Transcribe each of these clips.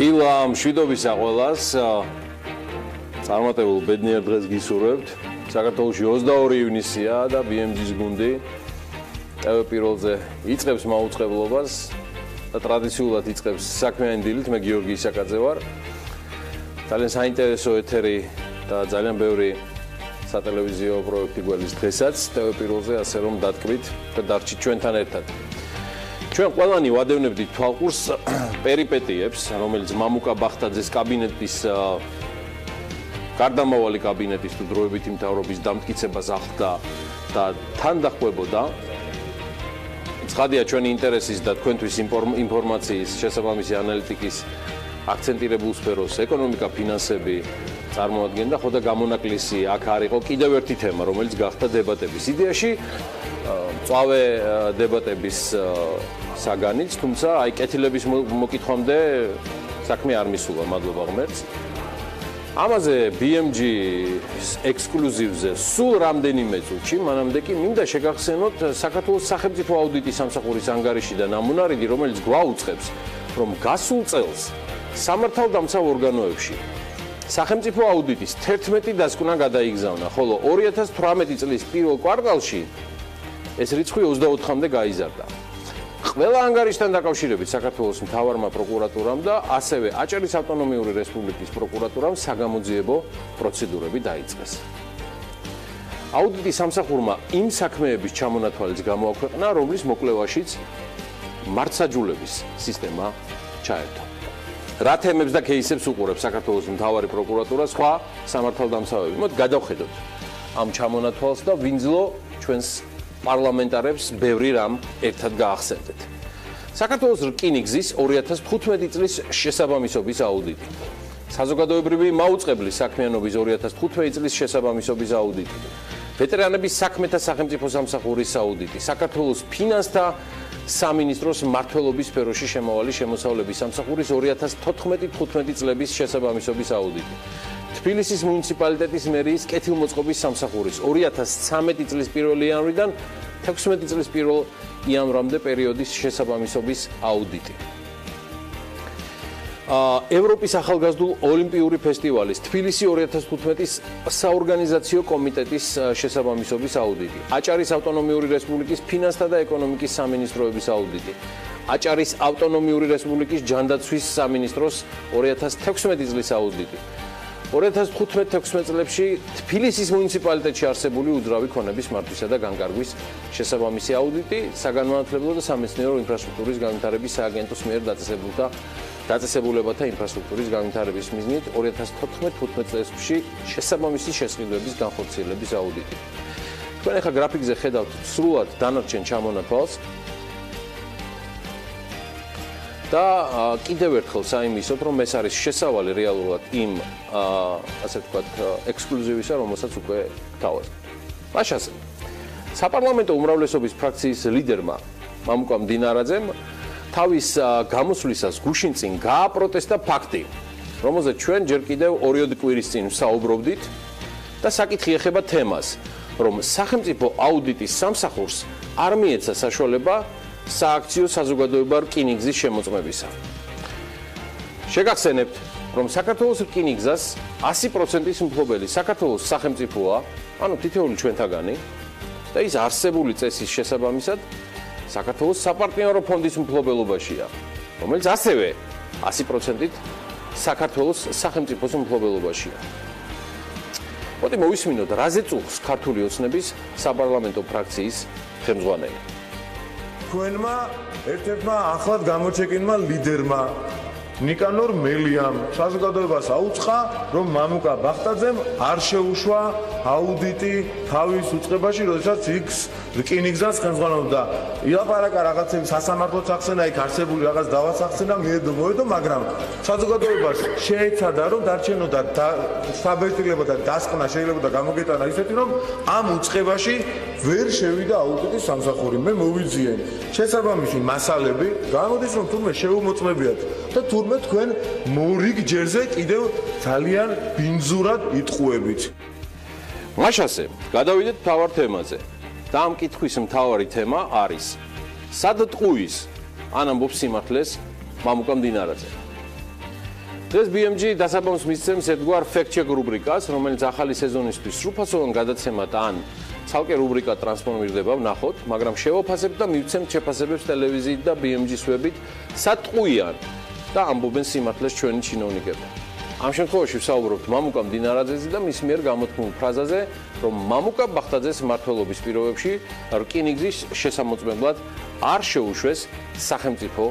დილა მშვიდობის აყოლას წარმატებულ ბედნიერ დღეს გისურვებთ. საქართველოში 22 ივნისია და BMG-ის გუნდი Pirveliზე იწყებს მაუწყებლობას და ტრადიციულად იწყებს საქმიანი დილით. მე გიორგი ისაკაძე ვარ. ძალიან საინტერესო ეთერი და ძალიან ბევრი სატელევიზიო პროექტი გველის დღესაც Pirveliზე, ასე რომ დათქმით და დარჩით ჩვენთან ერთად. ჩვენ ყველანი ვადევნებდით თვალყურს პერიპეტიებს, რომელიც მამუკა ბახტაძეს კაბინეტის გარდამავალი კაბინეტის თუ დროებითი მთავრობის დამტკიცებას ახლდა და თან დახვებოდა. ცხადია ჩვენი ინტერესის და თქვენთვის ინფორმაციის შესაბამისი ანალიტიკის აქცენტირებულ სფეროს ეკონომიკა, ფინანსები წარმოადგენდა, ხო და გამონაკლისი აქ არ იყო კიდევ ერთი თემა, რომელიც გახდა დებატების. იდეაში წავე დებატების საგანიც, თუმცა აი კეთილების მოკითხვამდე საქმე არ მისულა, მადლობა ღმერთს. ამაზე BMG-ის ექსკლუზივზე სულ რამდენიმე წუთში, მანამდე კი მინდა შეგახსენოთ საქართველოს სახელმწიფო აუდიტის სამსახურის ანგარიშიდან ამუნარიდი, რომელიც გვაუწყებს, რომ გასულ წელს სამართალდამცავ ორგანოებში სახელმწიფო აუდიტის 11 დასკვნა გადაიგზავნა, ხოლო 2018 წლის პირველ კვარტალში ეს რიცხვი 24-მდე გაიზარდა. ყველა ანგარიშთან დაკავშირებით საქართველოს მთავარმა პროკურატურამ და ასევე აჭარის ავტონომიური რესპუბლიკის პროკურატურამ საგამოძიებო პროცედურები დაიწყეს. აუდიტის სამსახურმა იმ საქმეების ჩამონათვალიც გამოაქვეყნა, რომლის მოკვლევაშიც მართსაჯულების სისტემა ჩაერთო. რა თემებს და кейსებს უყურებს საქართველოს მთავარი პროკურატურა, სხვა სამართალდამცავები. მოდით გადავხედოთ ამ ჩამონათვალს და ვინძლო ჩვენს პარლამენტარებს ბევრი რამ ერთად გაახსენდეთ. საქართველოს რკინიგზის 2015 წლის შესაბამისობის აუდიტი. საზოგადოებრივი მაუწყებლის საქმიანობის 2015 წლის შესაბამისობის აუდიტი. ვეტერანების საქმეთა სახელმწიფო სამსახურის აუდიტი. საქართველოს ფინანსთა სამინისტროს მმართველობის სფეროში შემავალი შემოსავლების სამსახურის 2014-15 წლების შესაბამისობის აუდიტი. თბილისის მუნიციპალიტეტის მერიის კეთილმოწყობის სამსახურის 2013 წლის 1 იანვრიდან 16 წლის 1 იანვრამდე პერიოდის შესაბამისობის აუდიტი. ევროპის ახალგაზრდულ ოლიმპიური ფესტივალის თბილისი 2015-ის საორგანიზაციო კომიტეტის შესაბამისობის აუდიტი. აჭარის ავტონომიური რესპუბლიკის ფინანსთა და ეკონომიკის სამინისტროების აუდიტი. აჭარის ავტონომიური რესპუბლიკის ჯანდაცვის სამინისტროს 2016 წლის აუდიტი. 2015-16 წლებში თბილისის მუნიციპალიტეტში არსებული უძრავი ქონების მართვისა და განკარგვის შესაბამისი აუდიტი, საგანმანათლებლო და სამეცნიერო ინფრასტრუქტურის განვითარების სააგენტოს მიერ დაწესებულებათა ინფრასტრუქტურის განვითარების მიზნით 2014-15 წლებში შესაბამისი შესყიდვების განხორციელების აუდიტი. თქვენ ახლა გრაფიკზე ხედავთ სრულად დანარჩენ ჩამონათვალს. და კიდევ ერთხელ საიმისოთ, რომ ეს არის შესავალი რეალურად იმ ასე ვთქვათ ექსკლუზივისა, რომელსაც უკვე გთავაზობ. მაშასე საპარლამენტო უმრავლესობის ფრაქციის ლიდერმა მამუკა მდინარაძემ თავის გამოსვლისას გუშინ წინ გააპროტესტა ფაქტი, რომელზეც ჩვენ ჯერ კიდევ 2 კვირის წინ საუბრობდით და საკითხი ეხება თემას, რომ სახელმწიფო აუდიტის სამსახურს არ მიეცა საშუალება სააქციო საზოგადოება რკინიგზის შემოწმებისა. შეგახსენებთ, რომ საქართველოს რკინიგზას 100%-ის მფლობელი საქართველოს სახელმწიფოა, ანუ თითოეული ჩვენთაგანი და ის არსებული წესის შესაბამისად საქართველოს საპარტნიორო ფონდის მფლობელობაშია, რომელიც ასევე 100%-ით საქართველოს სახელმწიფოს მფლობელობაშია. მოდი მოვისმინოთ, რაზე წუხს ქართული ოცნების საპარლამენტო ფრაქციის ხელმძღვანელი. თქვენმა ერთ-ერთმა ახლად გამოჩეკინმა ლიდერმა ნიკანორ მელიამ საზოგადოებას აუწყა, რომ მამუკა ბახტაძემ არ შეუშვა აუდიტი თავის უწყებაში, როდესაც იქ რკინიგზას ხელმძღვანელობდა. ილაპარაკა რაღაცები სასამართლოც ახსენა, იქ არსებული რაღაც დავას ახსენა, მიედო, მაგრამ საზოგადოებას შეეცადა, რომ დარჩენოდა საბეჭდილება და დასკვნა შეიძლება გამოგეტანა ისეთი, რომ ამ უწყებაში ვერ შევიდა აუდიტის სამსახური. მე მოვიძიენ შესაბამისი მასალები, გამოდის რომ თურმე შეუმოწმებიათ და თურმე თქვენ მორიგ ჯერზე კიდევ ძალიან ბინძურად იტყუებით. მაშასე გადავიდეთ მთავარ თემაზე. და ამ კითხვის მთავარი თემა არის სად ტყუის ან ამბობს სიმართლეს მამუკა მდინარაძე. დღეს BMG დასაბამს მისცემს ერთგვარ fact-check რუბრიკას, რომელიც ახალი სეზონისთვის სრულფასოვან გადაცემად ან ცალკე რუბრიკა ტრანსფორმირდება, ვნახოთ, მაგრამ შევაფასებთ და მივცემთ შეფასებებს ტელევიზიით და BMG-ს ვებით სატყუიან და ამბობენ სიმართლეს ჩვენი ჩინოვნიკები. ამ შემთხვევაში ვსაუბრობთ მამუკა მდინარაძეზე და მის მიერ გამოთქმულ ფრაზაზე, რომ მამუკა ბახტაძეს მმართველობის პირობებში რკინიგზის შესამოწმებლად არ შეუშვეს სახელმწიფო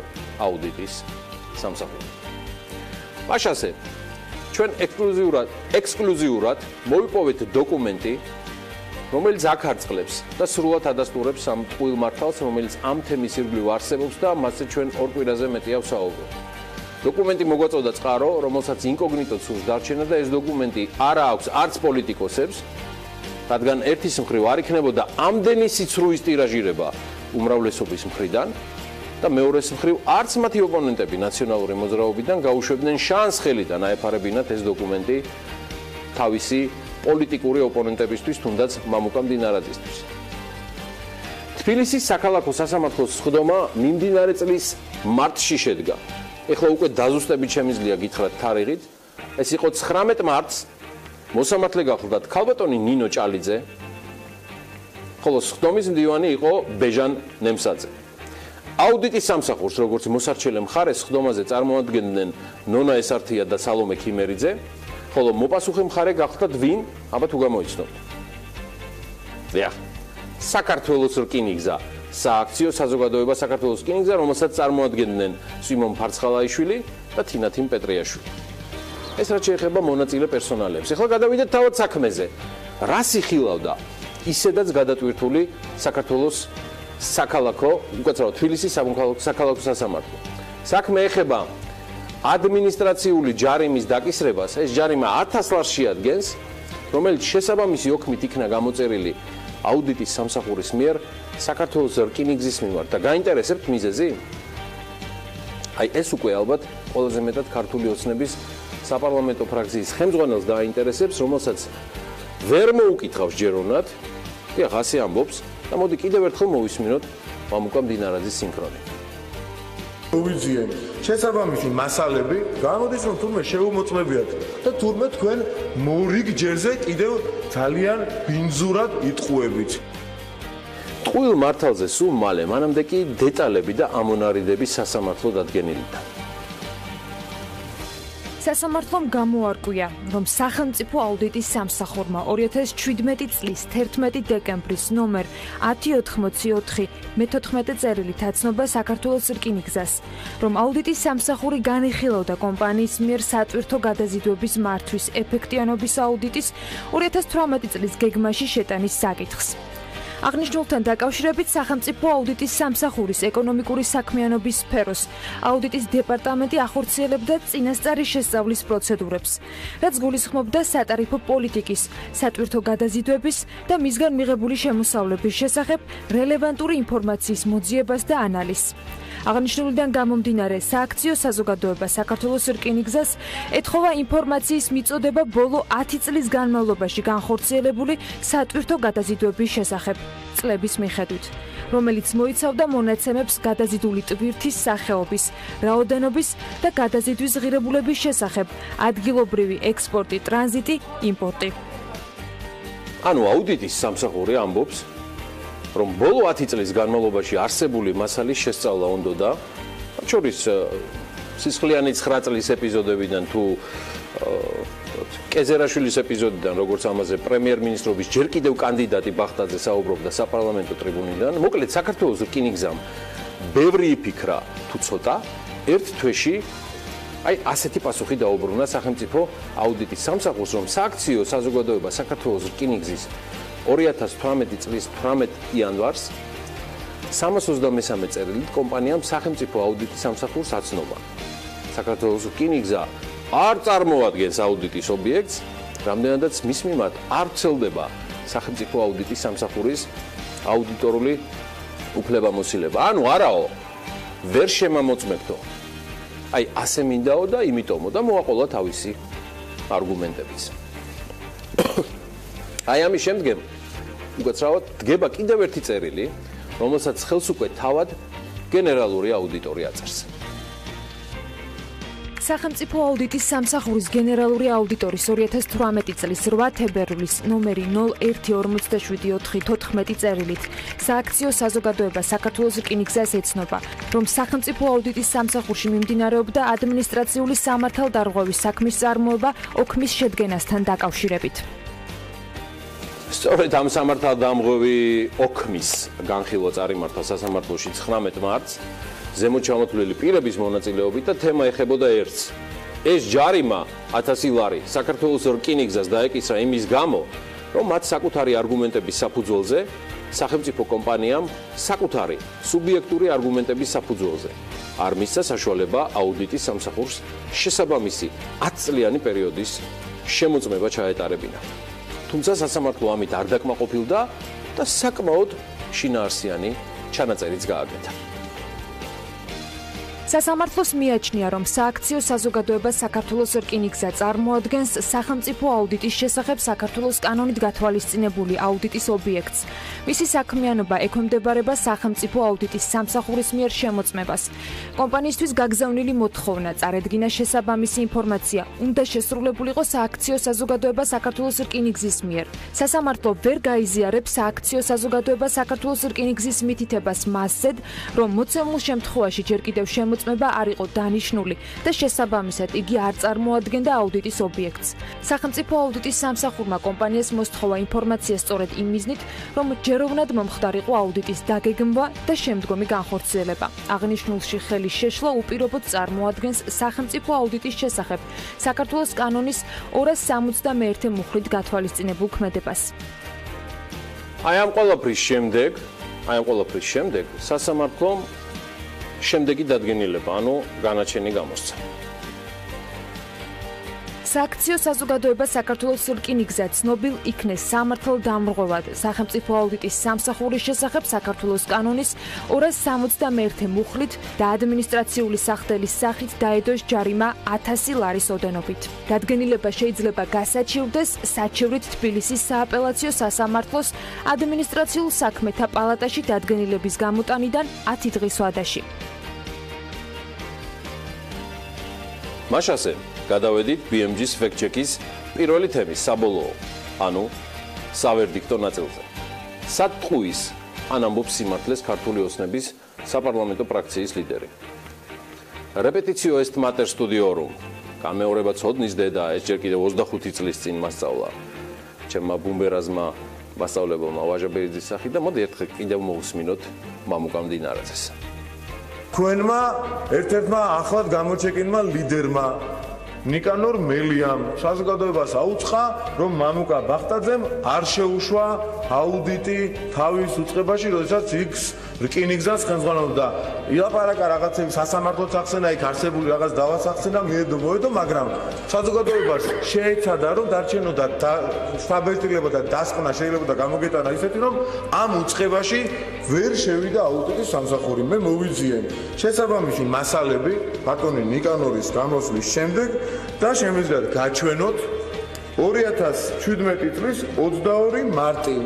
აუდიტის სამსახური. მაშასე, ჩვენ ექსკლუზიურად მოვიპოვეთ დოკუმენტი, რომელიც აკარწყლებს და სრულად ადასტურებს ამ ტყუილ მართალს, რომელიც ამ თემის ირგვლივ არსებობს და მასზე ჩვენ ორ კვირაზე მეტია ვსაუბრობთ. დოკუმენტი მოგვაწოდა წყარო, რომელსაც ინკოგნიტოდ სურს დარჩენა და ეს დოკუმენტი არა აქვს არც პოლიტიკოსებს, რადგან ერთის მხრივ არ იქნებოდა ამდენი სიცრუის ტირაჟირება უმრავლესობის მხრიდან და მეორეს მხრივ არც მათი ოპონენტები ნაციონალური მოძრაობიდან გაუშვებდნენ შანსს ხელიდან აეფარებინათ ეს დოკუმენტი თავისი პოლიტიკური ოპონენტებისთვის, თუნდაც მამუკა მდინარაძისთვის. თბილისის საქალაქო სასამართლოს სხდომა მიმდინარე წლის მარტში შედგა. ეხლა უკვე დაზუსტებით შემიძლია გითხრათ თარიღით. ეს იყო 19 მარტს. მოსამართლე გახლდათ ქალბატონი ნინო ჭალიძე, ხოლო სხდომის მდივანი იყო ბეჟან ნემსაძე. აუდიტის სამსახურს, როგორც მოსარჩელე მხარეს, სხდომაზე წარმოადგენდნენ ნონა ესართია და სალომე ქიმერიძე, ხოლო მოპასუხე მხარე გახლდათ ვინ? აბა თუ გამოიცნობთ. დიახ, საქართველოს რკინიგზა, სააქციო საზოგადოება საქართველოს რკინიგზა, რომელსაც წარმოადგენდნენ სიმონ ფარცხალაიშვილი და თინათინ პეტრიაშვილი. ეს რაც შეეხება მონაწილე პერსონალებს. ეხლა გადავიდეთ თავად საქმეზე. რას იხილავდა ისედაც გადატვირთული საქართველოს საქალაქო, უკაცრავად თბილისის საქალაქო სასამართლო. საქმე ეხება ადმინისტრაციული ჯარიმის დაკისრებას. ეს ჯარიმა 1000 ლარს შეადგენს, რომელიც შესაბამისი ოქმით იქნა გამოწერილი აუდიტის სამსახურის მიერ საქართველოს რკინიგზის მიმართ და გაინტერესებთ მიზეზი? აი ეს უკვე ალბათ ყველაზე მეტად ქართული ოცნების საპარლამენტო ფრაქციის ხელმძღვანელს დაინტერესებს, რომელსაც ვერ მოუკითხავს ჯერონად. დიახ, ასე ამბობს და მოდი კიდევ ერთხელ მოვისმინოთ მამუკა მდინარაძის სინქრონი. მოვიძიენ შესაბამისი მასალები, გამოდის რომ თურმე შეუმოწმებიათ და თურმე თქვენ მორიგ ჯერზე კიდევ ძალიან ბინძურად იტყუებით. ტყუილ მართალზე სულ მალე, მანამდე კი დეტალები და ამონარიდები სასამართლო დადგენილიდან. სასამართლომ გამოარკვია, რომ სახელმწიფო აუდიტის სამსახურმა 2017 წლის 11 დეკემბრის ნომერ 1084 მე-14 წერილით აცნობა საქართველოს რკინიგზას, რომ აუდიტის სამსახური განიხილავდა კომპანიის მიერ სატვირთო გადაზიდვების მართვის ეფექტიანობის აუდიტის 2018 წლის გეგმაში შეტანის საკითხს. აღნიშნულთან დაკავშირებით სახელმწიფო აუდიტის სამსახურის ეკონომიკური საქმიანობის სფეროს აუდიტის დეპარტამენტი ახორციელებდა წინასწარი შესწავლის პროცედურებს, რაც გულისხმობდა სატარიფო პოლიტიკის, სატვირთო გადაზიდვების და მისგან მიღებული შემოსავლების შესახებ რელევანტური ინფორმაციის მოძიებას და ანალიზს. აღნიშნულიდან გამომდინარე, სააქციო საზოგადოება საქართველოს რკინიგზას ეთხოვა ინფორმაციის მიწოდება ბოლო 10 წლის განმავლობაში განხორციელებული სატვირთო გადაზიდვების შესახებ წლების მიხედვით, რომელიც მოიცავდა მონაცემებს გადაზიდული ტვირთის სახეობის, რაოდენობის და გადაზიდვის ღირებულების შესახებ, ადგილობრივი ექსპორტი, ტრანზიტი, იმპორტი. ანუ აუდიტის სამსახური ამბობს, რომ ბოლო 10 წლის განმავლობაში არსებული მასალის შესწავლა უნდოდა, შორის სისხლიანი 9 წლის ეპიზოდებიდან თუ კეზერაშვილის ეპიზოდიდან, როგორც ამაზე პრემიერ-მინისტრობის ჯერ კიდევ კანდიდატი ბახტაძე საუბრობდა საპარლამენტო ტრიბუნიდან, მოკლედ საქართველოს რკინიგზამ ბევრი იფიქრა თუ ცოტა, ერთ თვეში აი ასეთი პასუხი დაუბრუნა სახელმწიფო აუდიტის სამსახურს, რომ სააქციო საზოგადოება საქართველოს რკინიგზის 2018 წლის 18 იანვარს 323 წერილით კომპანიამ სახელმწიფო აუდიტის სამსახურს აცნობა. საქართველოს რკინიგზა არ წარმოადგენს აუდიტის ობიექტს, რამდენადაც მის მიმართ არ ვრცელდება სახელმწიფო აუდიტის სამსახურის აუდიტორული უფლებამოსილება. ანუ არაო, ვერ შემამოწმებთო. აი ასე მინდაო და იმიტომო და მოაყოლა თავისი არგუმენტებიც. აი ამის შემდგომ უკაცრავად დგება კიდევ ერთი წერილი, რომელსაც ხელს უკვე თავად გენერალური აუდიტორი აწერს. სახელმწიფო აუდიტის სამსახურის გენერალური აუდიტორის 2018 წლის 8 თებერვლის ნომერი 0147-4 წერილით სააქციო საზოგადოება საქართველოს რკინიგზას ეცნობა, რომ სახელმწიფო აუდიტის სამსახურში მიმდინარეობდა ადმინისტრაციული სამართალდარღვევის საქმის წარმოება ოქმის შედგენასთან დაკავშირებით. სწორედ ამ სამართალდამღვევი ოქმის განხილვა წარიმართა სასამართლოში 19 მარტს ზემოთ ჩამოთვლილი პირების მონაწილეობით და თემა ეხებოდა ერთს. ეს ჯარიმა 1000 ლარი საქართველოს რკინიგზას დაეკისრა იმის გამო, რომ მათ საკუთარი არგუმენტების საფუძველზე სახელმწიფო კომპანიამ საკუთარი სუბიექტური არგუმენტების საფუძველზე არ მისცა საშუალება აუდიტის სამსახურს შესაბამისი 10 წლიანი პერიოდის შემოწმება ჩაეტარებინა. თუმცა სასამართლო ამით არ დაკმაყოფილდა და საკმაოდ შინაარსიანი ჩანაწერიც გააკეთა. სასამართლოს მიაჩნია, რომ სააქციო საზოგადოება საქართველოს რკინიგზა წარმოადგენს სახელმწიფო აუდიტის შესახებ საქართველოს კანონით გათვალისწინებული აუდიტის ობიექტს. მისი საქმიანობა ექვემდებარება სახელმწიფო აუდიტის სამსახურის მიერ შემოწმებას. კომპანიისთვის გაგზავნილი მოთხოვნა წარედგინა შესაბამისი ინფორმაცია უნდა შესრულებულიყო სააქციო საზოგადოება საქართველოს რკინიგზის მიერ. სასამართლო ვერ გაიზიარებს სააქციო საზოგადოება საქართველოს რკინიგზის მითითებას მასზედ, რომ მოცემულ შემთხვევაში ჯერ კიდევ შემოწმება არ იყო დანიშნული და შესაბამისად იგი არ წარმოადგენდა აუდიტის ობიექტს. სახელმწიფო აუდიტის სამსახურმა კომპანიას მოსთხოვა ინფორმაცია სწორედ იმ მიზნით, რომ ჯეროვნად მომხდარიყო აუდიტის დაგეგმვა და შემდგომი განხორციელება. აღნიშნულში ხელის შეშლა უპირობოდ წარმოადგენს სახელმწიფო აუდიტის შესახებ საქართველოს კანონის 271 მუხლით გათვალისწინებულ ქმედებას. აი ამ ყველაფრის შემდეგ სასამართლომ შემდეგი დადგენილება, ანუ განაჩენი გამოსცა. სააქციო საზოგადოება საქართველოს რკინიგზა ცნობილ იქნეს სამართალდამრღვევად სახელმწიფო აუდიტის სამსახურის შესახებ საქართველოს კანონის 271 მუხლით და ადმინისტრაციული სახდელის სახით დაედოს ჯარიმა 1000 ლარის ოდენობით. დადგენილება შეიძლება გასაჩივრდეს საჩივრით თბილისის სააპელაციო სასამართლოს ადმინისტრაციულ საქმეთა პალატაში დადგენილების გამოტანიდან 10 დღის ვადაში. მაშასე გადავედით BMG-ის ფექტ-ჩეკის პირველი თემის საბოლოო, ანუ სავერდიქტო ნაწილზე. სატყუის ან ამბობს სიმართლეს ქართული ოცნების საპარლამენტო ფრაქციის ლიდერი. Repetitio est mater studiorum. გამეორება ცოდნის დედა, ეს ჯერ კიდევ 25 წლის წინ მასწავლა. ჩემმა ბუმბერაზმა მასწავლებელმა ვაჟაბერიძის სახით და მოდი ერთხელ კიდევ მოусმინოთ მამუკა მდინარაძეს. თქვენმა ერთ-ერთმა ახლად გამოჩეკინმა ლიდერმა ნიკანორ მელიამ საზოგადოებას აუწყა, რომ მამუკა ბახტაძემ არ შეუშვა აუდიტი თავის უწყებაში, როდესაც იქ რკინიგზას ხელმძღვანელობდა. ილაპარაკა რაღაცები სასამართლოც ახსენა, იქ არსებული რაღაც დავას ახსენა, მიედო, მაგრამ საზოგადოებას შეეცადა, რომ დარჩენოდა სტაბილურობა და დასკვნა შეიძლება გამოგეტანა ისეთი, რომ ამ უწყებაში ვერ შევიდა აუდიტის სამსახური. მე მოვიძიე შესაბამისი მასალები ბატონი ნიკანორის გამოსვლის შემდეგ და შემიძლიათ გაჩვენოთ 2017 წლის 22 მარტი.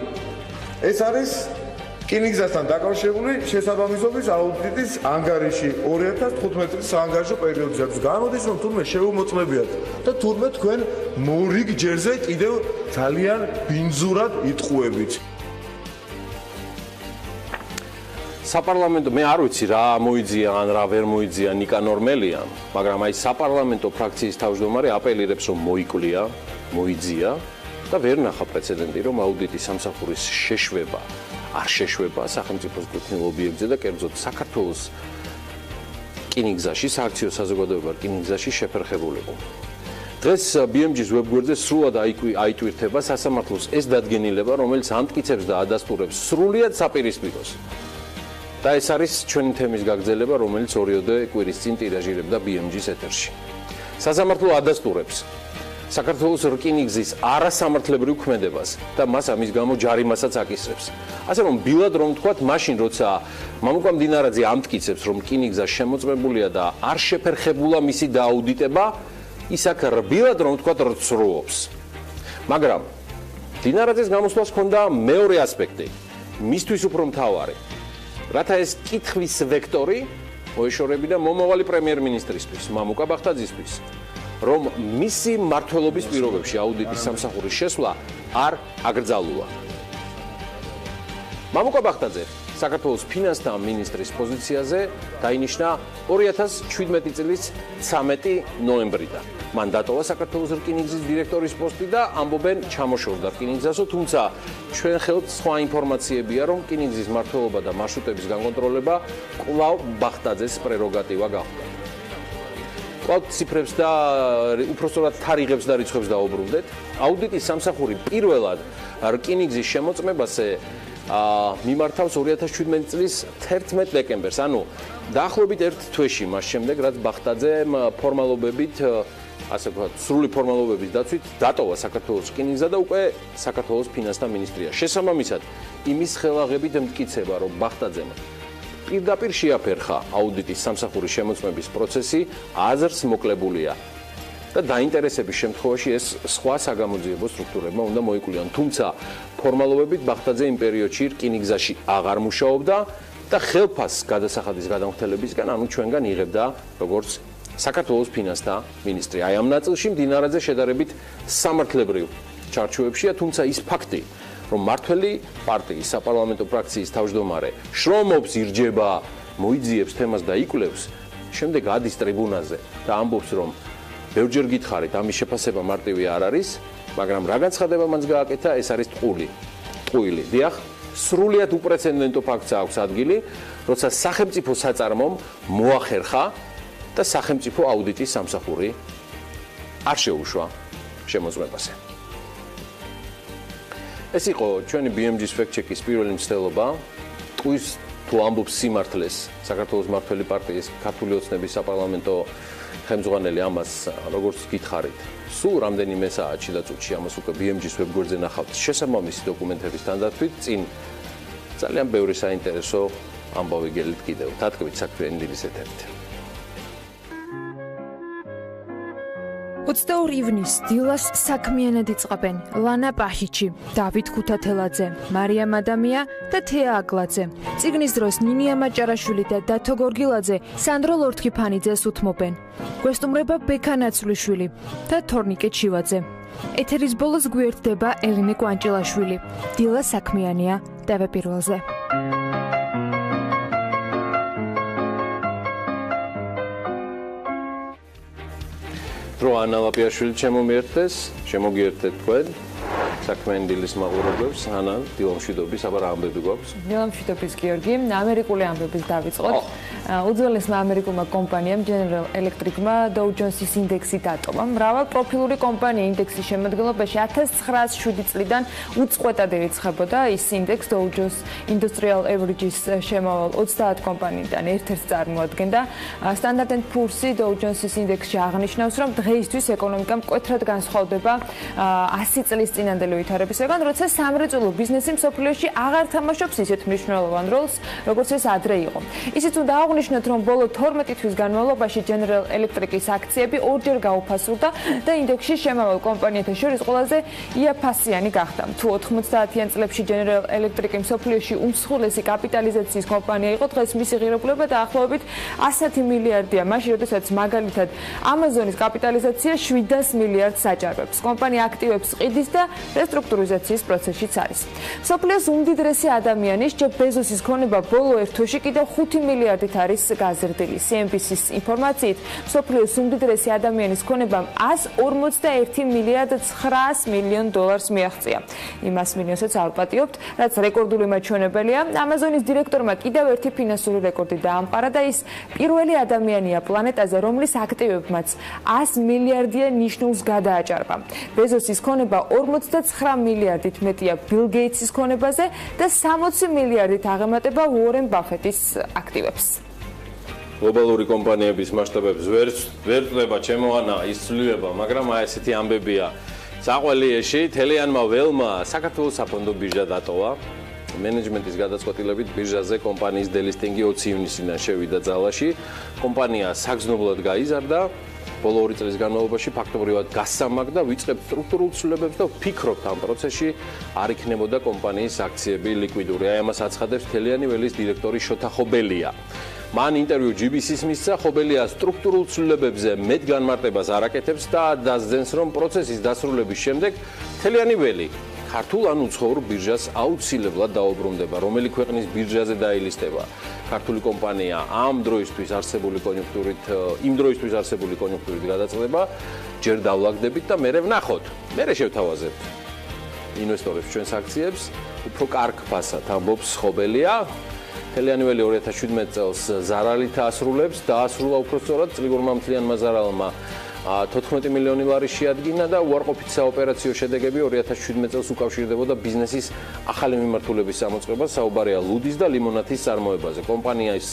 ეს არის რკინიგზასთან დაკავშირებული შესაბამისობის აუდიტის ანგარიში 2015 წლის საანგარიშო პერიოდზე. გამოდის, რომ თურმე შეუმოწმებიათ და თურმე თქვენ მორიგ ჯერზე კიდევ ძალიან ბინძურად იტყუებით. საპარლამენტო მე არ ვიცი რა მოიძია ან რა ვერ მოიძია ნიკანორ მელიამ, მაგრამ აი საპარლამენტო ფრაქციის თავმჯდომარე აპელირებს, რომ მოიკლია, მოიძია და ვერ ნახა პრეცედენტი, რომ აუდიტის სამსახურის შეშვება არ შეშვება სახელმწიფოს კუთვნილ ობიექტზე და კერძოდ საქართველოს რკინიგზაში, სააქციო საზოგადოება რკინიგზაში შეფერხებულიყო. დღეს BMG-ის ვებგვერდზე სრულად აიტვირთება სასამართლოს ეს დადგენილება, რომელიც ამტკიცებს და ადასტურებს სრულიად საპირისპიროს. და ეს არის ჩვენი თემის გაგრძელება, რომელიც 2-ოდე კვირის წინ ტირაჟირებდა BMG-ის ეთერში. სასამართლო ადასტურებს საქართველოს რკინიგზის არასამართლებრივ ქმედებას და მას ამის გამო ჯარიმასაც აკისრებს. ასე რომ ბილად რომ ვთქვათ, მაშინ როცა მამუკა მდინარაძე ამტკიცებს, რომ რკინიგზა შემოწმებულია და არ შეფერხებულა მისი დააუდიტება, ის აქ რბილად რომ ვთქვათ რცრუობს. მაგრამ მდინარაძეს გამოსვლას ჰქონდა მეორე ასპექტი, მისთვის უფრო მთავარი. რათა ეს კითხვის ვექტორი მოეშორებინა მომავალი პრემიერ-მინისტრისთვის, მამუკა ბახტაძისთვის, რომ მისი მმართველობის პირობებში აუდიტის სამსახურის შესვლა არ აკრძალულა. მამუკა ბახტაძე საქართველოს ფინანსთა მინისტრის პოზიციაზე დაინიშნა 2017 წლის 13 ნოემბრიდან. მან დატოვა საქართველოს რკინიგზის დირექტორის პოსტი და ამბობენ ჩამოშორდა რკინიგზასო, თუმცა ჩვენ ხელთ სხვა ინფორმაციებია, რომ რკინიგზის მმართველობა და მარშრუტების განკონტროლება კვლავ ბახტაძეს პრეროგატივა გახდა. კვლავ ციფრებს და უпростоრად თარიღებს და რიცხვებს დაუბრუნდეთ. აუდიტის სამსახური პირველად რკინიგზის შემოწმებაზე მიმართავს 2017 წლის 11 დეკემბერს, ანუ დაახლოებით ერთ თვეში მას შემდეგ, რაც ბახტაძემ ფორმალობებით, ასე ვთქვათ, სრული ფორმალობების დაცვით დატოვა საქართველოს რკინიგზა და უკვე საქართველოს ფინანსთა მინისტრია. შესაბამისად, იმის ხელაღებით მტკიცება, რომ ბახტაძემ პირდაპირ შეაფერხა აუდიტის სამსახურის შემოწმების პროცესი, აზრს მოკლებულია. და დაინტერესების შემთხვევაში ეს სხვა საგამოძიებო სტრუქტურებმა უნდა მოიკვლიონ. თუმცა ფორმალობებით ბახტაძე იმ პერიოდში რკინიგზაში აღარ მუშაობდა და ხელფასს გადასახადის გადამხდელებისგან, ანუ ჩვენგან იღებდა როგორც საქართველოს ფინანსთა მინისტრი. აი ამ ნაწილში მდინარეზე შედარებით სამართლებრივ ჩარჩოებშია, თუმცა ის ფაქტი, რომ მართველი პარტიის საპარლამენტო ფრაქციის თავმჯდომარე შრომობს, ირჯება, მოიძიებს თემას და იკვლევს, შემდეგ ადის ტრიბუნაზე და ამბობს, რომ ბევრჯერ გითხარით, ამის შეფასება მარტივი არ არის, მაგრამ რა განცხადება მანც გააკეთა, ეს არის ტყუილი. დიახ, სრულიად უპრეცედენტო ფაქტს აქვს ადგილი, როცა სახელმწიფო საწარმომ მოახერხა და სახელმწიფო აუდიტის სამსახური არ შეუშვა შემოწმებაზე. ეს იყო ჩვენი BMG-ს ფექტ-ჩეკის პირველი მცდელობა. ტყუის თუ ამბობს სიმართლეს საქართველოს მმართველი პარტიის ქართული ოცნების საპარლამენტო ხელმძღვანელი ამას როგორც გითხარით, სულ რამდენიმე საათში და წუთში ამას უკვე BMG-ს ვებგვერდზე ნახავთ შესაბამისი დოკუმენტების თანდათვით, წინ ძალიან ბევრი საინტერესო ამბავი გელით კიდევ. დატკბით საქმიანი დილის ეთერით. 22 ივნისს დილას საქმიანად იწყებენ ლანა პაჰიჩი, დავით ქუთათელაძე, მარიამ ადამია და თეა აგლაძე. წიგნის დროს ნინია მაჭარაშვილი და დათო გორგილაძე სანდრო ლორთქიფანიძეს უთმობენ. გვესტუმრება ბექა ნაცვლიშვილი და თორნიკე ჩივაძე. ეთერის ბოლოს გვერდდება ელინე კვანჭილაშვილი. დილა საქმიანია TV პირველზე. დრო ანა ლაპიაშვილი შემოგიერთეთ თქვენ საქმიანი დილის მაყურებლებს. ანა, დილამშვიდობის, აბა რა ამბები გვაქვს? დილამშვიდობის გიორგი, ამერიკული ამბების დავიწყოთ. უძველესმა ამერიკულმა კომპანიამ General Electric-მა Dow Jones-ის ინდექსი დატოვა. მრავალ პროფილური კომპანია ინდექსის შემადგენლობაში 1907 წლიდან უწყვეტად ირიცხებოდა. ის ინდექსი Dow Jones Industrial Averages შემავალ 30 კომპანიიდან ერთ-ერთს წარმოადგენდა. Standard & Poor's-ი Dow Jones-ის ინდექსში აღნიშნავს, რომ დღეისთვის ეკონომიკა მკვეთრად განსხვავდება 100 წლის წინანდელი ვითარებისგან, როცა სამრეწველო ბიზნესი მსოფლიოში აღარ თამაშობს ისეთ მნიშვნელოვან როლს, როგორც ეს ადრე იყო. ისიც უნდა აღნიშნოთ, რომ ბოლო 12 თვის განმავლობაში General Electric-ის აქციები ორჯერ გაუფასურდა და ინდექსში შემავალ კომპანიათა შორის ყველაზე იაფასიანი გახდა. თუ 90-იან წლებში General Electric-ი მსოფლიოში უმსხვილესი კაპიტალიზაციის კომპანია იყო, დღეს მისი ღირებულება დაახლოებით 100 მილიარდია, მაშინ როდესაც მაგალითად Amazon-ის კაპიტალიზაცია 700 მილიარდს აჭარბებს. კომპანია აქტივებს ყიდის და რესტრუქტურიზაციის პროცესშიც არის. მსოფლიოს უმდიდრესი ადამიანის ჯეფ ბეზოსის ქონება ბოლო ერთ თვეში კიდევ 5 მილიარდით არის გაზრდილი. CNBC-ის ინფორმაციით, მსოფლიოს უმდიდრესი ადამიანის ქონებამ 141 მილიარდ 900 მილიონ დოლარს მიაღწია. იმას მილიონსაც ავპატიობთ, რაც რეკორდული მაჩვენებელია. Amazon-ის დირექტორმა კიდევ ერთი ფინანსური რეკორდი დაამყარა და ის პირველი ადამიანია პლანეტაზე, რომლის აქტივებმაც 100 მილიარდიან ნიშნულს გადააჭარბა. ბეზოსის ქონება 49 მილიარდით მეტია ბილ გეიტსის ქონებაზე და 60 მილიარდით აღემატება უორენ ბაფეტის აქტივებს. გლობალური კომპანიების მასშტაბებს ვერ წდება ჩემო ანა ის ცვლილება, მაგრამ აი ესეთი ამბებია. საყვალიეში თელიანმა ველმა საქართველოს საფონდო ბირჟა დატოვა. მენეჯმენტის გადაწყვეტილებით ბირჟაზე კომპანიის დელისტინგი 20 ივნისიდან შევიდა ძალაში. კომპანია საგრძნობლად გაიზარდა. ბოლო 2 წლის განმავლობაში ფაქტობრივად გასამაგდა, ვიწყებთ სტრუქტურულ ცვლილებებს და ვფიქრობთ ამ პროცესში არ იქნებოდა კომპანიის აქციები ლიკვიდური. აი ამას აცხადებს თელიანი ველის დირექტორი შოთა ხობელია. მან ინტერვიუ GBC-ს მისცა, ხობელია სტრუქტურულ ცვლილებებზე მეტ განმარტებას არ აკეთებს და დასძენს, რომ პროცესის დასრულების შემდეგ მთლიანი ველი ქართულ ან უცხოურ ბირჟას აუცილებლად დაუბრუნდება, რომელი ქვეყნის ბირჟაზე დაილისტება. ქართული კომპანია იმ დროისთვის არსებული კონიუნქტურით გადაწყდება, ჯერ დავლაგდებით და მერე ვნახოთ. მერე შევთავაზებთ ინვესტორებს ჩვენს აქციებს, უფრო კარგ ფასად ამბობს ხობელია. მთლიანი ველი 2017 წელს ზარალით ასრულებს, დაასრულა უпростоრად წლიგურმა მთლიანმა ზარალმა 14 მილიონი ლარი შეადგინა და უარყოფითი საოპერაციო შედეგები 2017 წელს უკავშირდებოდა ბიზნესის ახალი მიმართულების გამოწყებას, საუბარია ლუდის და ლიმონათის წარმოებაზე. კომპანიის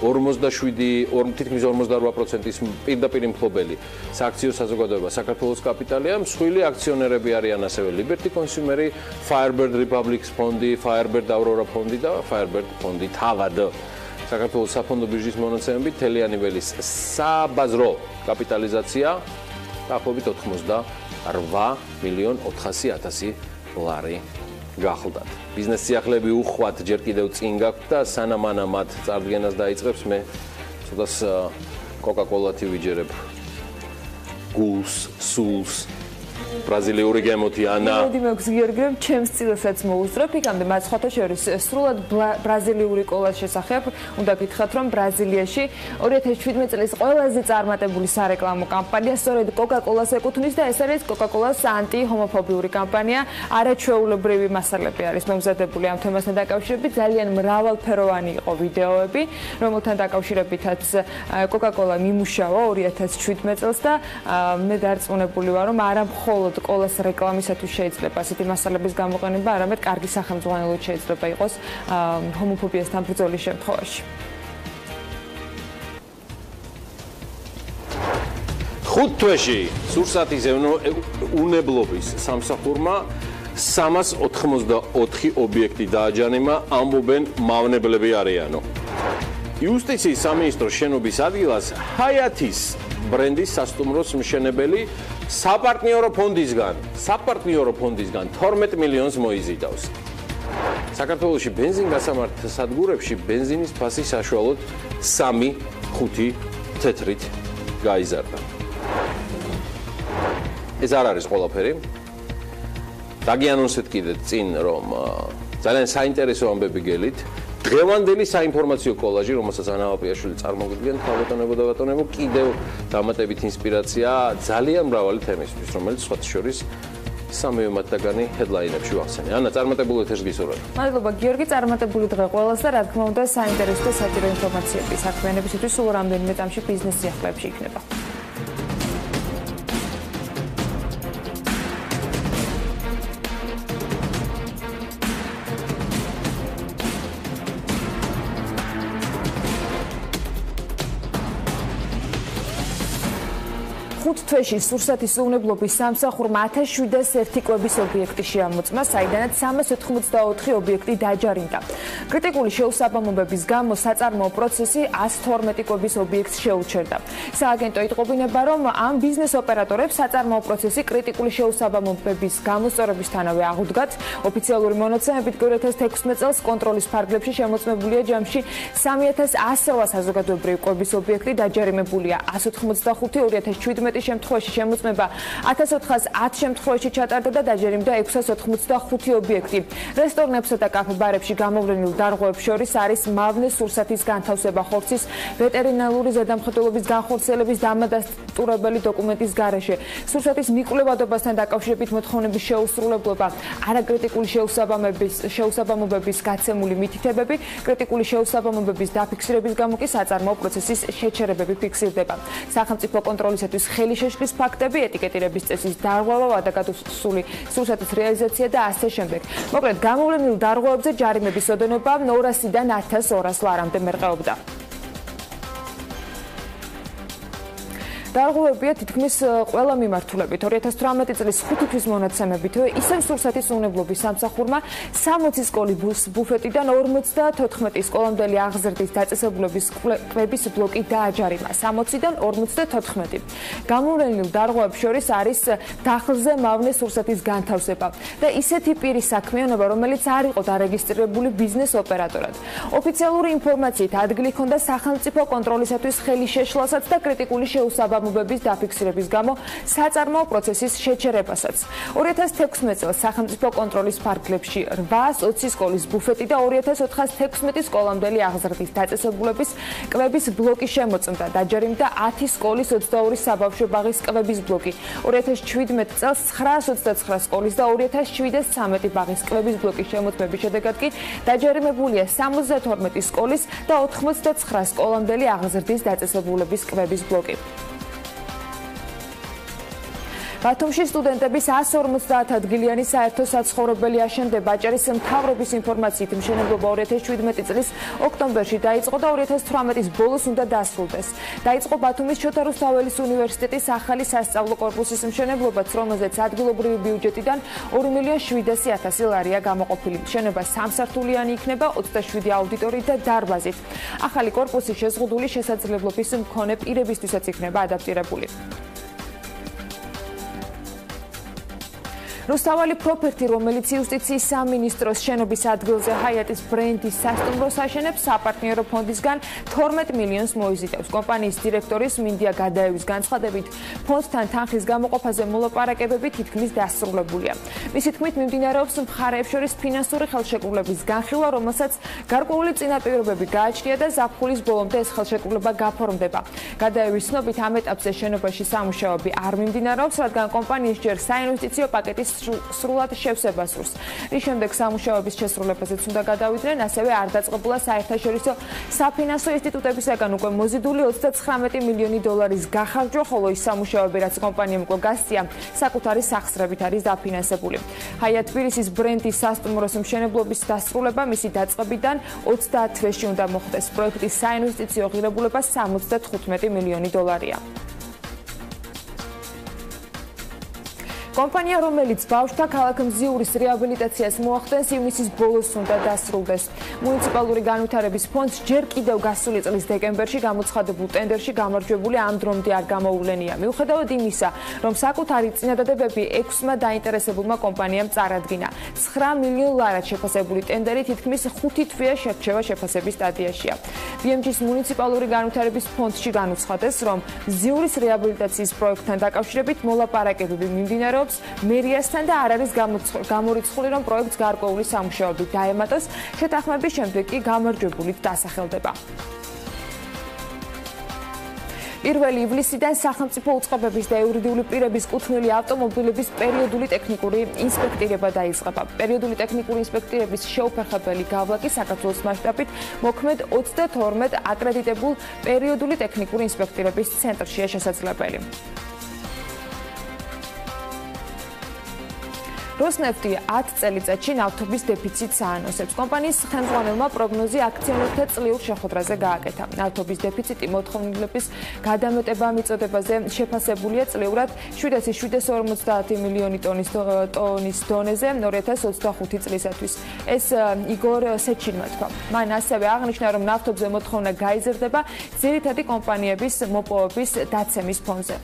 47, თითქმის 48%-ის პირდაპირ მფლობელი სააქციო საზოგადოება საქართველოს კაპიტალია, მსხვილი აქციონერები არიან ასევე Liberty Consumer, Firebird Republics ფონდი, Firebird Aurora ფონდი და Firebird ფონდი თავად. საქართველოს საფონდო ბირჟის მონაცემებით მთლიანი ველის საბაზრო კაპიტალიზაცია დაახლოებით 88 მილიონ 400.000 ლარი გახლდათ. ბიზნეს სიახლეები უხვად ჯერ კიდევ წინ გაქვთ და სანამ ანა მათ წარდგენას დაიწყებს, მე ცოტას კოკა-კოლათი ვიჯერებ გულს, სულს. ბრაზილიური გემოთი ანა. მოდი მექვს გიორგი, რომ ჩემს წილსაც მოუსწრებ, იქამდე მათ სხვათა შორის სრულად ბრაზილიური კოლას შესახებ უნდა გითხრათ, რომ ბრაზილიაში 2017 წლის ყველაზე წარმატებული სარეკლამო კამპანია სწორედ კოკა-კოლას ეკუთვნის და ეს არის კოკა-კოლას ანტი-ჰომოფობიური კამპანია. არაჩვეულებრივი მასალები არის მომზადებული ამ თემასთან დაკავშირებით, ძალიან მრავალფეროვანი იყო ვიდეოები, რომელთან დაკავშირებითაც კოკა-კოლა მიმუშავა 2017 წელს და მე დარწმუნებული ვარ, რომ არა მხოლოდ კოლას რეკლამისათვის შეიძლება ასეთი მასალების გამოყენება, არამედ კარგი სახელმძღვანელოც შეიძლება იყოს ჰომოფობიასთან ბრძოლის შემთხვევაში. 5 თვეში სურსათის უნებლობის სამსახურმა 384 ობიექტი დააჯანიმა, ამბობენ მავნებლები არიანო. იუსტიციის სამინისტროს შენობის ადგილას ჰაიათის ბრენდის სასტუმროს მშენებელი საპარტნიორო ფონდისგან 12 მილიონს მოიზიდავს. საქართველოში ბენზინგასამართ სადგურებში ბენზინის ფასი საშუალოდ 3-5 თეთრით გაიზარდა. ეს არ არის ყველაფერი. დაგიანონსეთ კიდე წინ, რომ ძალიან საინტერესო ამბები გელით. დღევანდელი საინფორმაციო კოლაჟი, რომელსაც ანა აპიაშვილი წარმოგიდგენთ, ბატონებო და ბატონებო, კიდევ დამატებით ინსპირაცია ძალიან მრავალი თემისთვის, რომელიც სხვათა შორის სამივე მათგანი ჰედლაინებში ვახსენე. ანა, წარმატებული ეთერს გისურვებ. მადლობა გიორგი, წარმატებული დღე ყველას და რა თქმა უნდა საინტერესო და საჭირო ინფორმაციები საქმიანებისთვის სულ რამდენიმე წამში ბიზნეს სიახლეებში იქნება. თვეში სურსათის უნებლობის სამსახურმა 1701 კვების ობიექტი შეამოწმა, საიდანაც 384 ობიექტი დაჯარიმდა. კრიტიკული შეუსაბამობების გამო საწარმოო პროცესი 112 კვების ობიექტს შეუჩერდა. სააგენტო იტყობინება, რომ ამ ბიზნეს ოპერატორებს საწარმოო პროცესი კრიტიკული შეუსაბამობების გამოსწორებისთანავე აღუდგათ. ოფიციალური მონაცემებით 2016 წელს კონტროლის ფარგლებში შემოწმებულია ჯამში 3100 საზოგადოებრივი კვების ობიექტი, დაჯარიმებულია 185, 2017 შემთხვევაში შემოწმება 1410 შემთხვევაში ჩატარდა და დაჯერიმდა 685 ობიექტი. რესტორნებსა და კაფე-ბარებში გამოვლენილ დარღვევებს შორის არის მავნე სურსათის განთავსება ხორცის ვეტერინარული ზედამხედველობის განხორციელების დამადასტურებელი დოკუმენტის გარეშე. სურსათის მიკვლევადობასთან დაკავშირებით მოთხოვნების შეუსრულებლობა, არაკრიტიკული შეუსაბამობების გაცემული მითითებები, კრიტიკული შეუსაბამობების დაფიქსირების გამო კი საწარმოო პროცესის შეჩერებები ფიქსირდება. სახელმწიფო კონტროლისათვის ხელი შეშლის ფაქტები, ეტიკეტირების წესის დარღვევა, ვადაგადუსული სურსათის რეალიზაცია და ასე შემდეგ. მოკლედ, გამოვლენილ დარღვევებზე ჯარიმების ოდენობა 200-დან 1200 ლარამდე მერყეობდა. დარღვევებია თითქმის ყველა მიმართულებით. 2018 წლის 5 თვის მონაცემებით ისევ სურსათის უნებლობის სამსახურმა 60 სკოლის ბუფეტიდან 54 სკოლამდელი აღზრდის დაწესებულების კვების ბლოკი დააჯარიმა. 60-დან 54. გამოვლენილ დარღვევებს შორის არის დახლზე მავნე სურსათის განთავსება და ისეთი პირის საქმიანობა, რომელიც არ იყო დარეგისტრირებული ბიზნეს ოპერატორად. ოფიციალური ინფორმაციით ადგილი ჰქონდა სახელმწიფო კონტროლისათვის ხელი შეშლასაც და კრიტიკული შეუსაბამობების დაფიქსირების გამო საწარმოო პროცესის შეჩერებასაც. 2016 წელს სახელმწიფო კონტროლის ფარგლებში 820 სკოლის ბუფეტი და 2416 სკოლამდელი აღზრდის დაწესებულების კვების ბლოკი შემოწმდა. დაჯერიმდა 10 სკოლის 22 საბავშვო ბაღის კვების ბლოკი. 2017 წელს 929 სკოლის და 2713 ბაღის კვების ბლოკის შემოწმების შედეგად კი დაჯერიმებულია 72 სკოლის და 89 სკოლამდელი აღზრდის დაწესებულების კვების ბლოკი. ბათუმში სტუდენტების 150 ადგილიანი საერთო საცხოვრებელი აშენდება. აჭარის სამთავრობის ინფორმაციით მშენებლობა 2017 წლის ოქტომბერში დაიწყო და 2018-ის ბოლოს უნდა დასრულდეს. დაიწყო ბათუმის შოთა რუსთაველის უნივერსიტეტის ახალი სასწავლო კორპუსის მშენებლობაც, რომელზეც ადგილობრივი ბიუჯეტიდან 2.700.000 ლარია გამოყოფილი. შენობა სამსართულიანი იქნება 27 აუდიტორიით და დარბაზით. ახალი კორპუსი შეზღუდული შესაძლებლობის მქონე პირებისთვისაც იქნება ადაპტირებული. რუსთაველი პროფექტი, რომელიც იუსტიციის სამინისტროს შენობის ადგილზე ჰაიატის ბრენდის სასტუმროს აშენებს, საპარტნიორო ფონდისგან 12 მილიონს მოიზიდავს. კომპანიის დირექტორის მინდია გადაევის განცხადებით, ფონდთან თანხის გამოყოფაზე მოლაპარაკებები თითქმის დასრულებულია. მისი თქმით, მიმდინარეობს მხარეებს შორის ფინანსური ხელშეკრულების განხილვა, რომელსაც გარკვეული წინაპირობები გააჩნია და ზაფხულის ბოლომდე ეს ხელშეკრულება გაფორმდება. გადაევის ცნობით, ამ ეტაპზე შენობაში სამუშაოები არ მიმდინარეობს, რადგან კომპანიის ჯერ საინვესტიციო პაკეტის სრულად შევსებას სურს. რის შემდეგ სამუშაოების შესრულებაზეც უნდა გადავიდნენ, ასევე არ დაწყებულა საერთაშორისო საფინანსო ინსტიტუტებისაგან უკვე მოზიდული 39 მილიონი დოლარის გახარჯვა, ხოლო ის სამუშაოები, რაც კომპანიამ უკვე გასწია, საკუთარი სახსრებით არის დაფინანსებული. ჰაიატ თბილისის ბრენდის სასტუმროს მშენებლობის დასრულება მისი დაწყებიდან 30 თვეში უნდა მოხდეს. პროექტის საინვესტიციო ღირებულება 75 მილიონი დოლარია. კომპანია, რომელიც ბავშვთა ქალაქ მზიურის რეაბილიტაციას მოახდენს, ივნისის ბოლოს უნდა დასრულდეს. მუნიციპალური განვითარების ფონდს ჯერ კიდევ გასული წლის დეკემბერში გამოცხადებულ ტენდერში გამარჯვებული ამ დრომდე არ გამოუვლენია. მიუხედავად იმისა, რომ საკუთარი წინადადებები 6-მა დაინტერესებულმა კომპანიამ წარადგინა. 9 მილიონ ლარად შეფასებული ტენდერი თითქმის 5 თვეა შერჩევა შეფასების სტადიაშია. BMG-ის მუნიციპალური განვითარების ფონდში განუცხადეს, რომ მზიურის რეაბილიტაციის პროექტთან დაკავშირებით მოლაპარაკებები მიმდინარეობს მერიასთან და არ არის გამორიცხული, რომ პროექტს გარკვეული სამუშაოები დაემატოს, შეთანხმების შემდეგ კი გამარჯვებულით დასახელდება. პირველი ივლისიდან სახელმწიფო უწყებების და იურიდიული პირების კუთვნილი ავტომობილების პერიოდული ტექნიკური ინსპექტირება დაიწყება. პერიოდული ტექნიკური ინსპექტირების შეუფერხებელი გავლა კი საქართველოს მასშტაბით მოქმედ 32 აკრედიტებულ პერიოდული ტექნიკური ინსპექტირების ცენტრშია შესაძლებელი. როსნეფტი 10 წელიწადში ნავთობის დეფიციტს აანონსებს. კომპანიის ხელმძღვანელმა პროგნოზი აქციონერთა წლიურ შეხვედრაზე გააკეთა. ნავთობის დეფიციტი მოთხოვნილების გადამეტება მიწოდებაზე შეფასებულია წლიურად 750 მილიონი ტონის დონეზე 2025 წლისათვის. ეს იგორ სეჩინმა თქვა. მან ასევე აღნიშნა, რომ ნავთობზე მოთხოვნა გაიზრდება ძირითადი კომპანიების მოპოვების დაცემის ფონზე.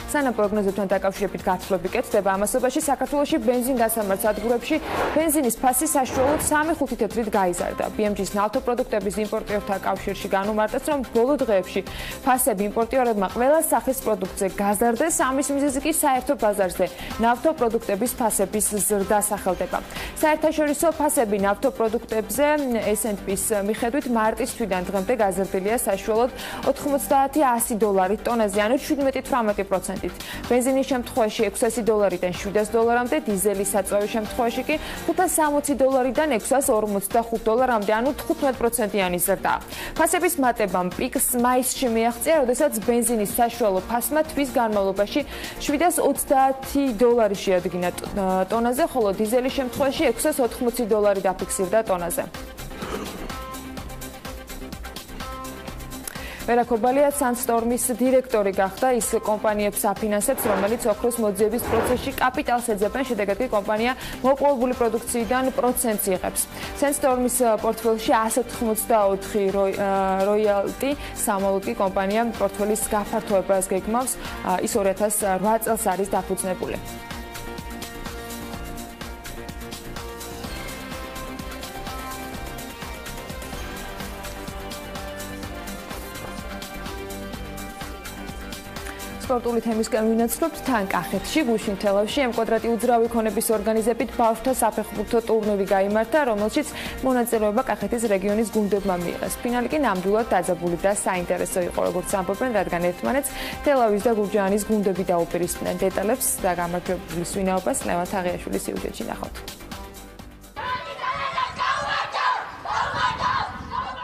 სანამ პროგნოზებთან დაკავშირებით გათვლები კეთდება, ამასობაში საქართველოში ბენზინგასამართ სადგურებში ბენზინის ფასი საშუალოდ 3-5 თეთრით გაიზარდა. BMG-ის ნავთობპროდუქტების იმპორტიორთა კავშირში განუმარტეს, რომ ბოლო დღეებში ფასები იმპორტიორებმა ყველა სახის პროდუქტზე გაზარდეს, ამის მიზეზი კი საერთო ბაზარზე ნავთობპროდუქტების ფასების ზრდა სახელდება. საერთაშორისო ფასები ნავთობპროდუქტებზე S&P-ის მიხედვით მარტის თვიდან დღემდე გაზრდილია საშუალოდ 90-100 დოლარით ტონაზე, ანუ 17-18%. ბენზინის შემთხვევაში 600 დოლარიდან 700 დოლარამდე, დიზელის საწვევის შემთხვევაში კი 560 დოლარიდან 645 დოლარამდე, ანუ 15%-იანი ზრდა. ფასების მატებამ პიკს მაისში მიაღწია, როდესაც ბენზინის საშუალო ფასმა თვის განმავლობაში 730 დოლარი შეადგინა ტონაზე, ხოლო დიზელის შემთხვევაში 680 დოლარი დაფიქსირდა ტონაზე. ვერაკობალია Sandstorm-ის დირექტორი გახდა, ის კომპანიებს აფინანსებს, რომელიც ოქროს მოძიების პროცესში კაპიტალს ეძებენ, შედეგად კი კომპანია მოპოვებული პროდუქციიდან პროცენტს იღებს. Sandstorm-ის პორტფელში 184 როიალტი სამოლოდი კომპანია პორტფელის გაფართოებას გეგმავს, ის 2008 წელს არის დაფუძნებული. სპორტული თემისგან ვინაცნობთ თან კახეთში, გუშინ თელავში ემკვადრატი უძრავი ქონების ორგანიზებით ბავშვთა საფეხბურთო ტურნირი გაიმართა, რომელშიც მონაწილეობა კახეთის რეგიონის გუნდებმა მიიღეს. ფინალი კი ნამდვილად დაძაბული და საინტერესო იყო, როგორც ამბობენ, რადგან ერთმანეთს თელავის და გურჯაანის გუნდები დაუპირისპირდნენ. დეტალებს და გამარჯვებულის ვინაობას ლევან თაღიაშვილის სიუჟეტში ნახავთ.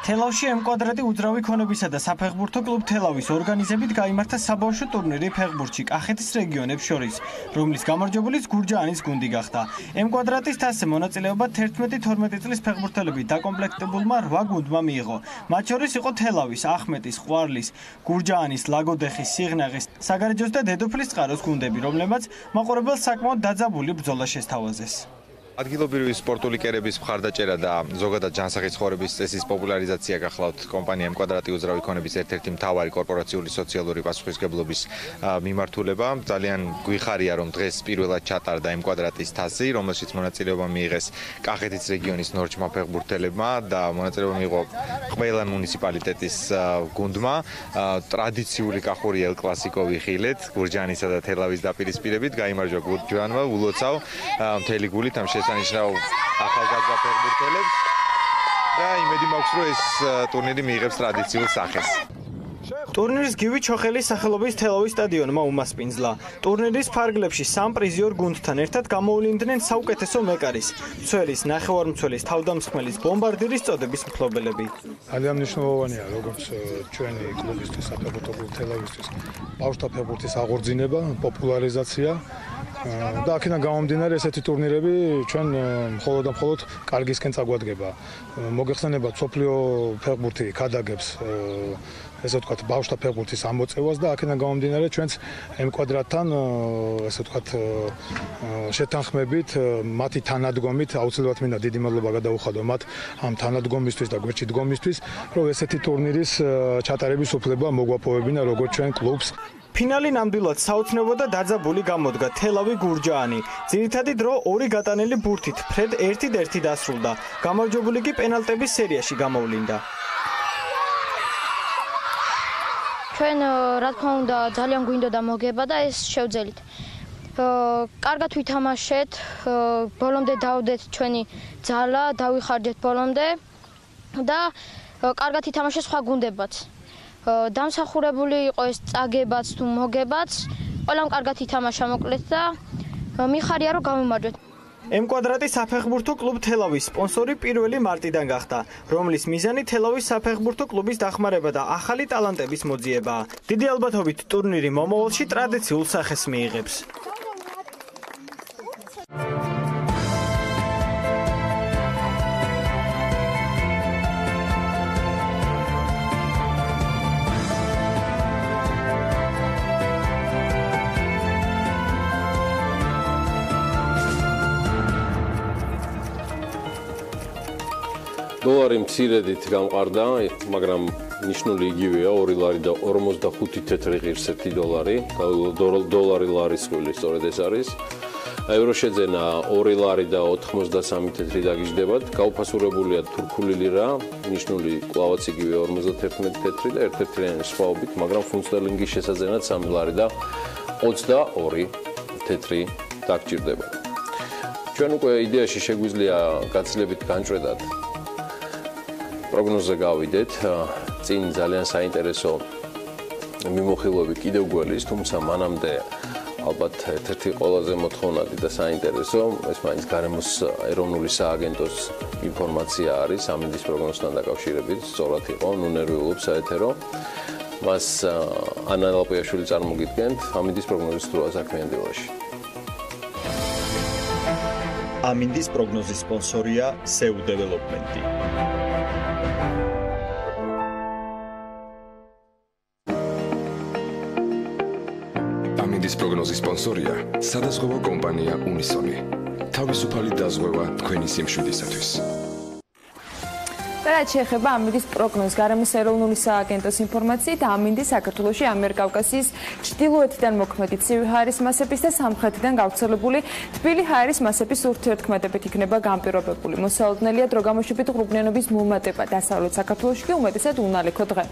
თელავში ემკვადრატი უძრავი ქონებისა და საფეხბურთო კლუბ თელავის ორგანიზებით გაიმართა საბავშვო ტურნირი ფეხბურთში კახეთის რეგიონებს შორის, რომლის გამარჯვებულიც გურჯაანის გუნდი გახდა. ემკვადრატის თასზე მონაწილეობა 11-12 წლის ფეხბურთელებით დაკომპლექტებულმა 8 გუნდმა მიიღო. მათ შორის იყო თელავის, ახმეტის, ყვარლის, გურჯაანის, ლაგოდეხის, სიღნაღის, საგარეჯოს და დედოფლის წყაროს გუნდები, რომლებმაც მაყურებელს საკმაოდ დაძაბული ბრძოლა შესთავაზეს. ადგილობრივი სპორტული კერების მხარდაჭერა და ზოგადად ჯანსაღი ცხოვრების წესის პოპულარიზაცია გახლავთ კომპანია ემკვადრატი უძრავი ქონების ერთ-ერთი მთავარი კორპორაციული სოციალური პასუხისმგებლობის მიმართულება. ძალიან გვიხარია, რომ დღეს პირველად ჩატარდა ემკვადრატის თასი, რომელშიც მონაწილეობა მიიღეს კახეთის რეგიონის ნორჩმა ფეხბურთელებმა და მონაწილეობა მიიღო ყველა მუნიციპალიტეტის გუნდმა. ტრადიციული კახური ელ კლასიკო ვიხილეთ, გურჯაანისა და თელავის დაპირისპირებით გაიმარჯვა გურჯაანმა, ულოცავ მთელი გულით ამ შესანიშნავ ახალგაზრდა ფეხბურთელებს და იმედი მაქვს, რომ ეს ტურნირი მიიღებს ტრადიციულ სახეს. ტურნირის გივი ჩოხელის სახელობის თელავის სტადიონმა უმასპინძლა. ტურნირის ფარგლებში 3 პრიზიორ გუნდთან ერთად გამოულინდნენ საუკეთესო მეკარის, მცველის, ნახევარმცველის, თავდამსხმელის, ბომბარდირის წოდების მფლობელები. ძალიან მნიშვნელოვანია, როგორც ჩვენი კლუბისთვის, საფეხბურთო კლუბ თელავისთვის, ბავშვთა ფეხბურთის აღორძინება, პოპულარიზაცია. და აქედან გამომდინარე ესეთი ტურნირები ჩვენ მხოლოდ და მხოლოდ კარგისკენ წაგვადგება. მოგეხსენებათ სოფლიო ფეხბურთი ქადაგებს ესე ვთქვათ ბავშვთა ფეხბურთის ამოწევას და აქედან გამომდინარე ჩვენც ემკვადრატთან ესე ვთქვათ შეთანხმებით, მათი თანადგომით აუცილებლად მინდა დიდი მადლობა გადაუხადო მათ ამ თანადგომისთვის და გვერდში დგომისთვის, რომ ესეთი ტურნირის ჩატარების უფლება მოგვაპოვებინა როგორც ჩვენ კლუბს. ფინალი ნამდვილად საოცნებო და დაძაბული გამოდგა თელავი გურჯაანი. ძირითადი დრო 2 გატანელი ბურთით ფრედ 1-1 დასრულდა. გამარჯვებული კი პენალტების სერიაში გამოვლინდა. ჩვენ რა თქმა უნდა ძალიან გვინდოდა მოგება და ეს შევძელით. კარგად ვითამაშეთ, ბოლომდე დავდეთ ჩვენი ძალა, დავიხარჯეთ ბოლომდე და კარგად ითამაშეს სხვა გუნდებაც. დამსახურებული იყო ეს წაგებაც თუ მოგებაც, ყველამ კარგად ითამაშა მოკლედ და მიხარია რომ გამიმარჯვეთ. ემკვადრატი საფეხბურთო კლუბ თელავის სპონსორი Pirveli მარტიდან გახდა, რომლის მიზანი თელავის საფეხბურთო კლუბის დახმარება და ახალი ტალანტების მოძიებაა. დიდი ალბათობით ტურნირი მომავალში ტრადიციულ სახეს მიიღებს. დოლარი მცირედით გამყარდა, მაგრამ ნიშნული იგივეა 2 ლარი და 45 თეთრი ღირსეთი დოლარი, დოლარი ლარისხილი სწორედ ეს არის. ევრო შეძენა 2 ლარი და 93 თეთრი დაგიჯდებათ, გაუფასურებულია თურქული ლირა, ნიშნული კლავაც იგივე 51 თეთრი და ერთ-ერთიანი სხვაობით, მაგრამ ფუნდსტერლინგის შესაძენად 3 ლარი და 22 თეთრი დაგჭირდება. ჩვენ უკვე იდეაში შეგვიძლია გაცილებით განჭრედად პროგნოზზე გავიდეთ, წინ ძალიან საინტერესო მიმოხილვები კიდევ გველის, თუმცა მანამდე ალბათ ერთ-ერთი ყველაზე მოთხოვნადი და საინტერესო, ეს მაინც გარემოს ეროვნული სააგენტოს ინფორმაცია არის ამინდის პროგნოზთან დაკავშირებით, სწორად იყო, ნუ ნერვიულობს საეთერო. მას ანა ლაპიაშვილი წარმოგიდგენთ, ამინდის პროგნოზის დროა საქმიანი დილაში. ამინდის პროგნოზის სპონსორია SEU Development. ამინდის პროგნოზის სპონსორია სადაზღვევო კომპანია უნისონი. თავისუფალი დაზღვევა თქვენი სიმშვიდისათვის. რაც შეეხება ამინდის პროგნოზს, გარემოს ეროვნული სააგენტოს ინფორმაციით, ამინდი საქართველოში ამიერკავკასიის ჩრდილოეთიდან მოქმედი ცივი ჰაერის მასების და სამხრეთიდან გავრცელებული თბილი ჰაერის მასების ურთიერთქმედებით იქნება განპირობებული. მოსალოდნელია დრო გამოშვებით ღრუბლიანობის მომატება დასავლეთ საქართველოში კი უმეტესად უნალექო დღე.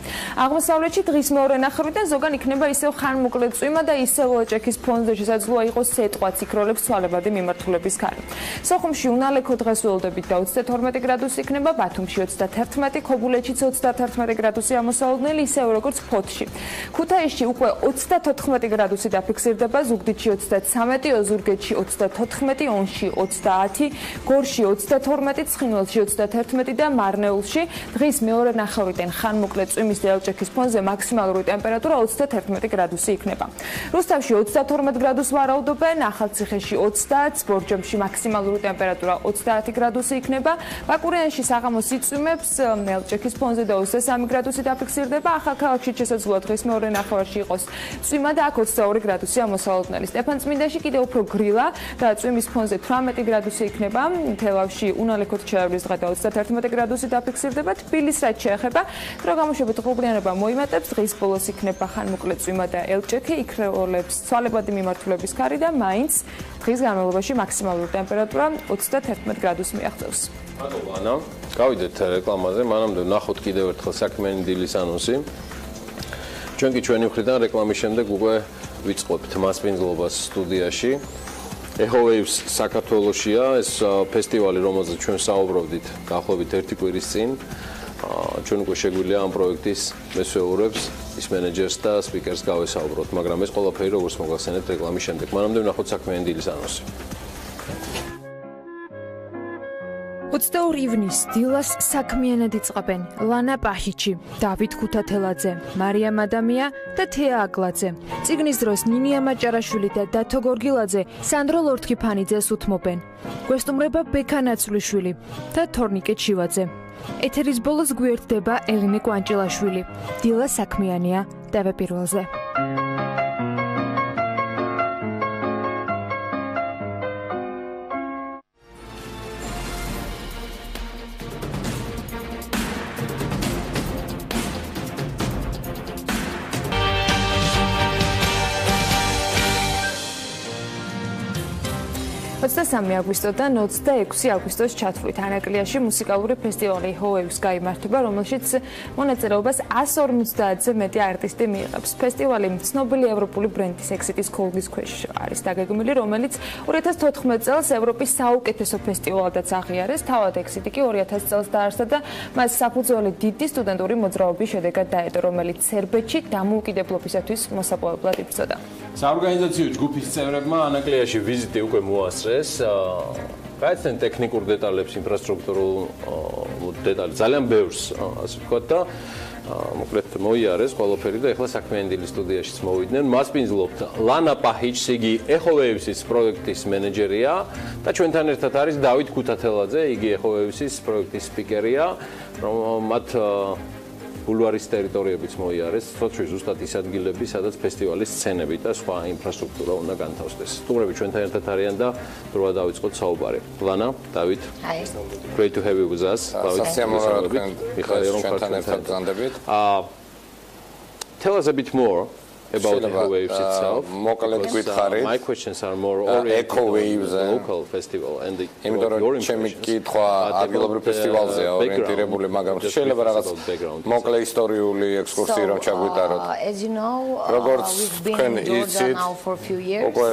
აღმოსავლეთში დღის მეორე ნახევრიდან ზოგან იქნება ისევ ხანმოკლე წვიმა და ისევ ჭექის ფონზე შესაძლოა იყოს სიტყვაც იქროლებს ცვალებადი მიმართულების ქარი. სოხუმში უნალექო დღეს ველოდებით და 32 გრადუსი იქნება, ბათუმში 11, ქობულეთშიც 31 გრადუსი ამოსალოდნელი, ისევ როგორც ფოთში. ქუთაისში უკვე 34 გრადუსი დაფიქსირდება, ზუგდიდში 33, ოზურგეთში 34, ონში 30, გორში 32, ცხინვალში 31 და მარნეულში დღის მეორე ნახევრიდან ხანმოკლე წვიმის და ელჭექის ფონზე მაქსიმალური ტემპერატურა 31 გრადუსი იქნება. რუსთავში 32 გრადუსს ვარაუდობენ, ახალციხეში 30, ბორჯომში მაქსიმალური ტემპერატურა 30 გრადუსი იქნება, ბაკურიანში საღამოს იწვიმებს ელჭექის ფონზე და 23 გრადუსი დაფიქსირდება, ახალქალაქში შესაძლოა დღის მეორე ნახევარში იყოს წვიმა და აქ 22 გრადუსი ამოსალოდნელი. სტეფანწმინდაში კიდევ უფრო გრილა და წვიმის ფონზე 18 გრადუსი იქნება, თელავში უნალექოდ ჩაევრის დღე და 31 გრადუსი დაფიქსირდება, თბილისს რაც შეეხება, დრო გამოშვებით ღრუბლიანობა მოიმატებს, დღის ბოლოს იქნება ხანმოკლე წვიმა და ელჭექი, იქროლებს ცვალებადი მიმართულების ქარი და მაინც დღის განმავლობაში მაქსიმალური ტემპერატურა 31 გრადუსს მიაღწევს. ანა, გავიდეთ რეკლამაზე, მანამდე ვნახოთ კიდევ ერთხელ საქმიანი დილის ანონსი. ჩვენ კი ჩვენი მხრიდან რეკლამის შემდეგ უკვე ვიწყებთ მასპინძლობას სტუდიაში. Echowaves საქართველოშია, ეს ფესტივალი, რომელზეც ჩვენ საუბრობდით დაახლოებით 1 კვირის წინ. ჩვენ უკვე შეგვიძლია ამ პროექტის მესვეურებს, ის მენეჯერს და სპიკერს გავესაუბროთ, მაგრამ ეს ყველაფერი როგორც მოგახსენებთ რეკლამის შემდეგ. მანამდე ვნახოთ საქმიანი დილის ანონსი. 22 ივნისს დილას საქმიანად იწყებენ ლანა პაჰიჩი, დავით ქუთათელაძე, მარიამ ადამია და თეა აგლაძე. წიგნის დროს ნინია მაჭარაშვილი და დათო გორგილაძე სანდრო ლორთქიფანიძეს უთმობენ. გვესტუმრება ბექა ნაცვლიშვილი და თორნიკე ჩივაძე. ეთერის ბოლოს გვერდდება ელინე კვანჭილაშვილი. დილა საქმიანია TV პირველზე. აგვისტოდან 26 აგვისტოს ჩათვლით ანაკლიაში მუსიკალური ფესტივალი Echowaves გაიმართება, რომელშიც მონაწილეობას 150-ზე მეტი არტისტი მიიღებს. ფესტივალი ცნობილი ევროპული ბრენდის Exit-ის ქოლგის ქვეშ არის დაგეგმილი, რომელიც 2014 წელს ევროპის საუკეთესო ფესტივალადაც აღიარეს. თავად Exit-ი კი 2000 წელს დაარსდა და მას საფუძველი დიდი სტუდენტური მოძრაობის შედეგად დაედო, რომელიც სერბეთში დამოუკიდებლობისათვის მოსაპოვებლად იბრძოდა. საორგანიზაციო ჯგუფის წევრებმა ანაკლიაში ვიზიტი უკვე მოასწრეს. გაიცნდნენ ტექნიკურ დეტალებს, ინფრასტრუქტურულ დეტალებს, ძალიან ბევრს, ასე ვთქვათ და მოკლედ მოიარეს ყველაფერი და ეხლა საქმიანი დილის სტუდიაშიც მოვიდნენ. მასპინძლობთ ლანა პაჰიჩს, იგი Echowaves-ის პროექტის მენეჯერია და ჩვენთან ერთად არის დავით ქუთათელაძე, იგი Echowaves-ის პროექტის სპიკერია, მათ ბულვარის ტერიტორიებიც მოიარეს, სოციალური ზუსტად ის ადგილები, სადაც ფესტივალის სცენები და სხვა ინფრასტრუქტურა უნდა განთავსდეს. სტუმრები ჩვენთან ერთად არიან და დროა დავიწყოთ საუბარი. ლანა, დავით. Hi. Great to have you with us. ჩვენთან ერთად განდებით. Tell us a bit more about Echowaves itself. მოკლედ გითხარით. My questions are more oriented Echowaves local festival and the ჩემი კითხვა ადგილობრივ ფესტივალზეა ორიენტირებული, მაგრამ შეიძლება რაღაც მოკლე ისტორიული ექსკურსი რომ ჩაგვიტაროთ. As you know, როგორც თქვენ იცით, უკვე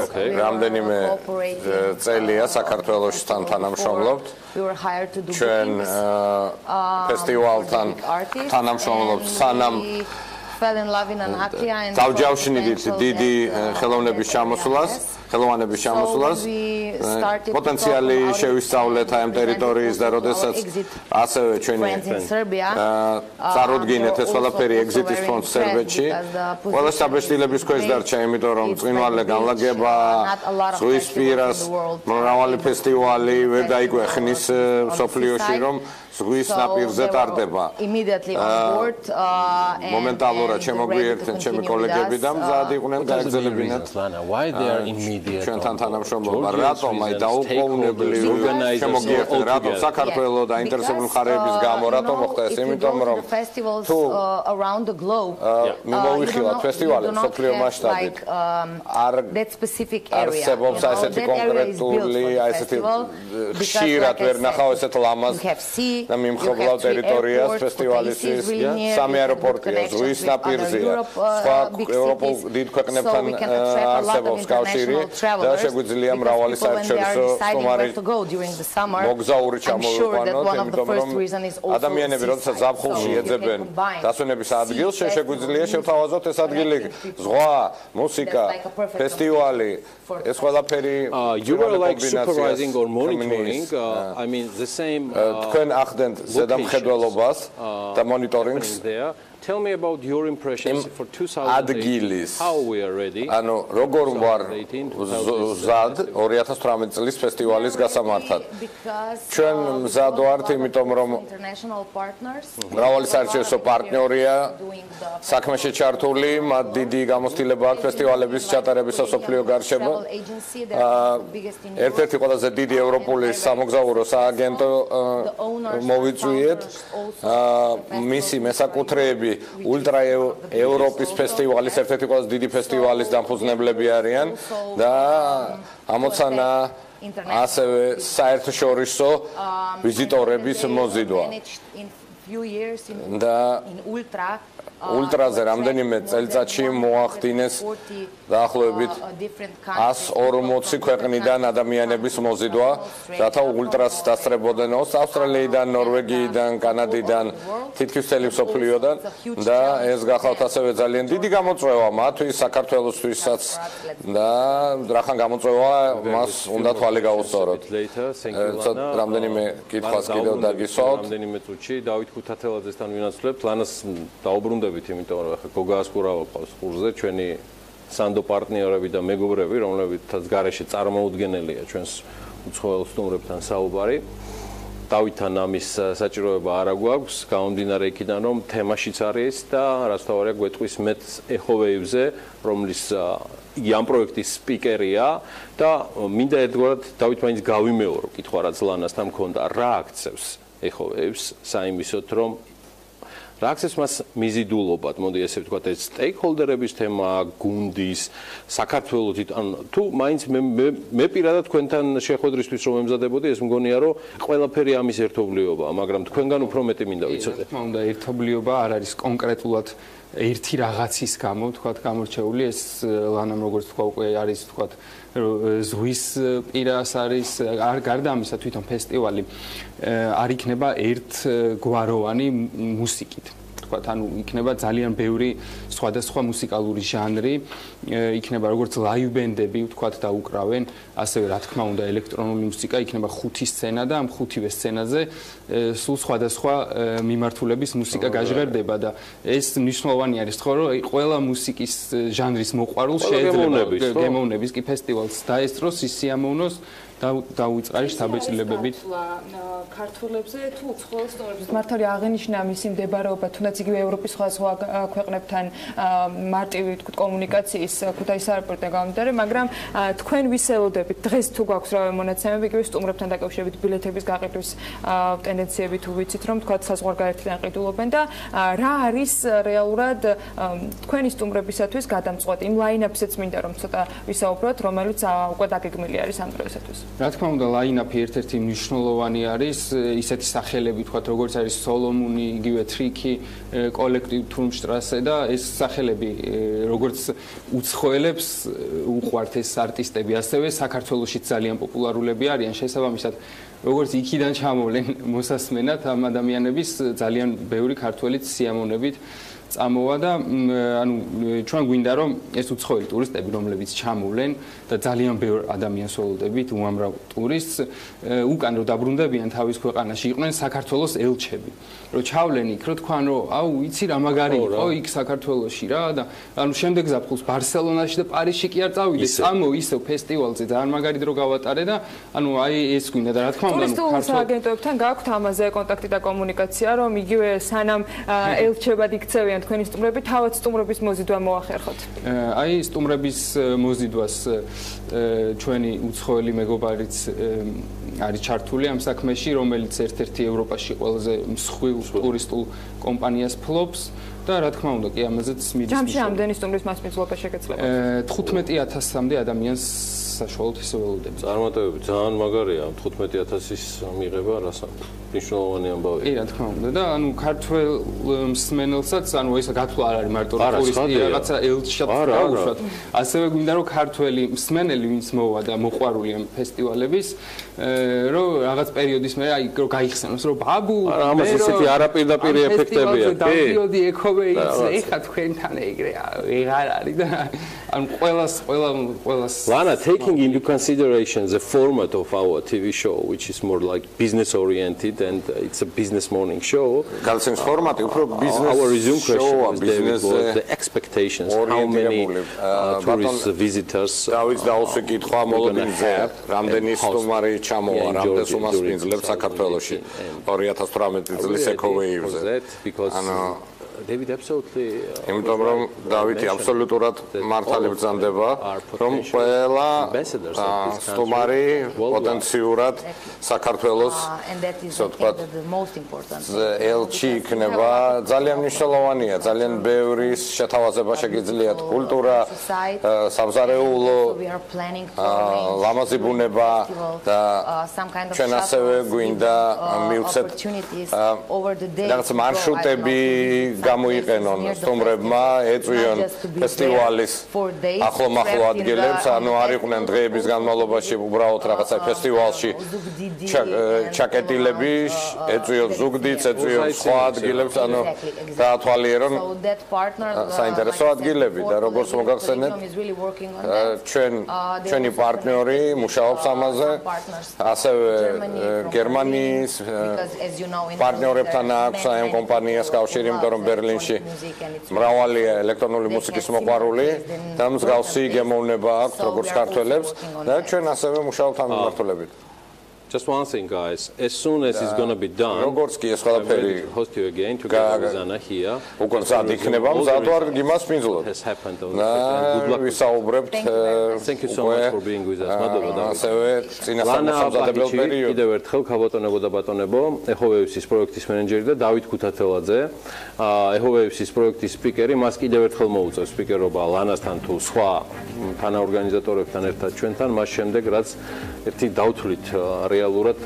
რამდენიმე წელია საქართველოში თანამშრომლობთ. ჩვენ ფესტივალთან თანამშრომლობთ სანამ fell in love in Anakya and დავჯავშნიდით დიდი ხელოვნების ჩამოსვლას ხელოვანების ჩამოსვლას. პოტენციალი შევისწავლეთ აი ამ ტერიტორიის და როდესაც ასევე ჩვენი წარუდგინეთ ეს ყველაფერი ეგზიტის ფონდს სერბეთში. ყველა საბეჭდილების ქვეშ დარჩა, იმიტომ რომ წვინვალე განლაგება, ზღვის პირას, მრავალი ფესტივალი ვერ დაიგვეხნის სოფლიოში, რომ ზღვის ნაპირზე ტარდება. მომენტალურად შემოგვიერთდნენ ჩემი კოლეგები და მზად იყვნენ გაეგზელებინათ ჩვენთან თანამშრომლობა. რატომ აი დაუყოვნებლივ შემოგიერთდნენ, რატომ საქართველოს დაინტერესებული მხარეების გამო, რატომ მოხდა ეს? იმიტომ რომ თუ მიმოვიხილავთ ფესტივალებს სოფლიო მასშტაბით, არსებობს ესეთი კონკრეტული, ესეთი ხშირად ვერ ნახავ ესეთ ლამაზ და მიმხრობლავ ტერიტორიას ფესტივალისთვის, სამი აეროპორტია, ზღვის ნაპირზეა, სხვა ევროპულ დიდ ქვეყნებთან არსებობს კავშირი და შეგვიძლია მრავალი საერთაშორისო სტუმარი მოგზაური ჩამოვიყვანოთ, იმიტომ რომ ადამიანები როდესაც ზაფხულში ეძებენ დასვენების ადგილს, შეგვიძლია შევთავაზოთ ეს ადგილი, ზღვა, მუსიკა, ფესტივალი, ეს ყველაფერი supervising or monitoring, I mean the same თქვენ ახდენთ ზედამხედველობას და მონიტორინგს. Tell me about your impressions for 2018. How we are ready? ანუ როგორ ვარ მზად 2018 წლის ფესტივალის გასამართად. ჩვენ მზად ვართ, იმიტომ რომ მრავალი საერთაშორისო პარტნიორია საქმეში ჩართული, მათ დიდი გამოცდილება აქვს ფესტივალების ჩატარების სასოფლიო გარშემო. ერთ-ერთი ყველაზე დიდი ევროპული სამოგზაურო სააგენტო მოვიწვიეთ. მისი მესაკუთრეები ულტრა ევროპის ფესტივალის ერთ-ერთი ყველაზე დიდი ფესტივალის დამფუძნებლები არიან და ამოცანა ასევე საერთაშორისო ვიზიტორების მოზიდვა. და ულტრაზე რამდენიმე წელიწადში მოახდინეს დაახლოებით 140 ქვეყნიდან ადამიანების მოზიდვა, რათა ულტრას დასწრებოდნენ ავსტრალიიდან, ნორვეგიიდან, კანადიდან, თითქმის მთელი მსოფლიოდან და ეს გახლავთ ასევე ძალიან დიდი გამოწვევა მათთვის, საქართველოსთვისაც და რახან გამოწვევა მას უნდა თვალი გაუსწოროთ. რამდენიმე კითხვას კიდევ დაგისვავთ. რამდენიმე წუთში დავით ქუთათელაძესთან ვინაცვლებთ, ლანას დაუბრუნდებით, იმიტომ რომ ახლა გოგას ყურავა ყავს ხურზე, ჩვენი სანდო პარტნიორები და მეგობრები, რომლებითაც გარეშე წარმოუდგენელია ჩვენს უცხოელ სტუმრებთან საუბარი. დავითთან ამის საჭიროება არ აგვაქვს, გამომდინარე იქიდან, რომ თემაშიც არის და რაც თავარია გვეტყვის მეც Echowaves-ზე, რომლის იგი ამ პროექტის სპიკერია და მინდა ერთგვარად დავით მაინც გავიმეორო კითხვა, რაც ლანასთან მქონდა, რა აქცევს Echowaves საიმისოთ, რომ რა აქცევს მას მიზიდულობად, მოდი ესე ვთქვათ, ეს სტეიქჰოლდერების თემა, გუნდის, საქართველოს, ან თუ მაინც მე პირადად თქვენთან შეხვედრისთვის რომ ემზადებოდი, ეს მგონია, რომ ყველაფერი ამის ერთობლიობაა, მაგრამ თქვენგან უფრო მეტი მინდა ვიცოდე. რა თქმა უნდა, ერთობლიობა არ არის კონკრეტულად ერთი რაღაცის გამო, ვთქვათ, გამორჩეული, ეს ლანამ როგორც თქვა უკვე არის, ვთქვათ, ზღვის პირას არის, გარდა ამისა თვითონ ფესტივალი არ იქნება ერთგვაროვანი მუსიკით. თქვათ, ანუ იქნება ძალიან ბევრი სხვადასხვა მუსიკალური ჟანრი, იქნება როგორც ლაივ ბენდები, ვთქვათ, დაუკრავენ, ასევე რა თქმა უნდა ელექტრონული მუსიკა, იქნება ხუთი სცენა და ამ ხუთივე სცენაზე სულ სხვადასხვა მიმართულების მუსიკა გაჟღერდება და ეს მნიშვნელოვანი არის, ხო, რომ ყველა მუსიკის ჟანრის მოყვარულს შეიძლება გემოვნების კი ფესტივალს დაესწროს, ის სიამოვნოს დაუწყარი შთაბეჭდილებებით ქართველებზე თუ უცხოელ სტუმრებს მართალი აღენიშნა მისი მდებარეობა, თუნდაც იგივე ევროპის სხვა ქვეყნებთან მარტივი კომუნიკაციის ქუთაისის აეროპორტიდან გამომდინარე, მაგრამ თქვენ ვისელოდებით დღეს თუ გვაქვს რა მონაცემები იგივე სტუმრებთან დაკავშირებით ბილეთების გაყიდვის ტენდენციები თუ ვიცით რომ თქვა საზღვარგარეთიდან ყიდულობენ და რა არის რეალურად თქვენი სტუმრებისათვის გადამწყვეტი იმ ლაინაპსაც მინდა რომ ცოტა ვისაუბროთ, რომელიც უკვე დაგეგმილი არის ამ დროისათვის. რა თქმა უნდა, ლაინაპი ერთ-ერთი მნიშვნელოვანი არის, ისეთი სახელები, თქვათ, როგორც არის სოლომონი, იგივე ტრიკი, კოლექტივ თურმშტრასე და ეს სახელები, როგორც უცხოელებს უყვართ ეს არტისტები, ასევე საქართველოში ძალიან პოპულარულები არიან, შესაბამისად, როგორც იქიდან ჩამოვლენ მოსასმენად ამ ადამიანების ძალიან ბევრი ქართველიც სიამოვნებით წამოვა და ანუ ჩვენ გვინდა რომ ეს უცხოელი ტურისტები რომლებიც ჩამოვლენ და ძალიან ბევრ ადამიანს ველოდებით უამრავ ტურისტს უკან რომ დაბრუნდებიან თავის ქვეყანაში იყვნენ საქართველოს ელჩები რომ ჩავლენ იქ რომ თქვან რომ აუ იცი რა მაგარი იყო იქ საქართველოში რა და ანუ შემდეგ ზაფხულს ბარსელონაში და პარიზში კი არ წავიდე წამო ისევ ფესტივალზე ძალიან მაგარი დრო გავატარე და ანუ აი ეს გვინდა და რა თქმა უნდა ტურისტულ აგენტოებთან გაქვთ ამაზე კონტაქტი და კომუნიკაცია რომ იგივე სანამ ელჩებად იქცევიან თქვენი სტუმრები თავად სტუმრების მოზიდვა მოახერხოთ აი სტუმრების მოზიდვას ჩვენი უცხოელი მეგობარიც არის ჩართული ამ საქმეში რომელიც ერთ-ერთი ევროპაში ყველაზე მსხვილ ტურისტულ კომპანიას ფლობს და რა თქმა უნდა კი ამაზეც მიდის ჯამში ამდენი სტუმრის მასპინძლობა შეგეძლება 15000-მდე ადამიანს საშუალოდ ისე ველოდები წარმატებები ძალიან მაგარია 15000-ის მიღება რასა მნიშვნელოვანი ამბავია კი რა თქმა უნდა და ანუ ქართველ მსმენელსაც ანუ ესა გათვლა არ არის მარტო ტურისტი რაღაცა ელჩად დაუშვათ ასევე გვინდა რომ ქართველი მსმენელი ვინც მოვა და მოყვარული ამ ფესტივალების რომ რაღაც პერიოდის მერე აი რომ გაიხსენოს რომ ბაბუ ამას ისეთი არაპირდაპირი ეფექტებია კი დავდიოდი Echowaves ეხა თქვენთან ეგრე ვეღარ არის და ანუ ყველას Lana taking into consideration the format of our TV show which is more like business oriented and it's a business morning show Galsens format უფრო business our resume question was business the expectations how many tourist visitors დავით დაუსვი კითხვა მოლოდინზე რამდენი სტუმარი ჩამოვა რამდენს უმასპინძლებს საქართველოში 2018 წლის Echowaves-ზე ანუ David absolutely იმიტომ რომ დავითი აბსოლუტურად მართალი ბრძანდება რომ ყველა სტუმარი პოტენციურად საქართველოს ელჩი იქნება ძალიან მნიშვნელოვანია ძალიან ბევრი შეთავაზება შეგიძლიათ კულტურა სამზარეულო ლამაზი ბუნება და ჩვენ ასევე გვინდა მივცეთ რაღაც მარშრუტები გამოიყენონ სტუმრებმა ეწვიონ ფესტივალის ახლომახლო ადგილებს ანუ არ იყვნენ დღეების განმავლობაში უბრალოდ რაღაცა ფესტივალში ჩაკეტილები ეწვიონ ზუგდიდს ეწვიონ სხვა ადგილებს ანუ დაათვალიერონ საინტერესო ადგილები და როგორც მოგახსენეთ ჩვენი პარტნიორი მუშაობს ამაზე ასევე გერმანიის პარტნიორებთან აქვს ამ კომპანიას კავშირი იმიტომ რომ ბერლინში მრავალია ელექტრონული მუსიკის მოყვარული და მსგავსი გემოვნება აქვს როგორც ქართველებს და ჩვენ ასევე მუშაობთ ამ მიმართულებით. Just one thing guys as soon as it's going to be done როგორც კი ეს ყველაფერი host you again together with Anna here უკვე მზად იქნება მზად ვარ იმას პინძლობ ვისაუბრებთ thank you so much for being with us მადლობა და ასევე წინასამსამზადებელ პერიოდში კიდევ ერთხელ ქაბატონებო და ბატონებო Echowaves-ის პროექტის მენეჯერი და დავით ქუთათელაძე Echowaves-ის პროექტის სპიკერი მას კიდევ ერთხელ მოუწევს სპიკერობა ლანასთან თუ სხვა თანაორგანიზატორებთან ერთად ჩვენთან მას შემდეგ რაც ერთი დავთვლით რეალურად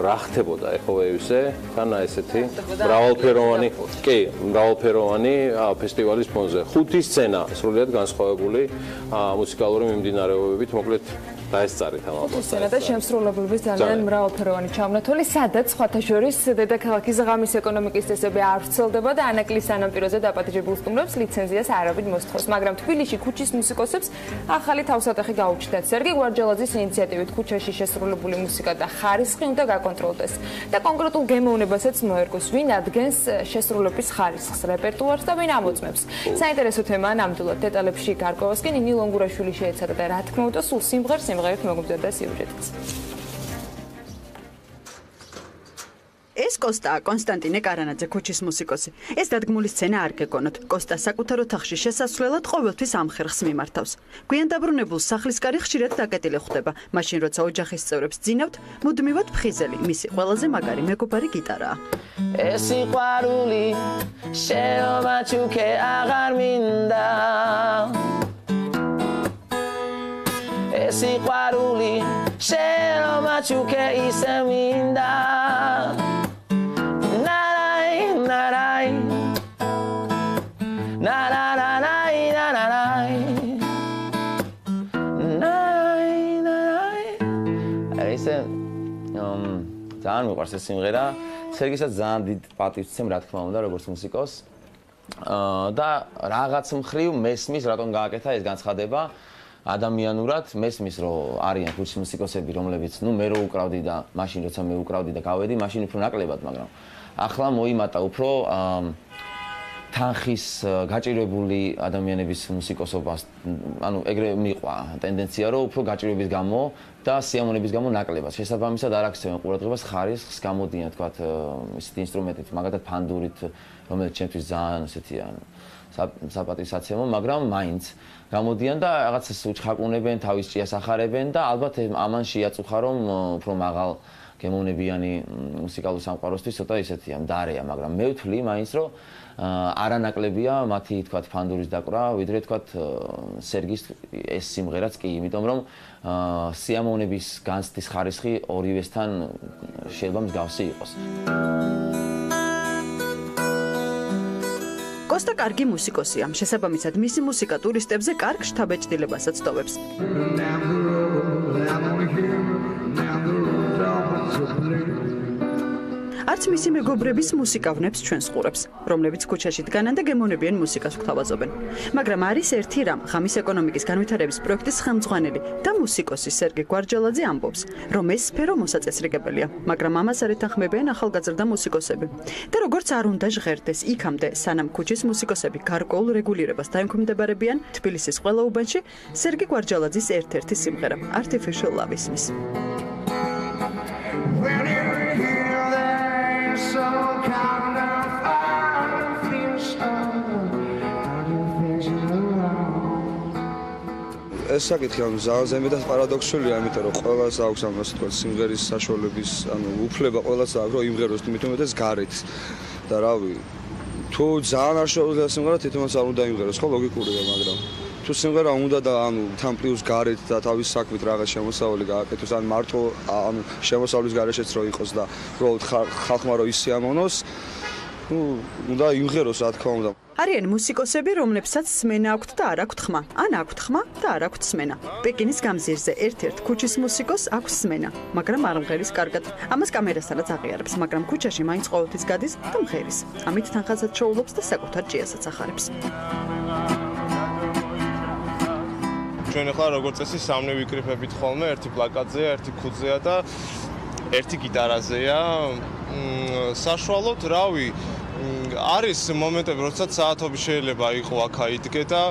რა ხდებოდა Echowaves-ზე თანა ესეთი მრავალფეროვანი ფესტივალის ფონზე ხუთი სცენა სრულიად განსხვავებული მუსიკალური მიმდინარეობებით მოკლედ დაესწარით ამ ალბათ სცენა და შემსრულებლობის ძალიან მრავალფეროვანი ჩამონათვალი სადაც სხვათა შორის დედაქალაქის ღამის ეკონომიკის წესები არ ვრცელდება და ანაკლის სანაპიროზე დაპატიჟებულ სტუმრებს ლიცენზიას არაბით მოსთხოვს მაგრამ თბილისში ქუჩის მუსიკოსებს ახალი თავსატეხი გაუჩნდათ სერგი გვარჯალაძის ინიციატივით ქუჩაში შესრულებული მუსიკა და ხარისხი უნდა გაკონტროლდეს და კონკრეტულ გემოვნებასაც მოერგოს ვინ ადგენს შესრულების ხარისხს რეპერტუარს და ვინ ამოწმებს საინტერესო თემაა ნამდვილად დეტალებში გარკვევასკენ ნინი ლონგურაშვილი შეეცადა და რა თქმა უნდა სულ სიმღერს მოგმზადდა სიუჟეტიც. ეს კოსტა კონსტანტინე კარანაძე ქუჩის მუსიკოსი. ეს დადგმული სცენა არ გეგონოთ. კოსტა საკუთარ ოთახში შესასვლელად ყოველთვის ამ ხერხს მიმართავს. გვიან დაბრუნებულ სახლის კარი ხშირად დაკეტილი ხვდება. მაშინ როცა ოჯახის წევრებს ძინავთ, მუდმივად ფხიზელი მისი ყველაზე მაგარი მეგობარი გიტარაა. ეს სიყვარული შეომაჩუქე აღარ მინდა ეს სიყვარული შეომაჩუქე ისე მინდა ძალიან მიყვარს ეს სიმღერა. სერგისაც ძალიან დიდ პატივს ვცემ, რა თქმა უნდა, როგორც მუსიკოსს. და რაღაც მხრივ მესმის რატომ გააკეთა ეს განცხადება ადამიანურად მესმის რომ არიან ქუჩის მუსიკოსები რომლებიც მე რო უკრავდი და მაშინ როცა მე უკრავდი და გავედი მაშინ უფრო ნაკლებად მაგრამ ახლა მოიმატა უფრო თანხის გაჭირვებული ადამიანების მუსიკოსობას ანუ ეგრე მიყვა ტენდენცია რომ უფრო გაჭირვების გამო და სიამოვნების გამო ნაკლებად შესაბამისად არ აქცევენ ყურადღებას ხარისხს გამოდიან თქვათ ისეთი ინსტრუმენტით მაგალითად ფანდურით რომელიც ჩემთვის ძალიან ესეთი ანუ საპატისაცემო მაგრამ მაინც გამოდიან და რაღაცას უჩხაკუნებენ თავის ჭიას ახარებენ და ალბათ ამან შეაწუხა რომ უფრო მაღალ გემოვნებიანი მუსიკალურ სამყაროსთვის ცოტა ისეთია მდარეა მაგრამ მე ვთვლი მაინც რომ არანაკლებია მათი თქვათ ფანდურის დაკვრა ვიდრე თქვათ სერგის ეს სიმღერაც კი იმიტომ რომ სიამოვნების განცდის ხარისხი ორივესთან შეიძლება მსგავსი იყოს კოსტა კარგი მუსიკოსია შესაბამისად მისი მუსიკა ტურისტებზე კარგ შთაბეჭდილებასაც ტოვებს არც მისი მეგობრების მუსიკა ვნებს ჩვენს ყურებს, რომლებიც ქუჩაში დგანან და გემოვნებიან მუსიკას გვთავაზობენ. მაგრამ არის ერთი რამ, ღამის ეკონომიკის განვითარების პროექტის ხელმძღვანელი და მუსიკოსი სერგი გვარჯალაძე ამბობს, რომ ეს სფერო მოსაწესრიგებელია, მაგრამ ამას არ ეთანხმებიან ახალგაზრდა მუსიკოსები. და როგორც არ უნდა ჟღერდეს იქამდე, სანამ ქუჩის მუსიკოსები გარკვეულ რეგულირებას დაემქვემდებარებიან, თბილისის ყველა უბანში სერგი გვარჯალაძის ერთ-ერთი სიმღერა Artificial Love ისმის. ეს საკითხი ანუ ზემე და პარადოქსულია, იმიტომ რომ ყველას აქვს ამ ასე თქვა სიმღერის საშუალების, ანუ უფლება ყველას აქვს რომ იმღეროს, თუმცა ეს გარეთ. და რავი, თუ ძალიან არ შეუძლია სიმღერა თვითონაც არ უნდა იმღეროს, ხო ლოგიკურია, მაგრამ თუ სიმღერა უნდა და ანუ თან პლუს გარეთ და თავის საქმით რაღაც შემოსავალი გააკეთოს, ან მარტო ანუ შემოსავლის გარეშეც რო იყოს და უბრალოდ ხალხმა რო ისიამოვნოს, უნდა იმღეროს რა თქმა უნდა. არიან მუსიკოსები, რომლებსაც სმენა აქვთ და არ აქვთ ხმა, ან აქვთ ხმა და არ აქვთ სმენა. პეკინის გამზირზე ერთ-ერთ ქუჩის მუსიკოს აქვს სმენა, მაგრამ არ მღერის კარგად. ამას კამერასთანაც აღიარებს, მაგრამ ქუჩაში მაინც ყოველთვის გადის და მღერის. ამით თანხასაც ჩაულობს და საკუთარ ჭიასაც ახარებს. ჩვენ ახლა როგორც წესი სამნი ვიკრიფებით ხოლმე, ერთი პლაკატზეა, ერთი ქუძეა და ერთი გიტარაზეა. საშუალოდ, რავი, არის მომენტები, როდესაც საათობი შეიძლება იყო აქა იდგე და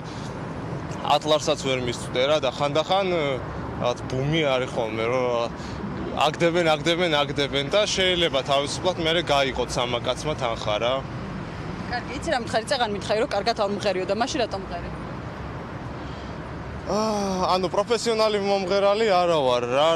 ატლარსაც ვერ მისწვდე რა და ხანდახან რაღაც ბუმი არის ხოლმე, რომ აგდებენ და შეიძლება თავისუფლად მე გაიყოთ სამაკაცმა თანხა რა. კარგი, იცი რა მითხარი, წეგან მითხარი, რომ კარგად არ მღერიო და მაშინ რატომ მღერი? ანუ პროფესიონალი მომღერალი არა ვარ რა,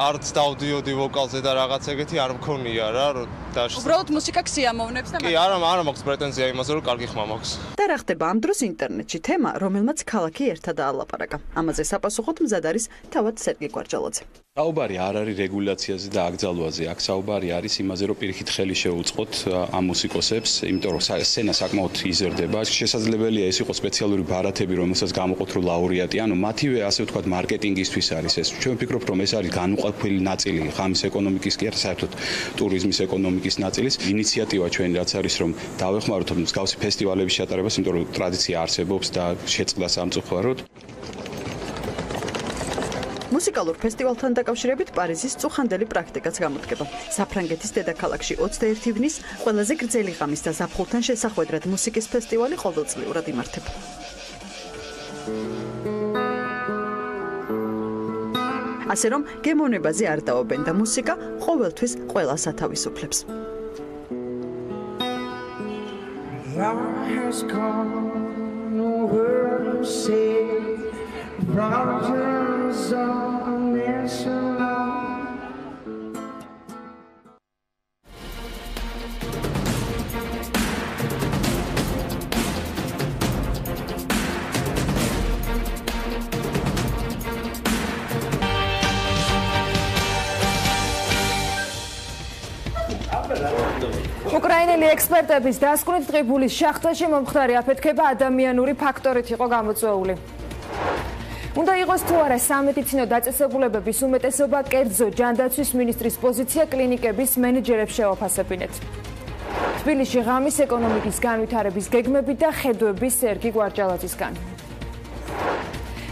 არც დავდიოდი ვოკალზე და რაღაც ეგეთი არ მქონია რა, უბრალოდ მუსიკა ქსიამოვნებს და კი, არა მაქვს პრეტენზია იმაზე, რომ კარგი ხმა მაქვს. და რა ხდება ამ დროს ინტერნეტში თემა, რომელმაც ქალაქი ერთად აალაპარაკა. ამაზე საპასუხოდ მზად არის თავად სერგი გვარჯალაძე. საუბარი არ არის რეგულაციაზე და აკრძალვაზე, აქ საუბარი არის იმაზე, რომ პირიქით ხელი შეუწყოთ ამ მუსიკოსებს, იმიტომ რომ სცენა საკმაოდ იზრდება. შესაძლებელია ეს იყოს სპეციალური ბარათები, რომელსაც გამოყოთ რომ ლაურეატი, ანუ მათივე ასე ვთქვათ მარკეტინგისთვის არის ეს. ჩვენ ვფიქრობ, რომ ეს არის განუყოფელი ნაწილი ღამის ეკონომიკის კი არა, საერთოდ ტურიზმის ეკონომიკის ნაწილის ინიციატივა ჩვენი რაც არის რომ დავეხმაროთ მსგავსი ფესტივალების ჩატარებას, იმიტომ რომ ტრადიცია არსებობს და შეწყდა სამწუხაროდ. მუსიკალურ ფესტივალთან დაკავშირებით პარიზის წუხანდელი პრაქტიკაც გამოდგება. საფრანგეთის დედაქალაქში 21 ივნის ყველაზე გრძელი ღამის და ზაფხულთან შესახვედრად მუსიკის ფესტივალი ყოველწლიურად იმართება. ასე რომ გემოვნებაზე არ დაობენ და მუსიკა ყოველთვის ყველას ათავისუფლებს. უკრაინელი ექსპერტების დასკვნით ტყიბულის შახტაში მომხდარი აფეთქება ადამიანური ფაქტორით იყო გამოწვეული. უნდა იყოს თუ არა სამედიცინო დაწესებულებების უმეტესობა კერძო ჯანდაცვის მინისტრის პოზიცია კლინიკების მენეჯერებს შეაფასებინეთ. თბილისში ღამის ეკონომიკის განვითარების გეგმები და ხედვები სერგი გვარჯალაძისგან.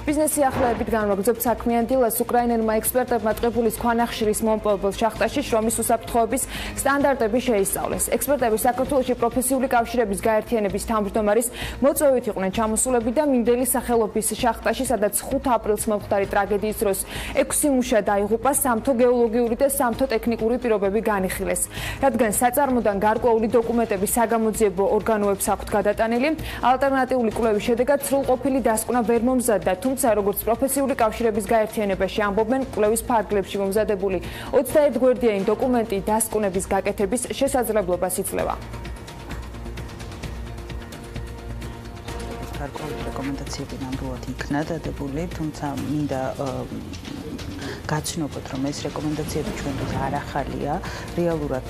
ბიზნესი ახლებით განმოგზაურებს საქმიან დილას უკრაინელმა ექსპერტებმა ტყიბულის ქვანახშირის მომპოვებელ შახტაში შრომის უსაფრთხოების სტანდარტები შეისწავლეს. ექსპერტები საქართველოში პროფესიული კავშირების გაერთიანების თავმჯდომარის მოწვევით იყვნენ ჩამოსულები და მინდელი სახელობის შახტაში, სადაც 5 აპრილს მომხდარი ტრაგედიის დროს 6 მუშა დაიღუპა, სამთო გეოლოგიური და სამთო ტექნიკური პირობები განიხილეს. რადგან საწარმოდან გარკვეული დოკუმენტები საგამოძიებო ორგანოებს აქვთ გადატანილი, ალტერნატიული კვლევის შედეგად სრულყოფილი დასკვნა ვერ მომზადდა, როგორც პროფესიული კავშირების გაერთიანებაში ამბობენ, კვლევის ფარგლებში მომზადებული 21 გვერდიანი დოკუმენტი დასკვნების გაკეთების შესაძლებლობას იძლევა. გარკვეული რეკომენდაციები ნამდვილად იქნა დადებული, თუმცა მინდა გაცნობოთ, რომ ეს რეკომენდაციები ჩვენთვის არ ახალია. რეალურად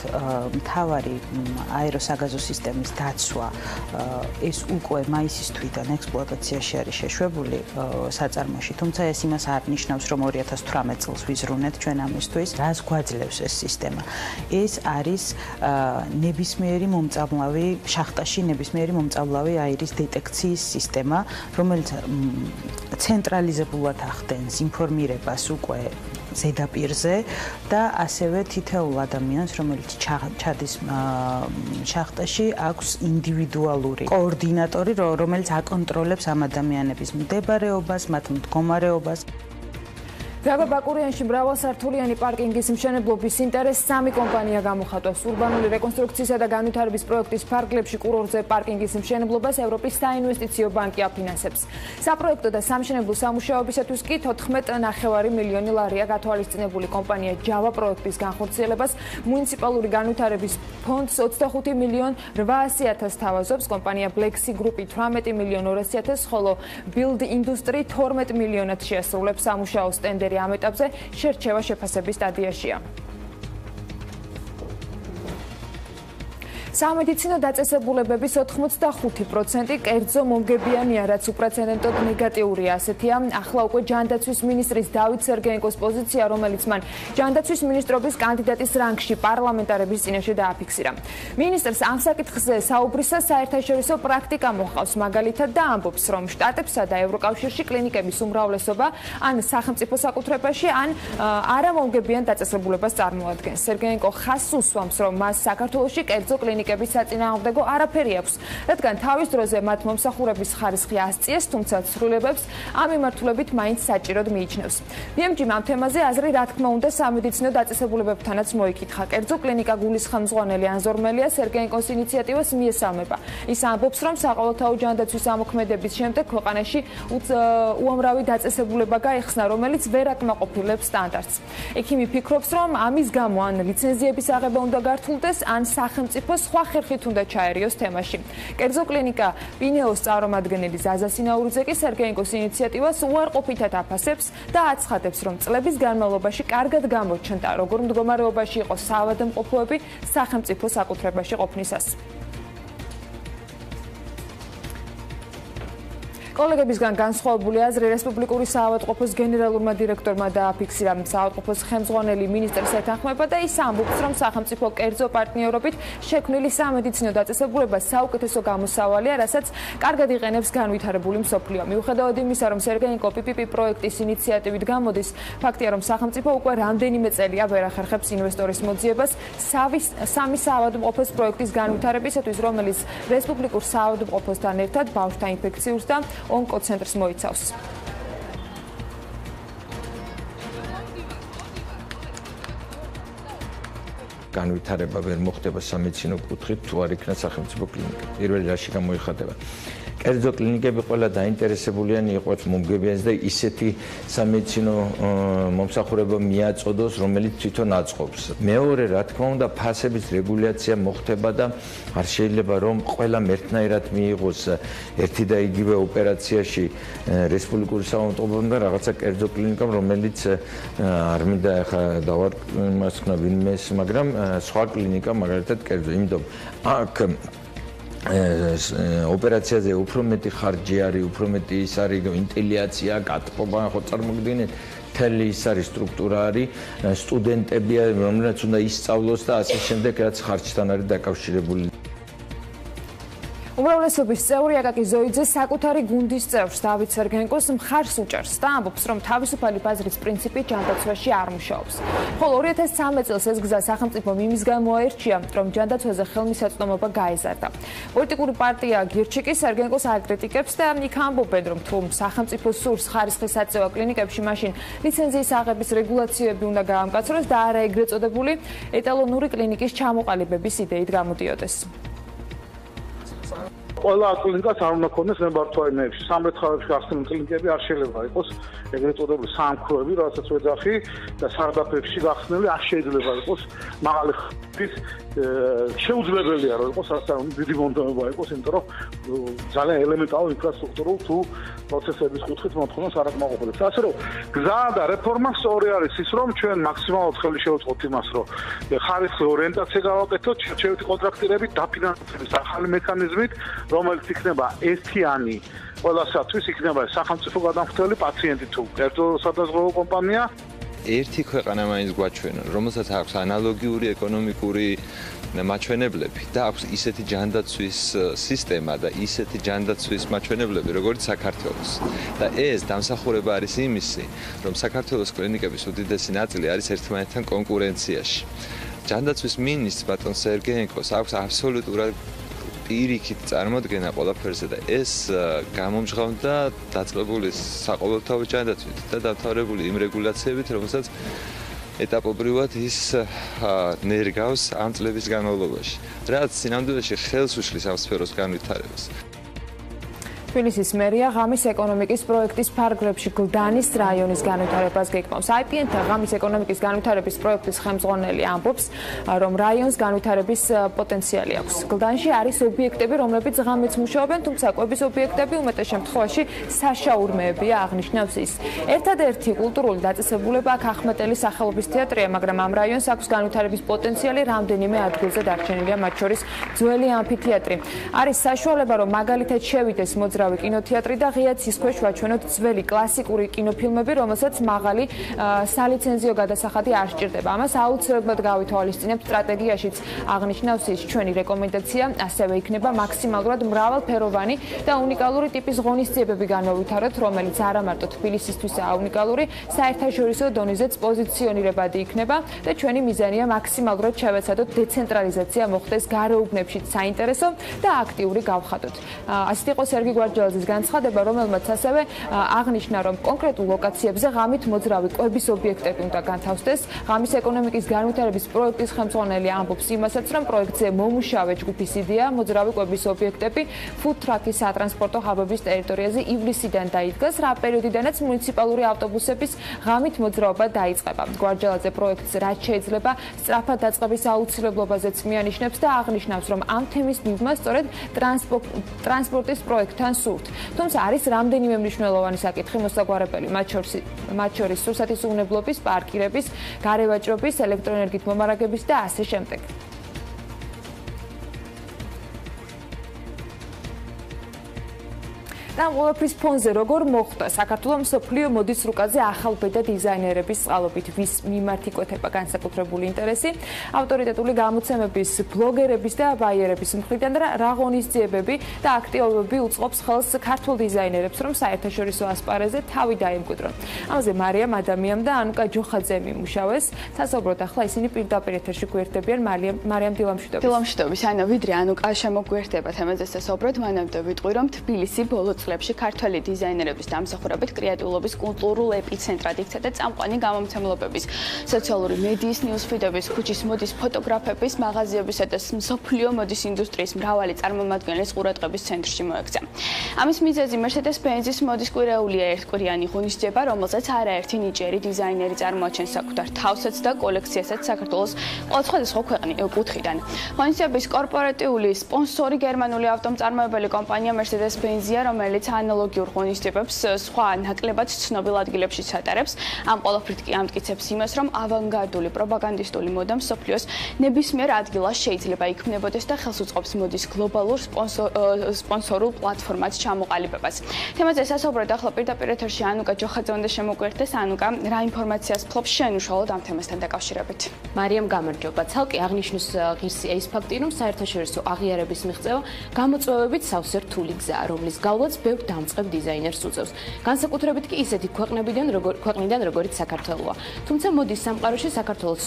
მთავარი აეროსაგაზო სისტემის დაცვა ეს უკვე მაისის თვიდან ექსპლუატაციაში არის შეშვებული საწარმოში, თუმცა ეს იმას არ ნიშნავს, რომ 2018 წელს ვიზრუნეთ ჩვენ ამისთვის. რას გვაძლევს ეს სისტემა? ეს არის ნებისმიერი მომწამლავი შახტაში ნებისმიერი მომწამლავი აირის დეტექციის სისტემა, რომელიც ცენტრალიზებულად ახდენს ინფორმირებას უკვე ზედაპირზე და ასევე თითოეულ ადამიანს, რომელიც ჩადის შახტაში, აქვს ინდივიდუალური კოორდინატორი, რომელიც აკონტროლებს ამ ადამიანების მდებარეობას, მათ მდგომარეობას. ბაკურიანში მრავალსართულიანი პარკინგის მშენებლობის ინტერესს 3 კომპანია გამოხატავს. ურბანული რეკონსტრუქციისა და განვითარების პროექტის ფარგლებში კურორტზე პარკინგის მშენებლობას ევროპის საინვესტიციო ბანკი აფინანსებს. საპროექტო და სამშენებლო სამუშაოებისათვის კი 14,9 მილიონი ლარია გათვალისწინებული. კომპანია ჯავა პროექტის განხორციელებას მუნიციპალური განვითარების ფონდს 25 მილიონ 800,000 თავაზობს. კომპანია ბლექსი გრუპი 18 მილიონ 200,000, ხოლო ბილდ ინდუსტრი 12 მილიონად შეასრულებს სამუშაოს ტენდერი ამ ეტაპზე შერჩევა შეფასების სტადიაშია. სამედიცინო დაწესებულებების 85% კერძო მომგებიანია, რაც უპრეცედენტოდ ნეგატიურია. ასეთია ახლა უკვე ჯანდაცვის მინისტრის დავით სერგეენკოს პოზიცია, რომელიც მან ჯანდაცვის მინისტრობის კანდიდატის რანგში პარლამენტარების წინაშე დააფიქსირა. მინისტრს ამ საკითხზე საუბრისას საერთაშორისო პრაქტიკა მოჰყავს, მაგალითად და ამბობს, რომ შტატებსა და ევროკავშირში კლინიკების უმრავლესობა ან სახელმწიფო საკუთრებაში, ან არამომგებიან დაწესებულებას წარმოადგენს. სერგეენკო ხაზს უსვამს, რომ მას საქართველოში კერძო კლინიკების საწინააღმდეგო არაფერი აქვს, რადგან თავის დროზე მათ მომსახურების ხარისხი ასწიეს, თუმცა ცვლილებებს ამ მიმართულებით მაინც საჭიროდ მიიჩნევს. BMG-მ ამ თემაზე აზრი, რა თქმა უნდა, სამედიცინო დაწესებულებებთანაც მოიკითხა. კერძო კლინიკა გულისხმომძღვანელი ანზორმელია სერგეენკოს ინიციატივას მიესალმება. ის ამბობს, რომ საყოველთაო ჯანდაცვის ამოქმედების შემდეგ ქვეყანაში უამრავი დაწესებულება გაიხსნა, რომელიც ვერ აკმაყოფილებს სტანდარტს. ექიმი ფიქრობს, რომ ამის გამო ან ლიცენზიების აღება უნდა გართულდეს, ან სახელმწიფო სხვა ხერხით უნდა ჩაერიოს თემაში. კერძო კლინიკა პინეოს წარმომადგენელი ზაზა სინაურიძე კი სერგეენკოს ინიციატივას უარყოფითად აფასებს და აცხადებს, რომ წლების განმავლობაში კარგად გამოჩნდა, როგორ მდგომარეობაში იყო საავადმყოფოები სახელმწიფო საკუთრებაში ყოფნისას. კოლეგებისგან განსხვავებული აზრი რესპუბლიკური საავადმყოფოს გენერალურმა დირექტორმა დააფიქსირა. საავადმყოფოს ხელმძღვანელი მინისტრს ეთანხმება და ის ამბობს, რომ სახელმწიფო კერძო პარტნიორობით შექმნილი სამედიცინო დაწესებულება საუკეთესო გამოსავალია, რასაც კარგად იყენებს განვითარებული მსოფლიო. მიუხედავად იმისა, რომ სერგეენკო PPP პროექტის ინიციატივით გამოდის, ფაქტია, რომ სახელმწიფო უკვე რამდენიმე წელია ვერ ახერხებს ინვესტორის მოძიებას სამი საავადმყოფოს პროექტის განვითარებისათვის, რომელიც რესპუბლიკურ საავადმყოფოსთან ერთად ბავშვთა ინფექციურს და ონკოცენტრს მოიცავს. განვითარება ვერ მოხდება სამედიცინო კუთხით, თუ არ იქნა სახელმწიფო კლინიკა. პირველი რაში გამოიხატება. კერძო კლინიკები ყველა დაინტერესებულიანი იყოს მომგებიანს და ისეთი სამედიცინო მომსახურება მიაწოდოს, რომელიც თვითონ აწყობს. მეორე, რა თქმა უნდა, ფასების რეგულაცია მოხდება და არ შეიძლება რომ ყველა ერთნაირად მიიღოს ერთი და იგივე ოპერაციაში რესპუბლიკური საავადმყოფომ და რაღაცა კერძო კლინიკამ, რომელიც არ მინდა ახლა დავარქმნა ვინმეს, მაგრამ სხვა კლინიკა მაგალითად კერძო, იმიტომ აქ ოპერაციაზე უფრო მეტი ხარჯი არის, უფრო მეტი ის არის ვენტილაცია, გათბობა, ხო წარმოგიდგენთ, მთელი ის არის სტრუქტურა არის, სტუდენტებია, რომლებიც უნდა ისწავლოს და ასე შემდეგ, რაც ხარჯთან არის დაკავშირებული. უმრავლესობის წევრი აკაკი ზოიძე საკუთარი გუნდის წევრს დავით სერგენკოს მხარს უჭერს და ამბობს, რომ თავისუფალი ბაზრის პრინციპი ჯანდაცვაში არ მუშაობს. ხოლო 2013 წელს ეს გზა სახელმწიფომ იმის გამო აირჩია, რომ ჯანდაცვაზე ხელმისაწვდომობა გაეზარდა. პოლიტიკური პარტია გირჩიკი სერგენკოს აკრიტიკებს და იქ ამბობენ, რომ თუ სახელმწიფო სურს ხარისხის აწევა კლინიკებში, მაშინ ლიცენზიის აღების რეგულაციები უნდა გაამკაცროს და არა ეგრეთ წოდებული ეტალონური კლინიკის ჩამოყალიბების იდეით გამოდიოდეს. ყველა კლინიკას არ უნდა ქონდეს ნებართვაინებში. სამრეცხავებში გახსნილი კლინიკები არ შეიძლება იყოს ეგრეთ წოდებული სამქროები, რასაც ვეძახი და სარდაფებში გახსნილი არ შეიძლება იყოს მაღალი ხმის შეუძლებელია რომ იყოს ასე დიდი მონდომება იყოს, იმიტომ რომ ძალიან ელემენტარულ ინფრასტრუქტურულ თუ პროცესების კუთხით მოთხოვნას არ აკმაყოფილებს. ასე რომ გზა და რეფორმა სწორი არის ის, რომ ჩვენ მაქსიმალურად ხელი შევუწყოთ იმას, რომ ხარისხის ორიენტაცია გავაკეთოთ, შევიდეთ კონტრაქტირებით დაფინანსების ახალი მექანიზმით, რომელიც იქნება ერთიანი ყველასათვის, იქნება სახელმწიფო გადამხდელი პაციენტი თუ კერძო სადაზღვევო კომპანია. ერთი ქვეყანა მაინც გვაჩვენა, რომელსაც აქვს ანალოგიური ეკონომიკური მაჩვენებლები და აქვს ისეთი ჯანდაცვის სისტემა და ისეთი ჯანდაცვის მაჩვენებლები, როგორც საქართველოს. და ეს დამსახურება არის იმისი, რომ საქართველოს კლინიკების უდიდესი ნაწილი არის ერთმანეთთან კონკურენციაში. ჯანდაცვის მინისტრს ბატონ სერგენკოს აქვს აბსოლუტურად პირიქით წარმოდგენა ყველაფერზე და ეს გამომჟღავნდა დაწყებული საყოველთაო ჯანდაცვით და დამთავრებული იმ რეგულაციებით, რომელსაც ეტაპობრივად ის ნერგავს ამ წლების განმავლობაში, რაც სინამდვილეში ხელს უშლის ამ სფეროს განვითარებას. თბილისის მერია ღამის ეკონომიკის პროექტის ფარგლებში გლდანის რაიონის განვითარებას გეკმავს. IPN-თა ღამის ეკონომიკის განვითარების პროექტის ხელმძღვანელი ამბობს, რომ რაიონს განვითარების პოტენციალი აქვს. გლდანში არის ობიექტები, რომლებიც ღამეც მუშაობენ, თუმცა კვების ობიექტები უმეტეს შემთხვევაში საშაურმეებია, აღნიშნავს ის. ერთადერთი კულტურული დაწესებულება აქ ახმეტელის სახელობის თეატრია, მაგრამ ამ რაიონს აქვს განვითარების პოტენციალი რამდენიმე ადგილზე დარჩენილია, მათ შორის ძველი ამფითეატრი. არის საშუალება, რომ მაგალითად შევიდეს მოძრავი კინოთეატრი და ღია ცის ქვეშ ვაჩვენოთ ძველი კლასიკური კინოფილმები, რომელსაც მაღალი სალიცენზიო გადასახადი არ სჭირდება. ამას აუცილებლად გავითვალისწინებთ სტრატეგიაშიც, აღნიშნავს ის. ჩვენი რეკომენდაცია ასევე იქნება მაქსიმალურად მრავალფეროვანი და უნიკალური ტიპის ღონისძიებები განავითაროთ, რომელიც არა მარტო თბილისისთვისაა უნიკალური, საერთაშორისო დონეზეც პოზიციონირებადი იქნება და ჩვენი მიზანია მაქსიმალურად შევეცადოთ დეცენტრალიზაცია მოხდეს გარეუბნებშიც საინტერესო და აქტიური გავხადოთ. ასეთ იყო სერგი გვარჯალაძის განცხადება, რომელმაც ასევე აღნიშნა, რომ კონკრეტულ ლოკაციებზე ღამით მოძრავი კვების ობიექტები უნდა განთავსდეს. ღამის ეკონომიკის განვითარების პროექტის ხელმძღვანელი ამბობს იმასაც, რომ პროექტზე მომუშავე ჯგუფის იდეა მოძრავი კვების ობიექტები ფუდ-ტრაქის სატრანსპორტო ჰაბების ტერიტორიაზე ივლისიდან დაიდგას, რა პერიოდიდანაც მუნიციპალური ავტობუსების ღამით მოძრაობა დაიწყება. გვარჯალაძე პროექტს რაც შეიძლება სწრაფად დაწყების აუცილებლობაზეც მიანიშნებს და აღნიშნავს, რომ ამ თემის მიღმა სწორედ ტრანსპორტის პროექტთან სურთ. თუმცა არის რამდენიმე მნიშვნელოვანი საკითხი მოსაგვარებელი, მათ შორის სურსათის უვნებლობის, პარკირების, გარევაჭრობის, ელექტროენერგიით მომარაგების და ასე შემდეგ. და ყველაფრის ფონზე როგორ მოხდა საქართველოს მსოფლიო მოდის რუკაზე ახალბედა დიზაინერების წყალობით, ვის მიმართ იკვეთება განსაკუთრებული ინტერესი, ავტორიტეტული გამოცემების, ბლოგერების და ბაიერების მხრიდან რა ღონისძიებები და აქტივობები უწყობს ხელს ქართულ დიზაინერებს, რომ საერთაშორისო ასპარეზზე თავი დაემკვიდრონ. ამაზე მარიამ ადამიანმა და ანუკა ჯოხაძე მიმუშავეს. სასაუბროდ ახლა ისინი პირდაპირ ეთერში გვერდებიან. მარიამ დილამშვიდობის. დილამშვიდობის. ანუ ვიდრე ანუკა შემოგვერდება თემაზე სასაუბროდ, მანამდე ვიტყვი, რომ თბილისი ბოლო წლებში ქართველი დიზაინერების დამსახურებით კრეატიულობის კულტურულ ეპიცენტრად იქცა და წამყვანი გამომცემლობების, სოციალური მედიის ნიუსფიდების, ქუჩის მოდის ფოტოგრაფების, მაღაზიებისა და მსოფლიო მოდის ინდუსტრიის მრავალი წარმომადგენლის ყურადღების ცენტრში მოექცა. ამის მიზეზი Mercedes-Benz-ის მოდის კვირეულია ერთკვირიანი ღონისძიება, რომელსაც არაერთი ნიჭიერი დიზაინერი წარმოაჩენს საკუთარ თავსაც და კოლექციასაც საქართველოს სხვადასხვა კუთხიდან. ღონისძიების კორპორატიული სპონსორი გერმანული ავტომწარმოებელი კომპანია Mercedes-Benz-ია, რომელიც რომელიც ანალოგიურ ღონისძიებებს სხვა ნაკლებად ცნობილ ადგილებში ჩატარებს. ამ ყველაფრით კი ამტკიცებს იმას, რომ ავანგარდული პროპაგანდისტული მოდა მსოფლიოს ნებისმიერ ადგილას შეიძლება იქმნებოდეს და ხელს უწყობს მოდის გლობალურ სპონსორულ პლატფორმად ჩამოყალიბებას. თემაზე სასაუბრად ახლა პირდაპირ ეთერში ანუკა ჯოხაძე შემოგვერდეს. ანუკა, რა ინფორმაციას ფლობს შენ უშუალოდ ამ თემასთან დაკავშირებით? მარიამ, გამარჯობა. ცალკე აღნიშნოს ღირსია ის ფაქტი, რომ საერთაშორისო აღიარების მიღწევა გამოწვევებით სავსე რთული გზაა, რომლის გავლაც ბევრ დამწყებ დიზაინერს უწევს. განსაკუთრებით კი ისეთი ქვეყნიდან, როგორიც საქართველოა. თუმცა მოდის სამყაროში საქართველოს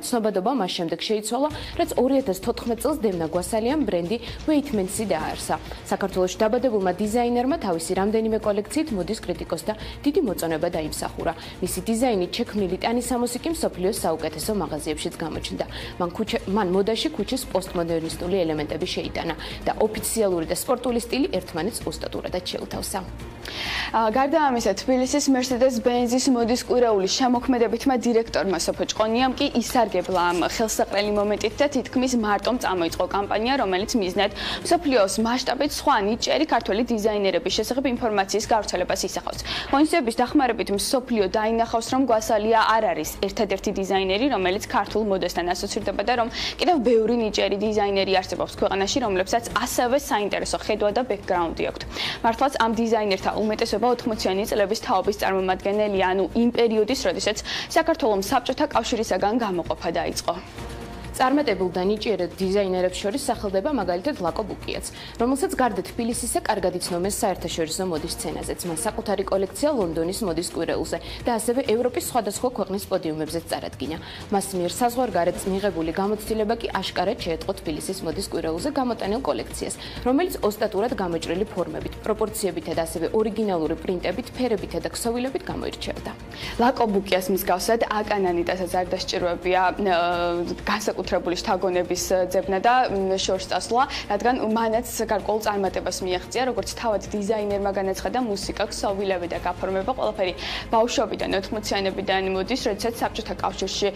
ცნობადობა მას შემდეგ შეიცვალა, რაც 2014 წელს დევნა გვასალიამ ბრენდი Weightmans-ი დააარსა. საქართველოში დაბადებულმა დიზაინერმა თავისი რამდენიმე კოლექციით მოდის კრიტიკოსთა დიდი მოწონება დაიმსახურა. მისი დიზაინით შექმნილი ტანისამოსი კი მსოფლიოს საუკეთესო მაღაზიებშიც გამოჩნდა. მან მოდაში ქუჩის პოსტმოდერნისტული ელემენტები შეიტანა და ოფიციალური და სპორტული სტილი ერთმანეთს უსტატურადად შეუთავსა. გარდა ამისა, თბილისის Mercedes-Benz-ის მოდის კვირაულის შემოქმედებითმა დირექტორმა სოფო ჭყონიამ კი ისარგებლა ამ ხელსაყრელი მომენტით და თითქმის მარტომ წამოიწყო კამპანია, რომელიც მიზნად მსოფლიოს მასშტაბით სხვა ნიჭიერი ქართველი დიზაინერების შესახებ ინფორმაციის გავრცელებას ისახავს. ღონისძიების დახმარებით მსოფლიო დაინახავს, რომ გვასალია არ არის ერთადერთი დიზაინერი, რომელიც ქართულ მოდასთან ასოცირდება და რომ კიდევ ბევრი ნიჭიერი დიზაინერი არსებობს ქვეყანაში, რომლებსაც ასევე საინტერესო ხედვა და ბექგრაუნდი აქვთ. მართლაც ამ დიზაინერთა უმეტესობა 80-იანი წლების თაობის წარმომადგენელია, ანუ იმ პერიოდის, როდესაც საქართველოს საბჭოთა კავშირისაგან გამოყოფა დაიწყო. წარმატებულ და ნიჭიერ დიზაინერებს შორის სახელდება მაგალითად ლაკო ბუკიაც, რომელსაც გარდა თბილისისა კარგად იცნობენ საერთაშორისო მოდის სცენაზეც. მან საკუთარი კოლექცია ლონდონის მოდის კვირეულზე და ასევე ევროპის სხვადასხვა ქვეყნის პოდიუმებზეც წარადგინა. მას მიერ საზღვარგარეთ მიღებული გამოცდილება კი აშკარად შეეწყო თბილისის მოდის კვირეულზე გამოტანილ კოლექციას, რომელიც ოსტატურად გამოჭრილი ფორმებით, პროპორციებითა და ასევე ორიგინალური პრინტებით, ფერებითა და ქსოვილებით გამოირჩევდა. ლაკო ბუკიას მსგავსად აკანანიტასაც არ დასჭიროებია განსაკუთრებული შთაგონების ძებნა და შორს წასვლა, რადგან მანაც გარკვეულ წარმატებას მიაღწია, როგორც თავად დიზაინერმა განაცხადა, მუსიკა, ქსოვილები და გაფორმება ყველაფერი ბავშვობიდან 80-იანებიდან მოდის, როდესაც საბჭოთა კავშირში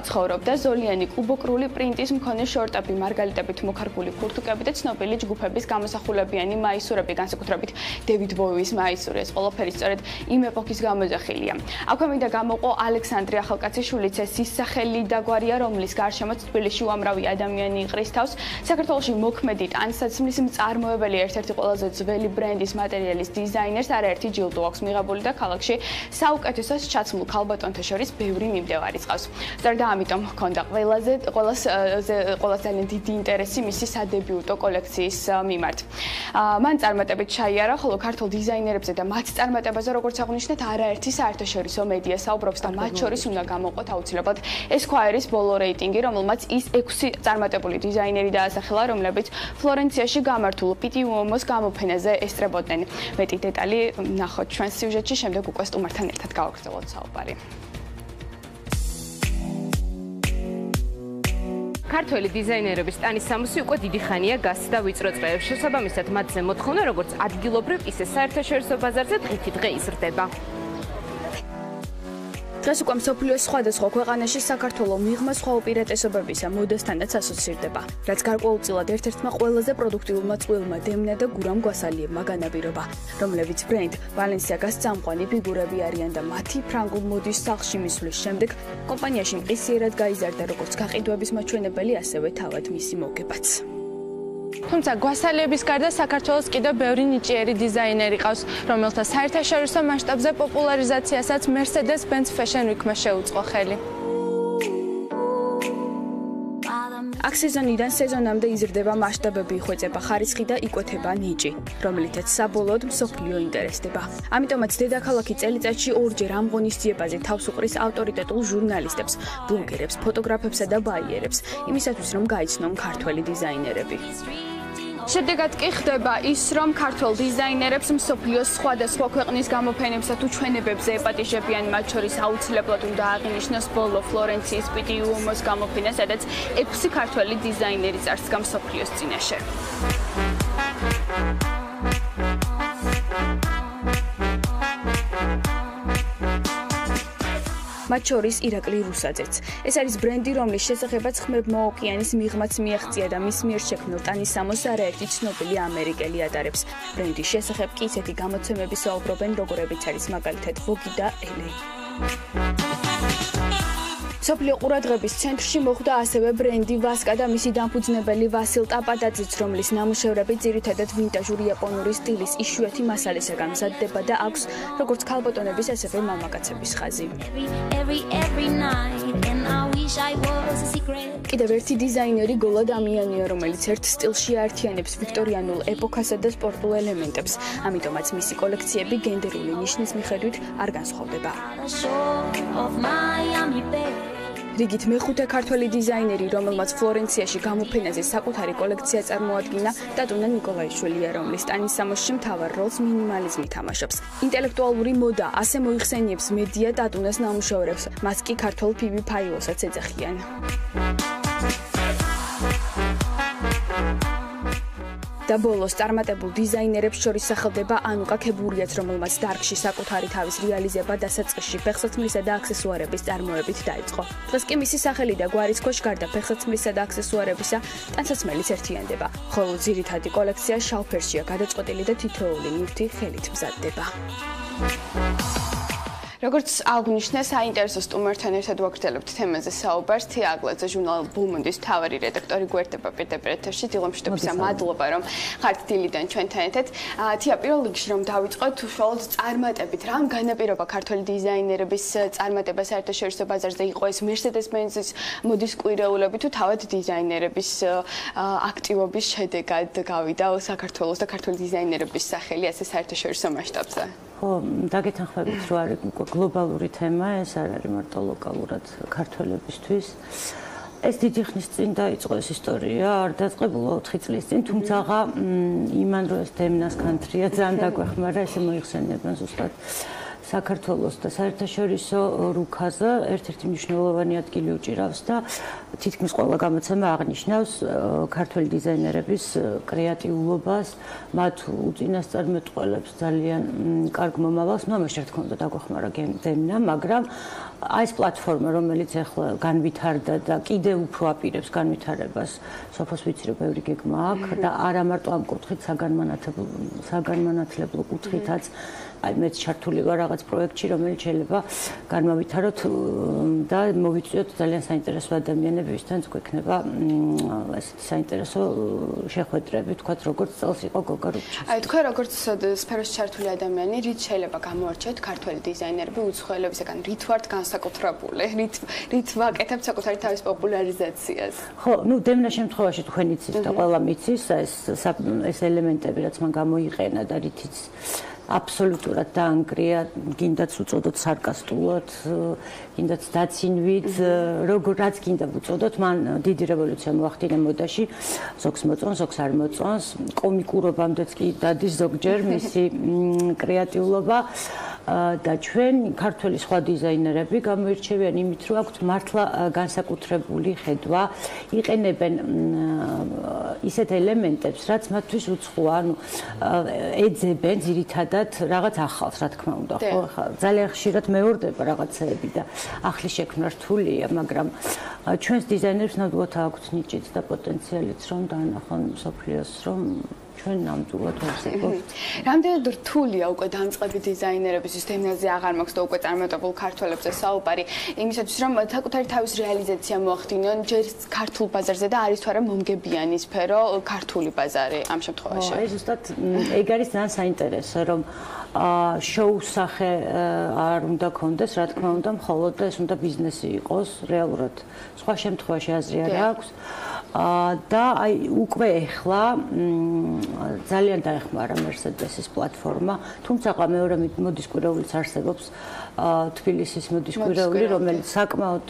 ცხოვრობდა. ზოლიანი კუბოკრული პრინტის მქონე შორტები, მარგალიტებით მოქარგული ფურთუკები და ცნობილი ჯგუფების გამოსახულებიანი მაისურები, განსაკუთრებით დევიდ ბოუის მაისური. ეს ყველაფერი სწორედ იმ ეპოქის გამოძახილია. აქვე მინდა გამოყო ალექსანდრე ახალკაციშვილიც, ეს ის სახელი და გვარია, რომლის გარშემოც თბილისში უამრავი ადამიანი იყრის თავს. საქართველოში მოქმედი ტანსაცმლის მწარმოებელი ერთ-ერთი ყველაზე ძველი ბრენდის მატერიალის დიზაინერს არაერთი ჯილდო აქვს მიღებული და ქალაქში საუკეთესოს ჩაცმულ ქალბატონთა შორის ბევრი მიმდევარი წავს. სწორედ ამიტომ ჰქონდა ყველაზე ძალიან დიდი ინტერესი მისი სადებიუტო კოლექციის მიმართ. მან წარმატებით ჩაიარა, ხოლო ქართულ დიზაინერებზე და მათ წარმატებაზე, როგორც აღნიშნეთ, არაერთი საერთაშორისო მედია საუბრობს და მათ შორის უნდა გამოყოთ აუცილებლად Echowaves ბოლო რეიტინგი, რომელმაც ის 6 წარმატებული დიზაინერი დაასახელა, რომლებიც ფლორენციაში გამართულ პიტიუომოს გამოფენაზე ესწრებოდნენ. მეტი დეტალი ნახოთ ჩვენს სიუჟეტში, შემდეგ უკვე სტუმართან ერთად გავაგრძელოთ საუბარი. ქართველი დიზაინერების ტანისამოსი უკვე დიდი ხანია გასცდა ვიწრო წრეებს. შესაბამისად, მათზე მოთხოვნა როგორც ადგილობრივ, ისე საერთაშორისო ბაზარზე დღითი იზრდება. დღეს უკვე მსოფლიოს სხვადასხვა ქვეყანაში საქართველოს მიღმა სხვა უპირატესობებისა მოდასთანაც ასოცირდება, რაც გარკვეულწილად ერთ-ერთმა ყველაზე პროდუქტიულმა წყვილმა დემნა და გურამ გვასალიებმა განაპირობა, რომლებიც ბრენდ ვალენსიაგას წამყვანი ფიგურები არიან და მათი ფრანგულ მოდის სახლში მისვლის შემდეგ კომპანიაში მყისიერად გაიზარდა როგორც გაყიდვების მაჩვენებელი, ასევე თავად მისი მოგებაც. თუმცა გვასალიების გარდა საქართველოს კიდევ ბევრი ნიჭიერი დიზაინერი ყავს, რომელთა საერთაშორისო მასშტაბზე პოპულარიზაციასაც Mercedes-Benz Fashion Week-მა შეუწყო ხელი. აქ სეზონიდან სეზონამდე იზრდება მასშტაბები, იხვეწება ხარისხი და იკვეთება ნიჭი, რომლითაც საბოლოოდ მსოფლიო ინტერესდება. ამიტომაც დედაქალაქი წელიწადში ორჯერ ამ ღონისძიებაზე თავს უყრის ავტორიტეტულ ჟურნალისტებს, ბლოგერებს, ფოტოგრაფებსა და ბაიერებს, იმისათვის რომ გაიცნონ ქართველი დიზაინერები. შედეგად კი ხდება ის, რომ ქართველ დიზაინერებს მსოფლიოს სხვადასხვა ქვეყნის გამოფენებსა თუ ჩვენებებზე ეპატიჟებიან, მათ შორის აუცილებლად უნდა აღინიშნოს ბოლო ფლორენციის პიტიუომოს გამოფენა, სადაც 6 ქართველი დიზაინერი წარსდგა მსოფლიოს წინაშე. მათ შორის ირაკლი რუსაძეც. ეს არის ბრენდი, რომლის შესახებაც ხმებმა ოკეანის მიღმაც მიაღწია და მის მიერ შექმნილ ტანისამოს არაერთი ცნობილი ამერიკელი ატარებს. ბრენდის შესახებ კი ისეთი გამოცემები საუბრობენ, როგორებიც არის მაგალითად ვოგი და ელე. სოფლიო ყურადღების ცენტრში მოხვდა ასევე ბრენდი ვასკა და მისი დამფუძნებელი ვასილ ტაპადაძეც, რომლის ნამუშევრები ძირითადად ვინტაჟური იაპონური სტილის იშვიათი მასალისაგან მზადდება და აქვს როგორც ქალბატონების, ასევე მამაკაცების ხაზი. კიდევ ერთი დიზაინერი გოლა დამიანია, რომელიც ერთ სტილში აერთიანებს ვიქტორიანულ ეპოქასა და სპორტულ ელემენტებს. ამიტომაც მისი კოლექციები გენდერული ნიშნის მიხედვით არ განსხვავდება. რიგით მეხუთე ქართველი დიზაინერი, რომელმაც ფლორენციაში გამოფენაზე საკუთარი კოლექცია წარმოადგინა, დატუნა ნიკოლაიშვილია, რომლის ტანისამოსში მთავარ როლს მინიმალიზმი თამაშობს. ინტელექტუალური მოდა ასე მოიხსენიებს მედია დატუნას ნამუშევრებს, მას კი ქართველ ფიბი ფაილოსაც ეძახიან. და ბოლოს წარმატებულ დიზაინერებს შორის სახელდება ანუკა ქებურიაც, რომელმაც დარგში საკუთარი თავის რეალიზება დასაწყისში ფეხსაცმლისა და აქსესუარების წარმოებით დაიწყო. დღეს კი მისი სახელი და გვარის ქვეშ გარდა ფეხსაცმლისა და აქსესუარებისა, ტანსაცმელიც ერთიანდება, ხოლო ძირითადი კოლექცია შავფერშია გადაწყვეტილი და თითოეული ნივთი ხელით მზადდება. როგორც აღნიშნე, საინტერესო სტუმართან ერთად ვაგრძელებთ თემაზე საუბარს. თია აგლაძე, ჟურნალ ბუმუნდის მთავარი რედაქტორი გვერდება პირდაპირ ეთერში. დილა მშვიდობისა, მადლობა რომ ხართ დილიდან ჩვენთან ერთად. თია, პირველ რიგში რომ დავიწყოთ უშუალოდ წარმატებით, რამ განაპირობა ქართველი დიზაინერების წარმატება საერთაშორისო ბაზარზე? იყო ეს Mercedes-Benz-ის მოდის კვირეულები თუ თავად დიზაინერების აქტივობის შედეგად გავიდა საქართველოს და ქართველი დიზაინერების სახელი ასე საერთაშორისო მასშტაბზე? ხო, დაგეთანხმებით, რომ არის გლობალური თემა, ეს არ არის მარტო ლოკალურად ქართველებისთვის. ეს დიდი ხნის წინ დაიწყო ეს ისტორია, არ დაწყებულა 4 წლის წინ, თუმცა იმან რომ ეს დემნას კანტრია ძალიან დაგვეხმარა, ესე მოიხსენიებენ ზუსტად საქართველოს და საერთაშორისო რუქაზე ერთ-ერთი მნიშვნელოვანი ადგილი უჭირავს და თითქმის ყველა გამოცემა აღნიშნავს ქართველი დიზაინერების კრეატიულობას, მათ უწინასწარმეტყველებს ძალიან კარგ მომავალს. ამაში რა თქმა უნდა დაგვეხმარა დემნა, მაგრამ ეს პლატფორმა, რომელიც ახლა განვითარდა და კიდევ უფრო აპირებს განვითარებას, სოფოს ვიცი რომ ბევრი გეგმა აქვს და არა მარტო ამ კუთხით, საგანმანათლებლო კუთხითაც, აი მეც ჩართული ვარ რაღაც პროექტში, რომელიც შეიძლება განმავითაროთ და მოვიწვიოთ ძალიან საინტერესო ადამიანები, ვისთანაც გვექნება ესეთი საინტერესო შეხვედრები, თქვათ როგორც წელს იყო გოგა რუბჩის. აი თქვენ როგორც სფეროში ჩართული ადამიანი, რით შეიძლება გამოარჩიოთ ქართველი დიზაინერები უცხოელებისგან, რით ვართ განსაკუთრებული, რით ვაკეთებთ საკუთარი თავის პოპულარიზაციას? ხო, ნუ დემნა შემთხვევაში თქვენ იცით და ყველა მიცის ეს ელემენტები, რაც მან გამოიყენა და რითიც აბსოლუტურად დაანგრია, გინდაც უწოდოთ სარკასტულად, გინდაც დაცინვით, რაც გინდა უწოდოთ, მან დიდი რევოლუცია მოახდინა მოდაში, ზოგს მოწონს, ზოგს არ მოწონს, კომიკურობამდეც კი დადის ზოგჯერ მისი კრეატიულობა და ჩვენ ქართველი სხვა დიზაინერები გამოირჩევიან იმით, რომ აქვთ მართლა განსაკუთრებული ხედვა, იყენებენ ისეთ ელემენტებს, რაც მათთვის უცხოა, ანუ ეძებენ ძირითადად რაღაც ახალს, რა თქმა უნდა, ხო? ძალიან ხშირად მეორდება რაღაცეები და ახალი შექმნა რთულია, მაგრამ ჩვენს დიზაინერებს ნამდვილად აქვთ ნიჭიც და პოტენციალიც, რომ დაანახონ მსოფლიოს, რომ ჩვენ ნამდვილად ვარსებობთ. რამდენად რთულია უკვე დამწყები დიზაინერებისთვის თემაზე აღარ მაქვს და უკვე წარმატებულ ქართველებზე საუბარი, იმისათვის რომ საკუთარი თავის რეალიზაცია მოახდინონ ჯერ ქართულ ბაზარზე და არის თუ არა მომგებიანი სფერო ქართული ბაზარი ამ შემთხვევაში. ეს ზუსტად ეგ არის ძალიან საინტერესო, რომ შოუს სახე არ უნდა კონდეს, რა თქმა უნდა, მხოლოდ ეს უნდა ბიზნესი იყოს, რეალურად. სხვა შემთხვევაში აზრი არ აქვს. და აი უკვე ეხლა ძალიან დაეხმარა Mercedes-ის პლატფორმა, თუმცა მეორე მოდის კვირეულიც არსებობს, თბილისის მოდის კვირეული, რომელიც საკმაოდ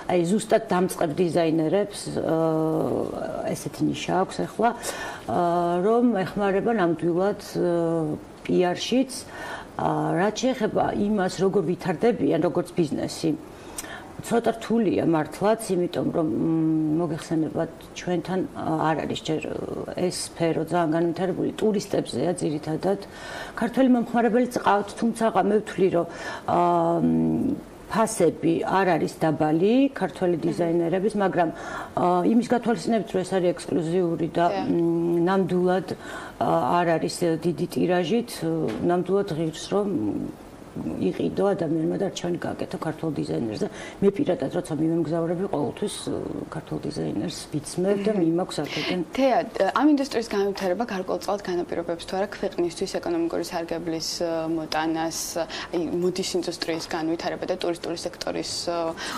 აი ზუსტად დამწყებ დიზაინერებს ესეთი ნიშა აქვს ეხლა, რომ ეხმარება ნამდვილად PR-შიც, რაც შეეხება იმას, როგორ ვითარდებიან, როგორც ბიზნესი. ცოტა რთულია მართლაც, იმიტომ რომ მოგეხსენებათ ჩვენთან არ არის ჯერ ეს სფერო ძალიან განვითარებული ტურისტებზეა ძირითადად. ქართველი მომხმარებელიც ყავთ, თუმცა მე ვთვლი რომ ფასები არ არის დაბალი ქართველი დიზაინერების, მაგრამ იმის გათვალისწინებით, რომ ეს არის ექსკლუზიური და ნამდვილად არ არის დიდი ტირაჟით, ნამდვილად ღირს რომ იყიდო ადამიანმა და არჩევანი გააკეთა ქართულ დიზაინერს და მე პირადად როცა მიმემგზავრები ყოველთვის ქართულ დიზაინერს ვიცმევ და მიმაქვს აქედან. თეა, ამ ინდუსტრიის განვითარება გარკვეულწილად განაპირობებს თუ არა ქვეყნისთვის ეკონომიკური სარგებლის მოტანას, აი მოდის ინდუსტრიის განვითარება და ტურისტული სექტორის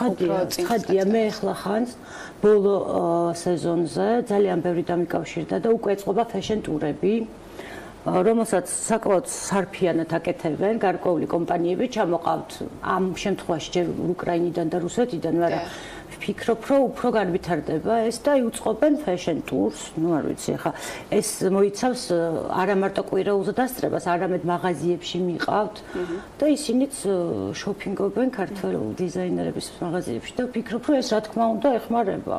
უფრო ხადია, მე ახლა ხანს ბოლო სეზონზე ძალიან ბევრი დამიკავშირდა და უკვე ეწყობა ფეშენ ტურები. რომელსაც საკმაოდ სარფიანად აკეთებენ გარკვეული კომპანიები, ჩამოყავთ ამ შემთხვევაში ჯერ უკრაინიდან და რუსეთიდან, მაგრამ ვფიქრობ, რომ უფრო განვითარდება ეს და იუწყობენ ფეშენ ტურს, ну არ ვიცი, ხა ეს მოიცავს არა მარტო კვირაულზე დასწრებას, არამედ მაღაზიებში მიყავთ და ისინიც შოპინგობენ ქართველ დიზაინერების მაღაზიებში და ვფიქრობ, რომ ეს რა თქმა უნდა ეხმარება.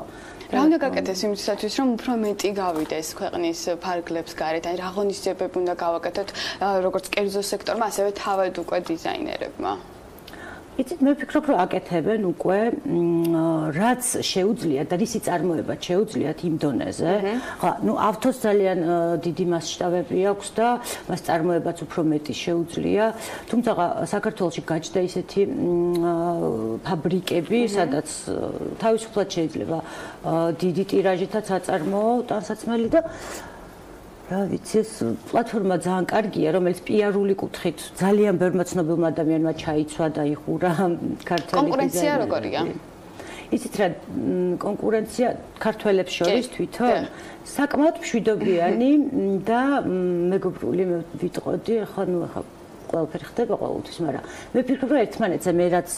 რა უნდა გაკეთდეს იმისათვის, რომ უფრო მეტი გავიდეს ქვეყნის ფარგლებს გარეთ, აი რა ღონისძიებები უნდა გავაკეთოთ, როგორც კერძო სექტორმა, ასევე თავად უკვე დიზაინერებმა. იცით, მე ვფიქრობ, რომ აკეთებენ უკვე რაც შეუძლიათ და რისი წარმოება შეუძლიათ იმ დონეზე. ხა, ну ავთოს ძალიან დიდი მასშტაბები აქვს და მას წარმოებაც უფრო მეტი შეუძლია. თუმცა საქართველოში გაჩნდა ისეთი ფაბრიკები, სადაც თავისუფლად შეიძლება დიდი ტირაჟითაც აწარმოო ტანსაცმელი და რა ვიცი, ეს პლატფორმა ძალიან კარგია, რომელიც პიარული კუთხით ძალიან ბევრმა ცნობილმა ადამიანმა ჩაიცვა და იხურა ქართველი კონკურენცია როგორია? იცით რა, კონკურენცია ქართველებს შორის თვითონ საკმაოდ მშვიდობიანი და მეგობრული ვიტყოდი, ახლა ყველაფერი ხდება ყოველთვის, მაგრამ მე ვფიქრობ, რომ ერთმანეთზე მე რაც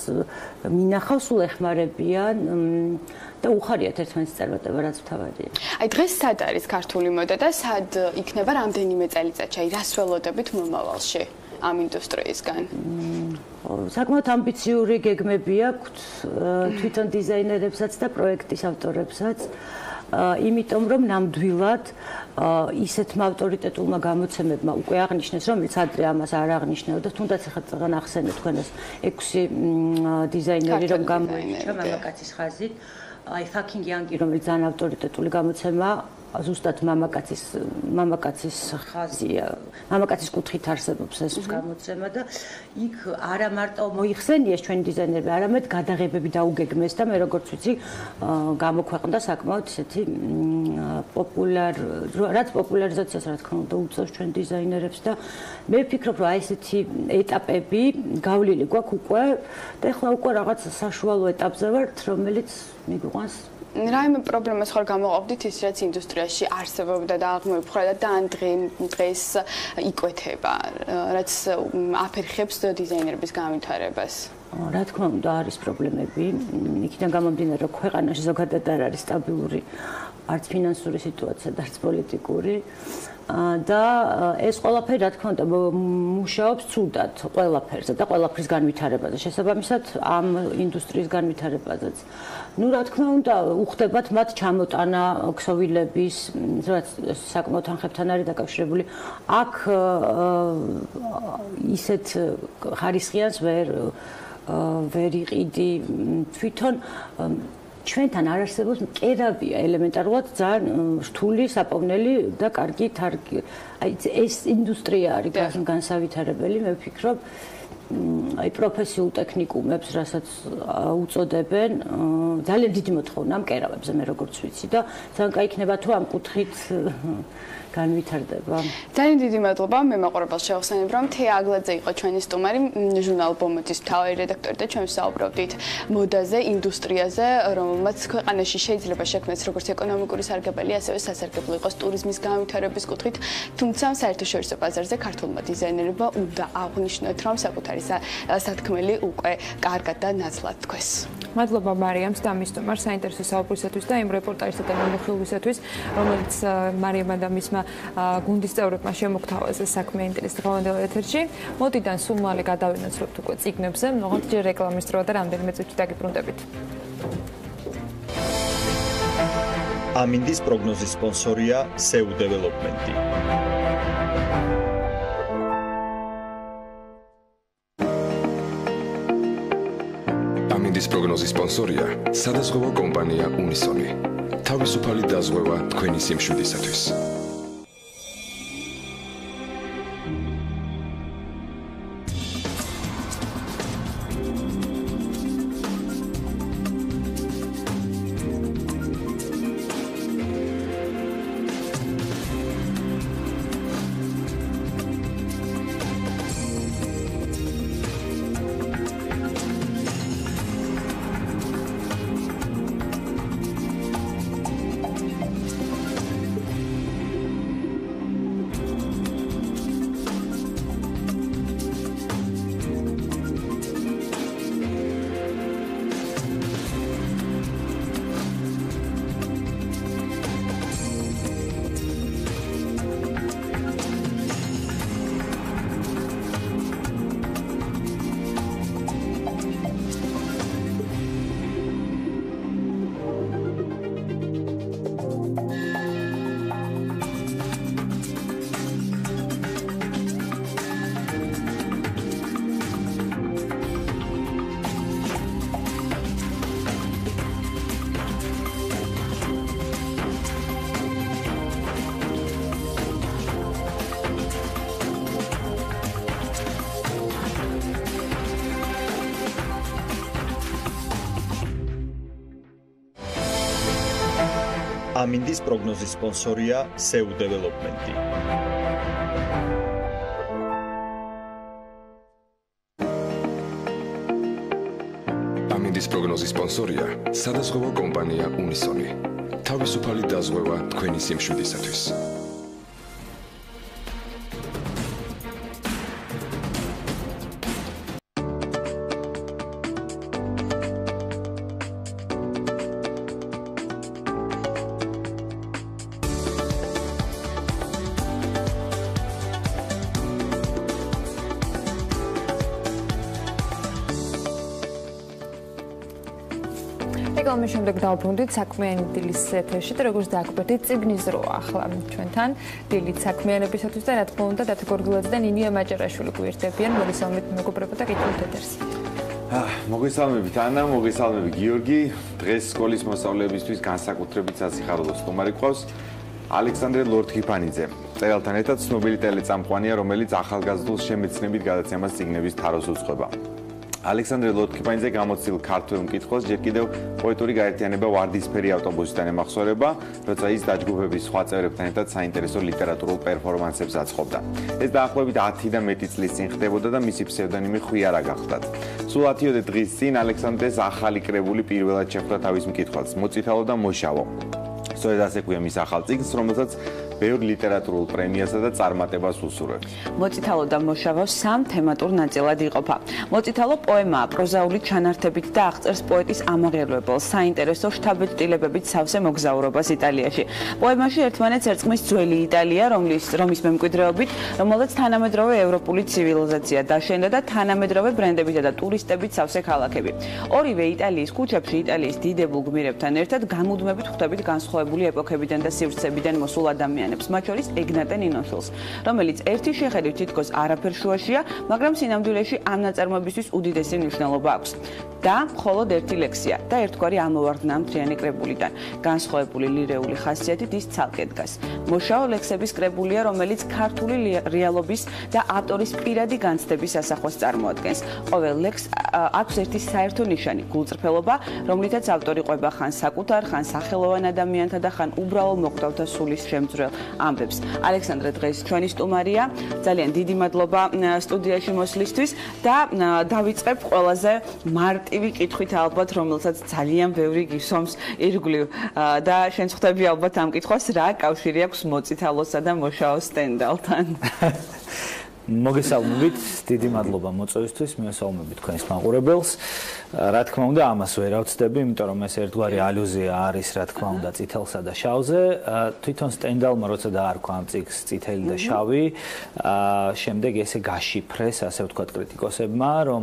მინახავს, სულ ეხმარებიან და უხარიათ ერთმანეთის წარმატება, რაც თავადია. აი დღეს სად არის ქართული მოდა და სად იქნება რამდენიმე წელიწადში, აი რას ველოდებით მომავალში ამ ინდუსტრიისგან? საკმაოდ ამბიციური გეგმები აქვთ თვითონ დიზაინერებსაც და პროექტის ავტორებსაც. იმიტომ რომ ნამდვილად ისეთმა ავტორიტეტულმა გამოცემებმა უკვე აღნიშნეს, რომელიც ადრე ამას არ აღნიშნავდა, თუნდაც ახლა წაღან ახსენეთ თქვენ ეს 6 დიზაინერი რომ გამოიჩინა მამაკაცის ხაზით, აი fucking young-ი რომელიც ძალიან ავტორიტეტული გამოცემა ზუსტად მამაკაცის ხაზია, მამაკაცის კუთხით არსებობს ეს გამოცემა და იქ არა მარტო მოიხსენიეს ჩვენი დიზაინერები, არამედ გადაღებები დაუგეგმეს და მე როგორც ვიცი, გამოქვეყნდა საკმაოდ ისეთი რაც პოპულარიზაციას რა თქმა უნდა უწევს ჩვენ დიზაინერებს და მე ვფიქრობ, რომ აი ესეთი ეტაპები გავლილი გვაქვს უკვე და ახლა უკვე რაღაც საშუალო ეტაპზე ვართ, რომელიც მიგვიყვანს რაიმე პრობლემას ხარ გამოყოფდით ის რაც ინდუსტრიაში არსებობდა და აღმოიფხვრა და დღეს იკვეთება, რაც აფერხებს დიზაინერების განვითარებას. რა თქმა უნდა არის პრობლემები, იქიდან გამომდინარე რომ ქვეყანაში ზოგადად არ არის სტაბილური არც ფინანსური სიტუაცია და არც პოლიტიკური და ეს ყველაფერი რა თქმა უნდა მუშაობს ცუდად ყველაფერზე და ყველაფრის განვითარებაზე შესაბამისად ამ ინდუსტრიის განვითარებაზეც. Ну, რა თქმა უნდა, უხდებათ მათ ჩამოტანა ქსოვილების, რაც საკმაოდ თანხებთან არის დაკავშირებული. აქ ისეთ ხარისხიანს ვერ იყიდი თვითონ ჩვენთან არ არსებობს მკერავია ელემენტარულად ძალიან რთული, საპოვნელი და კარგი თარგი. აი ეს ინდუსტრია არის განსავითარებელი, მე ვფიქრობ. აი პროფესიულ ტექნიკუმებს, რასაც უწოდებენ, ძალიან დიდი მოთხოვნა მკერავებზე, მე როგორც ვიცი და ძალიან კაი იქნება თუ ამ კუთხით განვითარდება. ძალიან დიდი მადლობა, მე მაყურებელს შევხსენებ, რომ თეა აგლაძე იყო ჩვენი სტუმარი, ჟურნალ ბომოდის მთავარი რედაქტორი და ჩვენ ვსაუბრობდით მოდაზე, ინდუსტრიაზე, რომელმაც ქვეყანაში შეიძლება შექმნას როგორც ეკონომიკური სარგებელი, ასევე სასარგებლო იყოს ტურიზმის განვითარების კუთხით, თუმცა საერთაშორისო ბაზარზე ქართულმა დიზაინერებმა უნდა აღნიშნოთ, რომ საკუთარი სათქმელი უკვე კარგად და ნაცვლად თქვეს. მადლობა მარიამს და მის სტუმარს საინტერესო საუბრისათვის და იმ რეპორტაჟისა და მიმოხილვისათვის, რომელიც მარიამმა და მისმა გუნდის წევრებმა შემოგთავაზეს საქმიანი ინტერესის დღევანდელ ეთერში. მოდიდან სულ მალე გადავინაცვლებთ უკვე წიგნებზე, მოხდეთ ჯერ რეკლამის დრო და რამდენიმე წუთში დაგიბრუნდებით. ამინდის პროგნოზის სპონსორია SEU დეველოპმენტი. ამინდის პროგნოზის სპონსორია სადაზღვევო კომპანია უნისონი. თავისუფალი დაზღვევა თქვენი სიმშვიდისათვის. ამინდის პროგნოზის სპონსორია SEU დეველოპმენტი. ამინდის პროგნოზის სპონსორია სადაზღვევო კომპანია უნისონი. თავისუფალი დაზღვევა თქვენი სიმშვიდისათვის. ამის შემდეგ დავბრუნდით საქმიანი დილის ეთერში და როგორც დააკვირდით წიგნის დროა ახლა ჩვენთან დილით საქმიანებისათვის და რა თქმა უნდა დათო გორგილაძე და ნინია მაჭარაშვილი გვერდებიან მოგესალმებით მეგობრებო და კითხავთ ეთერს. მოგესალმებით ანა, მოგესალმებით გიორგი. დღეს სკოლის მოსწავლეებისთვის განსაკუთრებით სასიხარულო სტუმარი ყავს ალექსანდრე ლორთქიფანიძე. წერალთან ერთად ცნობილი ტელეწამყვანია, რომელიც ახალგაზრდულ შემეცნებით გადაცემას წიგნების თაროს უძღვება. ალექსანდრე ლორთქიფანიძე გამოცდილ ქართველ მკითხველს ჯერ კიდევ პოეტური გაერთიანება ვარდისფერი ავტობუსიდან ემახსოვრება, როცა ის დაჯგუფების სხვა წევრებთან ერთად საინტერესო ლიტერატურულ პერფორმანსებს აწყობდა. ეს დაახლოებით 10 და მეტი წლის წინ ხდებოდა და მისი ფსევდონიმი ხვიარა გახდათ. სულ 10-ოდე დღის წინ ალექსანდრეს ახალი კრებული პირველად შეხვდა თავის მკითხველს, მოწითალო და მოშავო. სწორედ ასე ქვია მის ახალ წიგნს, რომელსაც ბევრ ლიტერატურულ პრემიასა და წარმატებას უსურვებს. მოწითალო და მოშავო სამ თემატურ ნაწილად იყოფა. მოწითალო პოემაა პროზაული ჩანართებით და აღწერს პოეტის ამაღლებელ, საინტერესო შთაბეჭდილებებით სავსე მოგზაურობას იტალიაში. პოემაში ერთმანეთს ერწყმის ძველი იტალია, რომის მემკვიდრეობით, რომელზეც თანამედროვე ევროპული ცივილიზაცია დაშენდა და თანამედროვე ბრენდებითა და ტურისტებით სავსე ქალაქები. ორივე იტალიის ქუჩებში იტალიის დიდებულ გმირებთან ერთად გამუდმებით ხვდებით განსხვავებული ეპოქებიდან და სივრცებიდან მოსულ ადამიანებს. მათ შორის ეგნატე ნინოშვილს, რომელიც ერთი შეხედვით თითქოს არაფერ შუაშია, მაგრამ სინამდვილეში ამ ნაწარმოებისთვის უდიდესი მნიშვნელობა აქვს. და მხოლოდ ერთი ლექსია და ერთგვარი ამოვარდნა მთლიანი კრებულიდან. განსხვავებული ლირეული ხასიათით ის ცალკე დგას. მოშავო ლექსების კრებულია, რომელიც ქართული რეალობის და ავტორის პირადი განცდების ასახვას წარმოადგენს. ყოველ ლექსს აქვს ერთი საერთო ნიშანი, გულწრფელობა, რომლითაც ავტორი ყვება ხან საკუთარ, ხან სახელოვან ადამიანთა და ხან უბრალო მოკვდავთა სულის შემძვრელ ამბებს. ალექსანდრე დღეს ჩვენი სტუმარია. ძალიან დიდი მადლობა სტუდიაში მოსვლისთვის და დავიწყებ ყველაზე მარტივი კითხვით ალბათ, რომელსაც ძალიან ბევრი გისვამს ირგვლივ და შენც ხვდები ალბათ ამ კითხვას, რა კავშირი აქვს მოწითალოსა და მოშავო სტენდალთან? მოგესალმებით, დიდი მადლობა მოწვევისთვის, მივესალმებით თქვენს მაყურებელს. რა თქმა უნდა, ამას ვერ ავწდები, იმიტომ რომ ეს ერთგვარი ალუზია არის, რა თქმა უნდა, წითელსა და შავზე. თვითონ სტენდალმა როცა დაარქვა ამ წიგნს წითელი და შავი, შემდეგ ესე გაშიფრეს, ასე ვთქვათ, კრიტიკოსებმა, რომ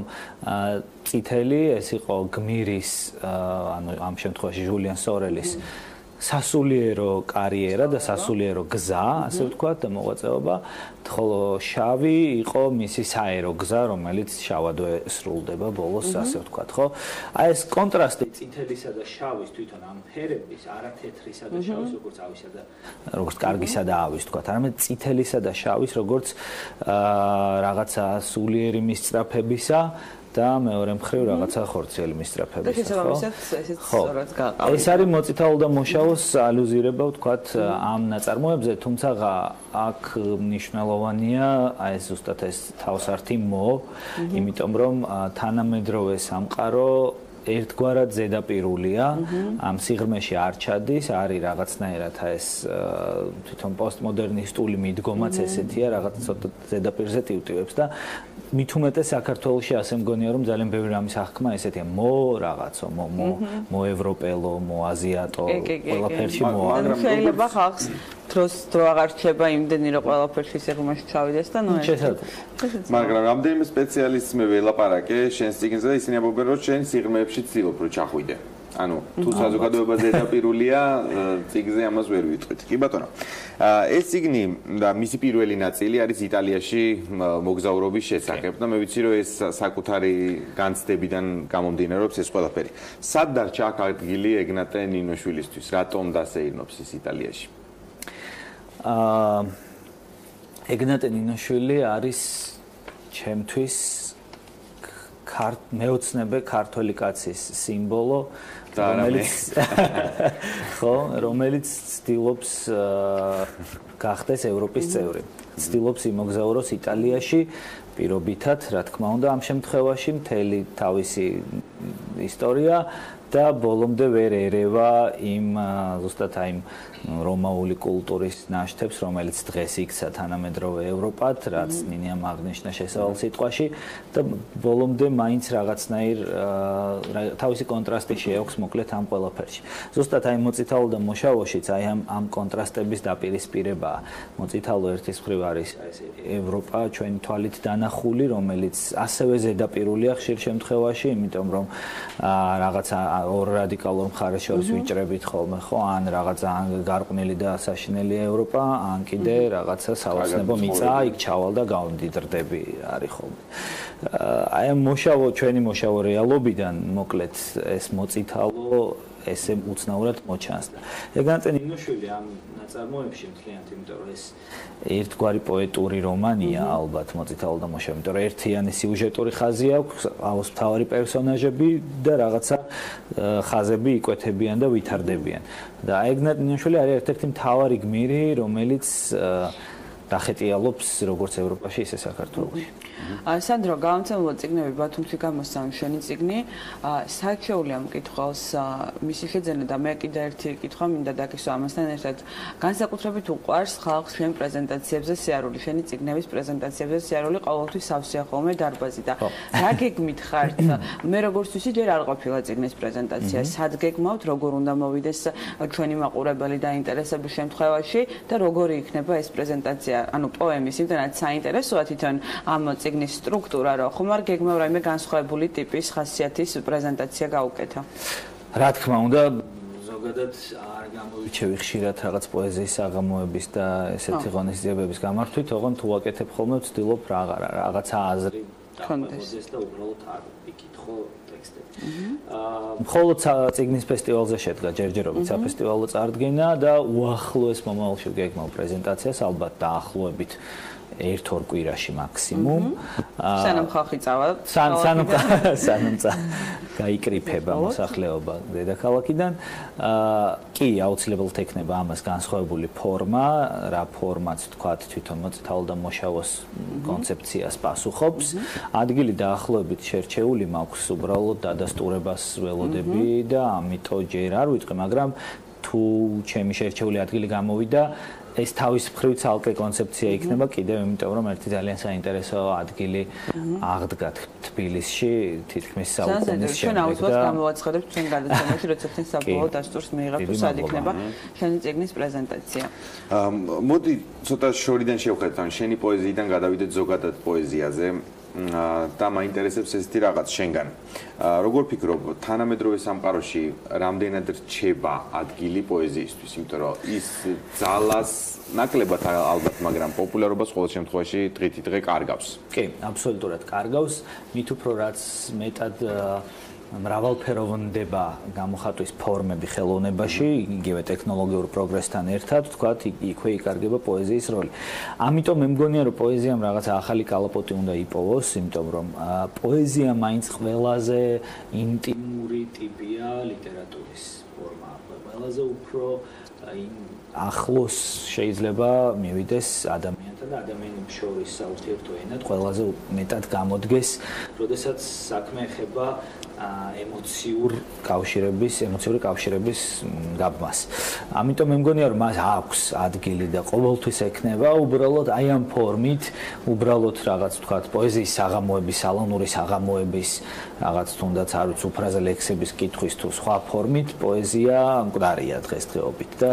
წითელი ეს იყო გმირის, ანუ ამ შემთხვევაში ჟულიან სორელის სასულიერო კარიერა და სასულიერო გზა, ასე ვთქვათ, და მოღვაწეობა, ხოლო შავი იყო მისი საერო გზა, რომელიც შავადვე სრულდება ბოლოს, ასე ვთქვათ, ხო? აი ეს კონტრასტი წითელისა და შავის თვითონ ამ ფერების, არა თეთრისა და შავის, როგორც კარგისა და ავის, ვთქვათ, არამედ წითელისა და შავის, როგორც რაღაცა სულიერი მისწრაფებისა და მეორე მხრივ რაღაცა ხორციელი მისწრაფებისა, ხო? ეს არის მოწითალო და მოშავოს ალუზირება, ვთქვათ, ამ ნაწარმოებზე, თუმცა აქ მნიშვნელოვანია აი ზუსტად ეს თავსართი მო, იმიტომ რომ თანამედროვე სამყარო ერთგვარად ზედაპირულია, ამ სიღრმეში არ ჩადის, არის რაღაცნაირად ეს თვითონ პოსტმოდერნისტული მიდგომაც ესეთია, რაღაც ცოტა ზედაპირზე ტივტივებს და მით უმეტეს საქართველოში ასე მგონია რომ ძალიან ბევრი რამის აღქმა ესეთია მო რაღაცო, მო ევროპელო, მო აზიატო, ყველაფერში მო. მაგრამ შეიძლება ხალხს დრო აღარ რჩება იმდენი რომ ყველაფერში სიღრმეში ჩავიდეს და ნუ მაგრამ რამდენიმე სპეციალისტს მე ველაპარაკე შენს წიგნზე და ისინი ამბობენ რომ შენ სიღრმეებში ცდილობ რომ ჩახვიდე. ანუ თუ საზოგადოება ზედაპირულია, წიგნზე ამას ვერ ვიტყვით. კი ბატონო. ეს წიგნი და მისი პირველი ნაწილი არის იტალიაში მოგზაურობის შესახებ და მე ვიცი რომ ეს საკუთარი განცდებიდან გამომდინარეობს ეს ყველაფერი. სად დარჩა აქ ადგილი ეგნატე ნინოშვილისთვის? რატომ დასეირნობს ის იტალიაში? ეგნატე ნინოშვილი არის ჩემთვის მეოცნებე ქართველი კაცის სიმბოლო, რომელიც ცდილობს გახდეს ევროპის წევრი. ცდილობს იმოგზაუროს იტალიაში პირობითად, რა თქმა უნდა, ამ შემთხვევაში მთელი თავისი ისტორია და ბოლომდე ვერ ერევა იმ ზუსტად აი რომაული კულტურის ნაშთებს, რომელიც დღეს იქცა თანამედროვე ევროპად, რაც ნინიამ აღნიშნა შესავალ სიტყვაში და ბოლომდე მაინც რაღაცნაირ თავისი კონტრასტი შეაქვს მოკლედ ამ ყველაფერში. ზუსტად აი მოწითალო და მოშავოშიც აი ამ კონტრასტების დაპირისპირებაა. მოწითალო ერთის მხრივ არის ევროპა ჩვენი თვალით დანახული, რომელიც ასევე ზედაპირულია ხშირ შემთხვევაში, იმიტომ რომ რაღაცა ორ რადიკალურ მხარეს შორის ვიჭრებით ხოლმე, ხო, ან რაღაცა გარყვნილი და საშინელი ევროპა, ან კიდე რაღაცა საოცნებო მიწა, იქ ჩავალ და გავმდიდრდები არის ხოლმე. აი ამ ჩვენი მოშავო რეალობიდან მოკლედ ეს მოწითალო ესე უცნაურად მოჩანს. ეგნატე ნინოშვილი ამ ნაწარმოებში მთლიანად, იმიტომ რომ ეს ერთგვარი პოეტური რომანია, ალბათ მოწითალო და მოშავო, იმიტომ რომ ერთიანი სიუჟეტური ხაზი აქვს, აუს მთავარი პერსონაჟები და რაღაცა ხაზები იკვეთებიან და ვითარდებიან. და ეგნატე ნინოშვილი არის ერთ-ერთი მთავარი გმირი, რომელიც დახეტიალობს როგორც ევროპაში, ისე საქართველოში. სანდრო, გამომცემლად წიგნები ბათუმში გამოსცემ შენი წიგნი. საჩეულია მკითხველს მისი შეძენა და მე კიდე ერთი კითხვა მინდა დაგისვა ამასთან ერთად. განსაკუთრებით უყვარს ხალხს შენ პრეზენტაციებზე სიარული, შენი წიგნების პრეზენტაციებზე სიარული ყოველთვის სავსეა ხოლმე დარბაზი და რა გეგმით ხართ? მე როგორც ვიცი, ჯერ არ ყოფილა წიგნის პრეზენტაცია. სად გეგმავთ, როგორ უნდა მოვიდეს ჩვენი მაყურებელი დაინტერესების შემთხვევაში და როგორი იქნება ეს პრეზენტაცია? ანუ პოემის იმდანაც საინტერესოა თვითონ ამ წიგნის სტრუქტურა, რომ ხომ არ გეგმავ რაიმე განსხვავებული ტიპის ხასიათის პრეზენტაცია გაუკეთა. რა თქმა უნდა, ზოგადად არ გამოვიჩევი ხშირად რაღაც პოეზიის საღამოების და ესეთი ღონისძიებების გამართვით, ოღონდ თუ ვაკეთებ ხოლმე, ვცდილობ რაღაცა აზრი დაგვეღოს და უბრალოდ არ ვიკითხო ტექსტები. მხოლოდ წიგნის ფესტივალზე შედგა ჯერჯერობით საფესტივალო წარდგენა და უახლოეს მომავალში გეგმავ პრეზენტაციას, ალბათ დაახლოებით ერთ-ორ კვირაში მაქსიმუმ. სანამ ხალხი წავა. სანამ გაიკრიფება მოსახლეობა დედაქალაქიდან. კი, აუცილებლად ექნება ამას განსხვავებული ფორმა, რა ფორმაც თქვათ თვითონ მოწითალო და მოშავოს კონცეფციას პასუხობს. ადგილი დაახლოებით შერჩეული მაქვს, უბრალოდ დადასტურებას ველოდები და ამიტომ ჯერ არ ვიტყვი, მაგრამ თუ ჩემი შერჩეული ადგილი გამოვიდა, ეს თავის მხრივ ცალკე კონცეფცია იქნება კიდევ, იმიტომ რომ ერთი ძალიან საინტერესო ადგილი აღდგა თბილისში, თითქმის საუკუნის შემდეგ. ჩვენ აუცილებლად გამოვაცხადებთ ჩვენ გადაცემაში, როცა თქვენ საბოლოო დასტურს მიიღებთ, თუ სად იქნება შენი წიგნის პრეზენტაცია. მოდი ცოტა შორიდან შევხედოთ, ან შენი პოეზიიდან გადავიდეთ ზოგადად პოეზიაზე. და მაინტერესებს ესეთი რაღაც შენგან. Როგორ ფიქრობ, თანამედროვე სამყაროში რამდენად რჩება ადგილი პოეზიისთვის, იმიტომ რომ ის ძალას ნაკლებად ალბათ, მაგრამ პოპულარობას ყოველ შემთხვევაში დღითიდღე კარგავს. კი, აბსოლუტურად კარგავს. მით უფრო რაც მეტად მრავალფეროვნება გამოხატვის ფორმები ხელოვნებაში, იგივე ტექნოლოგიურ პროგრესთან ერთად, თქვათ, იქვე იკარგება პოეზიის როლი. ამიტომ მე მგონია, რომ პოეზიამ რაღაცა ახალი კალაპოტი უნდა იპოვოს, იმიტომ რომ პოეზია მაინც ყველაზე ინტიმური ტიპია ლიტერატურის ფორმა. ყველაზე უფრო ახლოს შეიძლება მივიდეს ადამიანთან და ადამიანებს შორის საურთიერთო ენად ყველაზე მეტად გამოდგეს, როდესაც საქმე ეხება ემოციური კავშირების გაბმას. ამიტომ მე მგონია, რომ მას აქვს ადგილი და ყოველთვის ექნება უბრალოდ აი ამ ფორმით, უბრალოდ რაღაც თქვათ პოეზიის საღამოების, სალონური საღამოების, რაღაც თუნდაც არ ვიცი, უფრაზე ლექსების კითხვის თუ სხვა ფორმით პოეზია მკვდარია დღესდღეობით და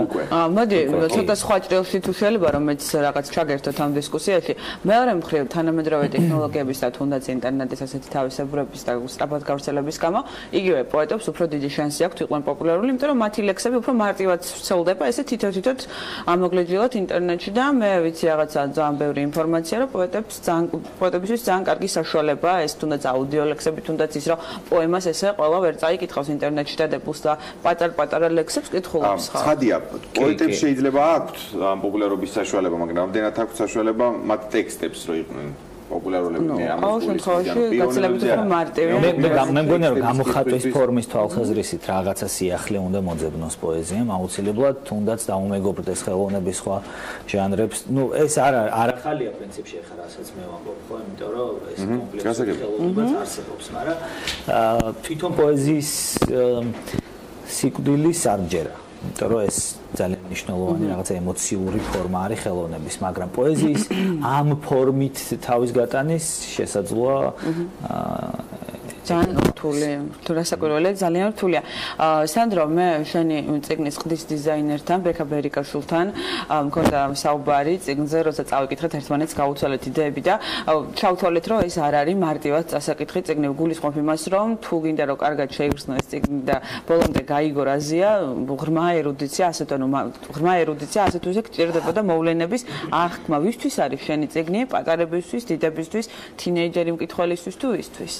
მოდი ცოტა სხვა ჭრილში თუ შეიძლება რომ მეც რაღაც ჩაგერთოთ ამ დისკუსიაში. მეორე მხრივ თანამედროვე ტექნოლოგიების და თუნდაც ინტერნეტის ასეთი თავისებურების და სწრაფად გავრცელების გამო იგივე პოეტებს უფრო დიდი შანსი აქვთ იყვნენ პოპულარული, იმიტომ რომ მათი ლექსები უფრო მარტივად ვრცელდება ესე თითო-თითოდ ამოგლეჯილად ინტერნეტში და მე ვიცი რაღაცა ძალიან ბევრი ინფორმაცია რომ პოეტებისთვის ძალიან კარგი საშუალებაა ეს თუნდაც აუდიო ლექსები, თუნდაც ის რომ პოემას ესე ყველა ვერ წაიკითხავს ინტერნეტში და დებულს და პატარ-პატარა ლექსებს კითხულობს ხარ. ცხადია, პოეტებს შეიძლება აქვთ პოპულარობის საშუალება, მაგრამ ამდენად აქვთ საშუალება მათ ტექსტებს რო იყვნენ პოპულარულები ამ შემთხვევაში გაცილებით უფრო მარტივი. მე მგონია, რომ გამოხატვის ფორმის თვალსაზრისით რაღაცა სიახლე უნდა მოძებნოს პოეზიამ, აუცილებლად თუნდაც დაუმეგობრდეს ხელოვნების სხვა ჟანრებს. ნუ ეს არ ახალია პრინციპში ახლა რასაც მე ვამბობ, ხო, იმიტომ რომ ეს კომპლექსური ხელოვნებაც არსებობს, მაგრამ თვითონ პოეზიის სიკვდილის არ ჯერა. იმიტომ რომ ეს ძალიან მნიშვნელოვანი რაღაცა ემოციური ფორმა არის ხელოვნების, მაგრამ პოეზიის ამ ფორმით თავის გატანის შესაძლოა ძალიან რთული, თუ რასაკვირველია, ძალიან რთულია. სანდრო, მე შენი წიგნის ყდის დიზაინერთან, ბექა ბერიკაშვილთან მქონდა საუბარი წიგნზე, როცა წავიკითხეთ ერთმანეთს გაუცვალეთ იდეები და ჩავთვალეთ, რომ ეს არ არის მარტივად წასაკითხი წიგნი. გულისხმობ იმას, რომ თუ გინდა რომ კარგად შეიგრძნო ეს წიგნი და ბოლომდე გაიგო რაზეა, ღრმა ერუდიცია, ღრმა ერუდიცია ასე თუ ისე გჭირდებოდა მოვლენების აღქმა. ვისთვის არის შენი წიგნი? პატარებისთვის, დიდებისთვის, თინეიჯერი მკითხველისთვის თუ ვისთვის?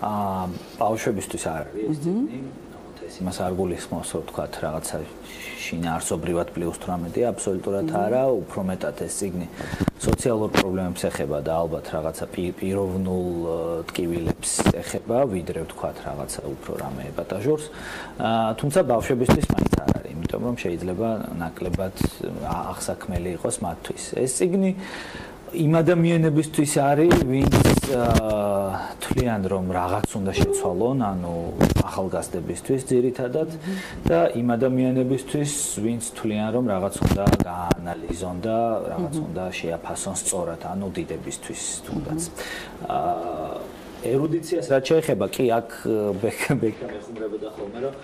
ბავშვებისთვის არ არის ეს წიგნი, ეს იმას არ გულისხმობს, რომ თქვა რაღაცა შინაარსობრივად პლუს 18-ია, აბსოლუტურად არა, უფრო მეტად ეს წიგნი სოციალურ პრობლემებს ეხება და ალბათ რაღაცა პიროვნულ ტკივილებს ეხება, ვიდრე თქვა რაღაცა უფრო რამე ეპატაჟურს. თუმცა ბავშვებისთვის მაინც არ არის, იმიტომ რომ შეიძლება ნაკლებად აღსაქმელი იყოს მათთვის. ეს წიგნი იმ ადამიანებისთვის არის, ვინც თვლიან, რომ რაღაც უნდა შეცვალონ, ანუ ახალგაზრდებისთვის ძირითადად და იმ ადამიანებისთვის, ვინც თვლიან, რომ რაღაც უნდა გაანალიზონ და რაღაც უნდა შეაფასონ სწორად, ანუ დიდებისთვის თუნდაც. ერუდიციას რაც შეეხება, კი აქ ბექა მეხუმრებოდა ხოლმე, რომ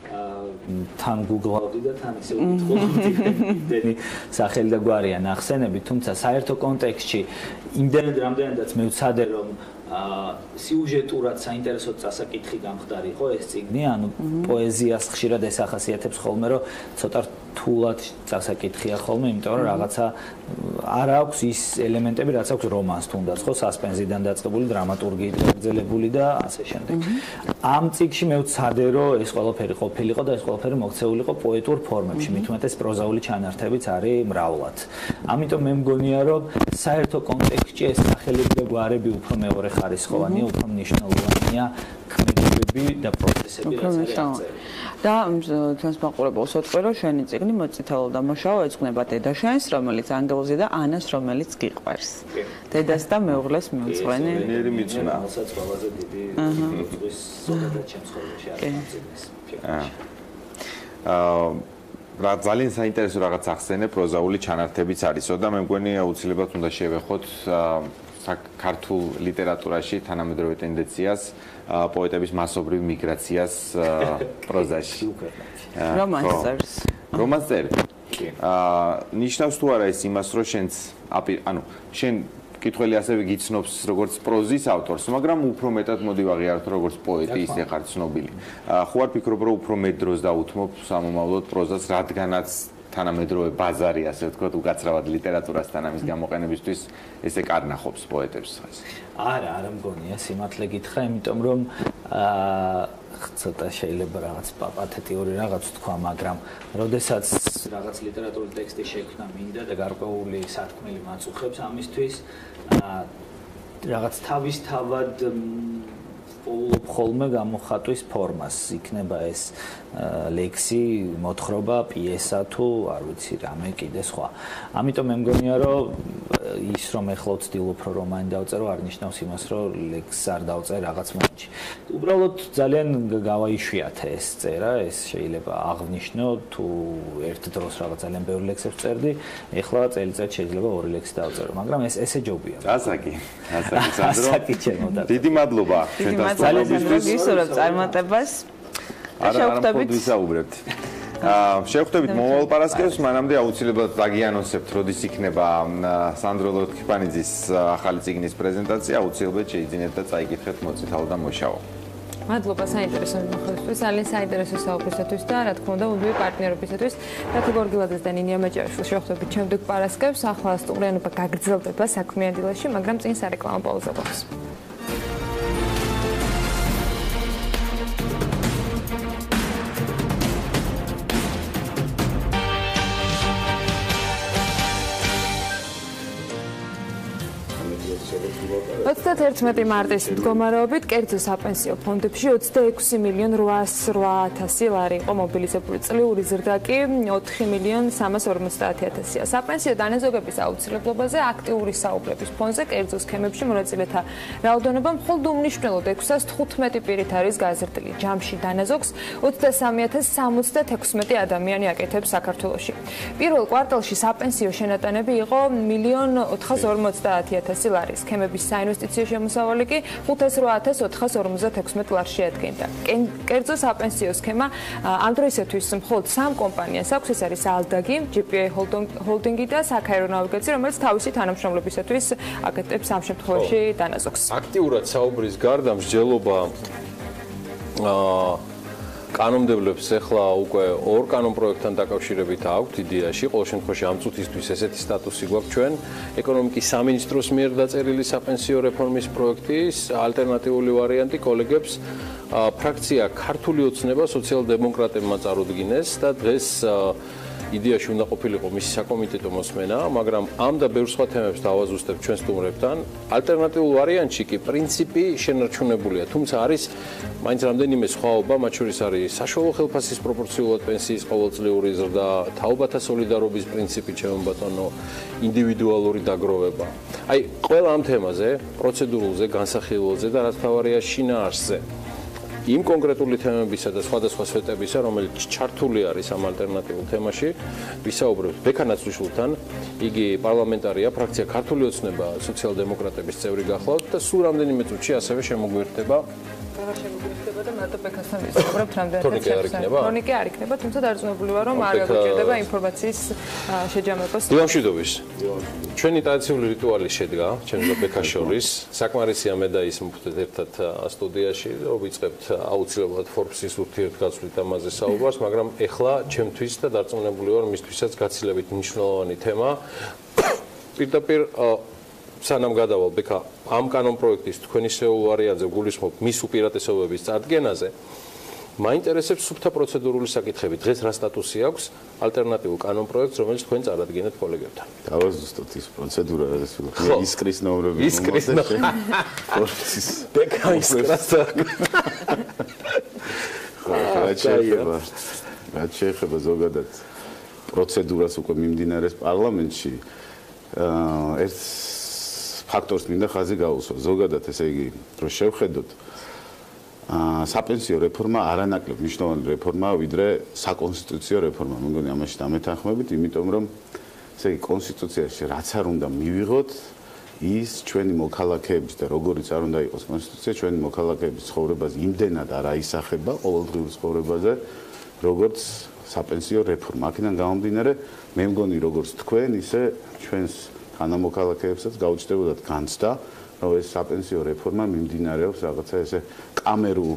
თან გუგლავდი და თან ისე ვკითხულობდი სახელი და გვარია ნახსენები, თუმცა საერთო კონტექსტში იმდენად რამდენადაც მე ვცადე, რომ სიუჟეტურად საინტერესო წასაკითხი გამხდარიყო ეს წიგნი, ანუ პოეზიას ხშირად ეს ახასიათებს ხოლმე, რომ ცოტა რთულად წასაკითხია ხოლმე, იმიტომ რომ რაღაცა არ აქვს ის ელემენტები, რაც აქვს რომანს თუნდაც, ხო, სასპენსიდან დაწყებული, დრამატურგიით გაგრძელებული და ასე შემდეგ. ამ წიგნში მე ვცადე, რომ ეს ყველაფერი ყოფილიყო და ეს ყველაფერი მოქცეულიყო პოეტურ ფორმებში, მით უმეტეს პროზაული ჩანართებიც არის მრავლად. ამიტომ მე მგონია, რომ საერთო კონტექსტში ეს სახელები და გვარები უფრო მეორე ხარისხოვანია, უფრო მნიშვნელოვანია ქმედებები და პროცესები, რაც არის. და ჩვენს მაყურებელს ვთქვი, რომ შენი წიგნი მოწითალო და მოშავო ეძღვნება დედაშენს, რომელიც ანგელოზია და ანას, რომელიც გიყვარს. დედას და მეუღლეს მიუძღვენი. ნერი მიცნა. რასაც ყველაზე დიდი უძღვის ზოგადად ჩემს ცხოვრებაში არის წიგნის. რა ძალიან საინტერესო რაღაც ახსენე პროზაული ჩანართებიც არისო და მე მგონი აუცილებლად უნდა შევეხოთ ქართულ ლიტერატურაში თანამედროვე ტენდენციას, პოეტების მასობრივ მიგრაციას პროზაში. რომანსერს. რომანსერი. ნიშნავს თუ არა ეს იმას, რომ შენც ანუ შენ მკითხველი ასევე გიცნობს როგორც პროზის ავტორს, მაგრამ უფრო მეტად მოდი ვაღიაროთ როგორც პოეტი, ისე ხარ ცნობილი. ხო არ ფიქრობ, რომ უფრო მეტ დროს დაუთმობ სამომავლოდ პროზას, რადგანაც თანამედროვე ბაზარი, ასე ვთქვათ, უკაცრავად ლიტერატურასთან ამის გამოყენებისთვის ესე კარნახობს პოეტებს ხას. არა მგონია, სიმართლე გითხრა, იმიტომ რომ ცოტა შეიძლება რაღაც პათეტიური რაღაც თქვა, მაგრამ როდესაც რაღაც ლიტერატურული ტექსტი შექმნა მინდა და გარკვეული სათქმელი მაწუხებს ამისთვის, რაღაც თავისთავად პოულობ ხოლმე გამოხატვის ფორმას, იქნება ეს ლექსი, მოთხრობა, პიესა თუ არ ვიცი რამე კიდე სხვა. ამიტომ მე მგონია, რომ ის რომ ეხლა ვცდილობ რომ რომანი დავწერო, არ ნიშნავს იმას, რომ ლექსს არ დავწერ რაღაც მომენტში. უბრალოდ ძალიან გავაიშვიათე ეს წერა, ეს შეიძლება აღნიშნო თუ ერთ დროს რაღაც ძალიან ბევრი ლექსებს წერდი, ეხლა წელიწად შეიძლება 2 ლექსი დავწერო, მაგრამ ეს ესე ჯობია. ასაკი სანდრო. დიდი მადლობა ჩვენთან ძალიან გისურვებ წარმატებას. შევხვდებით. შევხვდებით მომავალ პარასკევს, მანამდე აუცილებლად დაგიანონსებთ, როდის იქნება სანდრო ლოთქიფანიძის ახალი წიგნის პრეზენტაცია, აუცილებლად შეიძინეთ და წაიკითხეთ, მოწითალო და მოშავო. მადლობა საინტერესო მიმოხილვისთვის, ძალიან საინტერესო საუბრისათვის და რა თქმა უნდა, უდმივი პარტნიორობისათვის. რატო გორგილაძეს და ნინი ამაჭარიშვილს შევხვდებით ჩემდე პარასკევს, ახლა სტუმრიანობა გაგრძელდება საქმიანი დილაში, მაგრამ წინ სარეკლამო პაუზა გვაქვს. 31 მარტის მდგომარეობით კერძო საპენსიო ფონდებში 26.808.000 ლარი იყო მობილიზებული, წლიური ზრდა კი 4.350.000-ია. საპენსიო დანაზოგების აუცილებლობაზე აქტიური საუბრების ფონზე კერძო სქემებში მონაწილეთა რაოდენობა მხოლოდ უმნიშვნელოდ 615 პირით არის გაზრდილი. ჯამში დანაზოგს 23.076 ადამიანი აკეთებს საქართველოში. პირველ კვარტალში საპენსიო შენატანები იყო 1.450.000 ლარი. სქემების საინვესტიციო შემოსავალი კი 508.456 ლარს შეადგენდა. კერძო საპენსიო სქემა ამ დროისათვის მხოლოდ 3 კომპანიას აქვს, ეს არის ალდაგი, GPA ჰოლდინგი და საქაერო ნავიგაცია, რომელიც თავისი თანამშრომლებისათვის აკეთებს ამ შემთხვევაში დანაზოგს. აქტიურად საუბრის გარდა მსჯელობა კანონმდებლებს ახლა უკვე 2 კანონპროექტთან დაკავშირებით აქვთ იდეაში, ყოველ შემთხვევაში ამ წუთისთვის ესეთი სტატუსი გვაქვს ჩვენ, ეკონომიკის სამინისტროს მიერ დაწერილი საპენსიო რეფორმის პროექტის ალტერნატიული ვარიანტი კოლეგებს ფრაქცია ქართული ოცნება სოციალ-დემოკრატებმა წარუდგინეს და დღეს იდეაში უნდა ყოფილიყო მისი საკომიტეტო მოსმენა, მაგრამ ამ და ბევრ სხვა თემებს დავაზუსტებ ჩვენ სტუმრებთან. ალტერნატიულ ვარიანტში კი პრინციპი შენარჩუნებულია, თუმცა არის მაინც რამდენიმე სხვაობა, მათ შორის არის საშუალო ხელფასის პროპორციულად პენსიის ყოველწლიური ზრდა, თაობათა სოლიდარობის პრინციპი, ჩემო ბატონო, ინდივიდუალური დაგროვება. აი, ყველა ამ თემაზე, პროცედურულზე, განსახილველზე და რაც თავარია შინაარსზე. იმ კონკრეტული თემებისა და სხვადასხვა სვეტებისა, რომელიც ჩართული არის ამ ალტერნატიულ თემაში, ვისაუბრებთ ბექანაცვლიშვილთან. იგი პარლამენტარია, ფრაქცია ქართული ოცნება სოციალ-დემოკრატების წევრი გახლავთ და სულ რამდენიმე წუთში ასევე შემოგვიერთდება. შემოგვიერთდება და მარტო ბექასთან ვისაუბრებთ რამდენადაც. ქრონიკე არ იქნება, თუმცა დარწმუნებული ვარ, რომ არ გაგუჭირდება ინფორმაციის შეჯამებას. დილამშვიდობის. ჩვენი ტრადიციული რიტუალი შედგა, ჩემს და ბექას შორის. საკმარისია მე და ის მოვხდეთ ერთად სტუდიაში, რომ ვიწყებთ აუცილებლად Forbes-ის ურთიერთგაცვლით ამაზე საუბარს, მაგრამ ეხლა ჩემთვის და დარწმუნებული ვარ, მისთვისაც გაცილებით მნიშვნელოვანი თემა. პირდაპირ სანამ გადავალ ბექა ამ კანონპროექტის თქვენი შეულ ვარიანტზე გულისხმობ მის უპირატესობების წარდგენაზე. მაინტერესებს სუფთა პროცედურული საკითხები. დღეს რა სტატუსი აქვს ალტერნატიულ კანონპროექტს, რომელიც თქვენ წარადგენთ კოლეგებთან? დავაზუსტოთ ის პროცედურა, რაც ისკრის ნომრები. ისკრის ნომრები. ბექა ისკრას. რაც შეეხება ზოგადად პროცედურას უკვე მიმდინარეობს პარლამენტში, ერთ ფაქტორს მინდა ხაზი გაუსვა. ზოგადად ესე იგი, რომ შევხედოთ საპენსიო რეფორმა არანაკლებ მნიშვნელოვანი რეფორმაა, ვიდრე საკონსტიტუციო რეფორმა. მე მგონი ამაში დამეთანხმებით, იმიტომ რომ ესე იგი კონსტიტუციაში რაც არ უნდა მივიღოთ, ის ჩვენი მოქალაქეების და როგორიც არ უნდა იყოს კონსტიტუცია, ჩვენი მოქალაქეების ცხოვრებას იმდენად არ აისახება ყოველდღიურ ცხოვრებაზე, როგორც საპენსიო რეფორმა. აქედან გამომდინარე, მე მგონი როგორც თქვენ, ისე ჩვენს თანამოქალაქეებსაც გაუჩნდებოდათ განცდა, რომ ეს საპენსიო რეფორმა მიმდინარეობს რაღაცა ესე კამერულ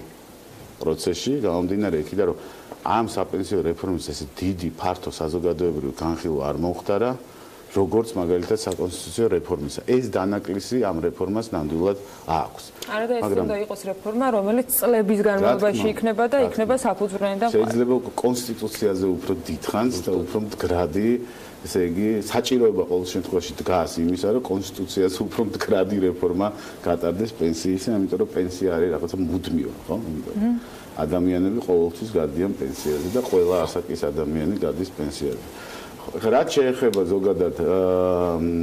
პროცესში, გამომდინარე იქიდან, რომ ამ საპენსიო რეფორმის ესე დიდი ფართო საზოგადოებრივი განხილვა არ მომხდარა, როგორც მაგალითად საკონსტიტუციო რეფორმისა. ეს დანაკლისი ამ რეფორმას ნამდვილად აქვს. არა და ეს უნდა იყოს რეფორმა, რომელიც წლების განმავლობაში იქნება და იქნება საფუძვლიანი და შეიძლება კონსტიტუციაზე უფრო დიდხანს და უფრო მდგრადი, ესე იგი, საჭიროება ყოველ შემთხვევაში დგას იმისა, რომ კონსტიტუციაზე უფრო მდგრადი რეფორმა გატარდეს პენსიისა, ამიტომ რომ პენსია არის რაღაცა მუდმივი, ხო? ადამიანები ყოველთვის გადიან პენსიაზე და ყველა ასაკის ადამიანი გადის პენსიაზე. რაც შეეხება ზოგადად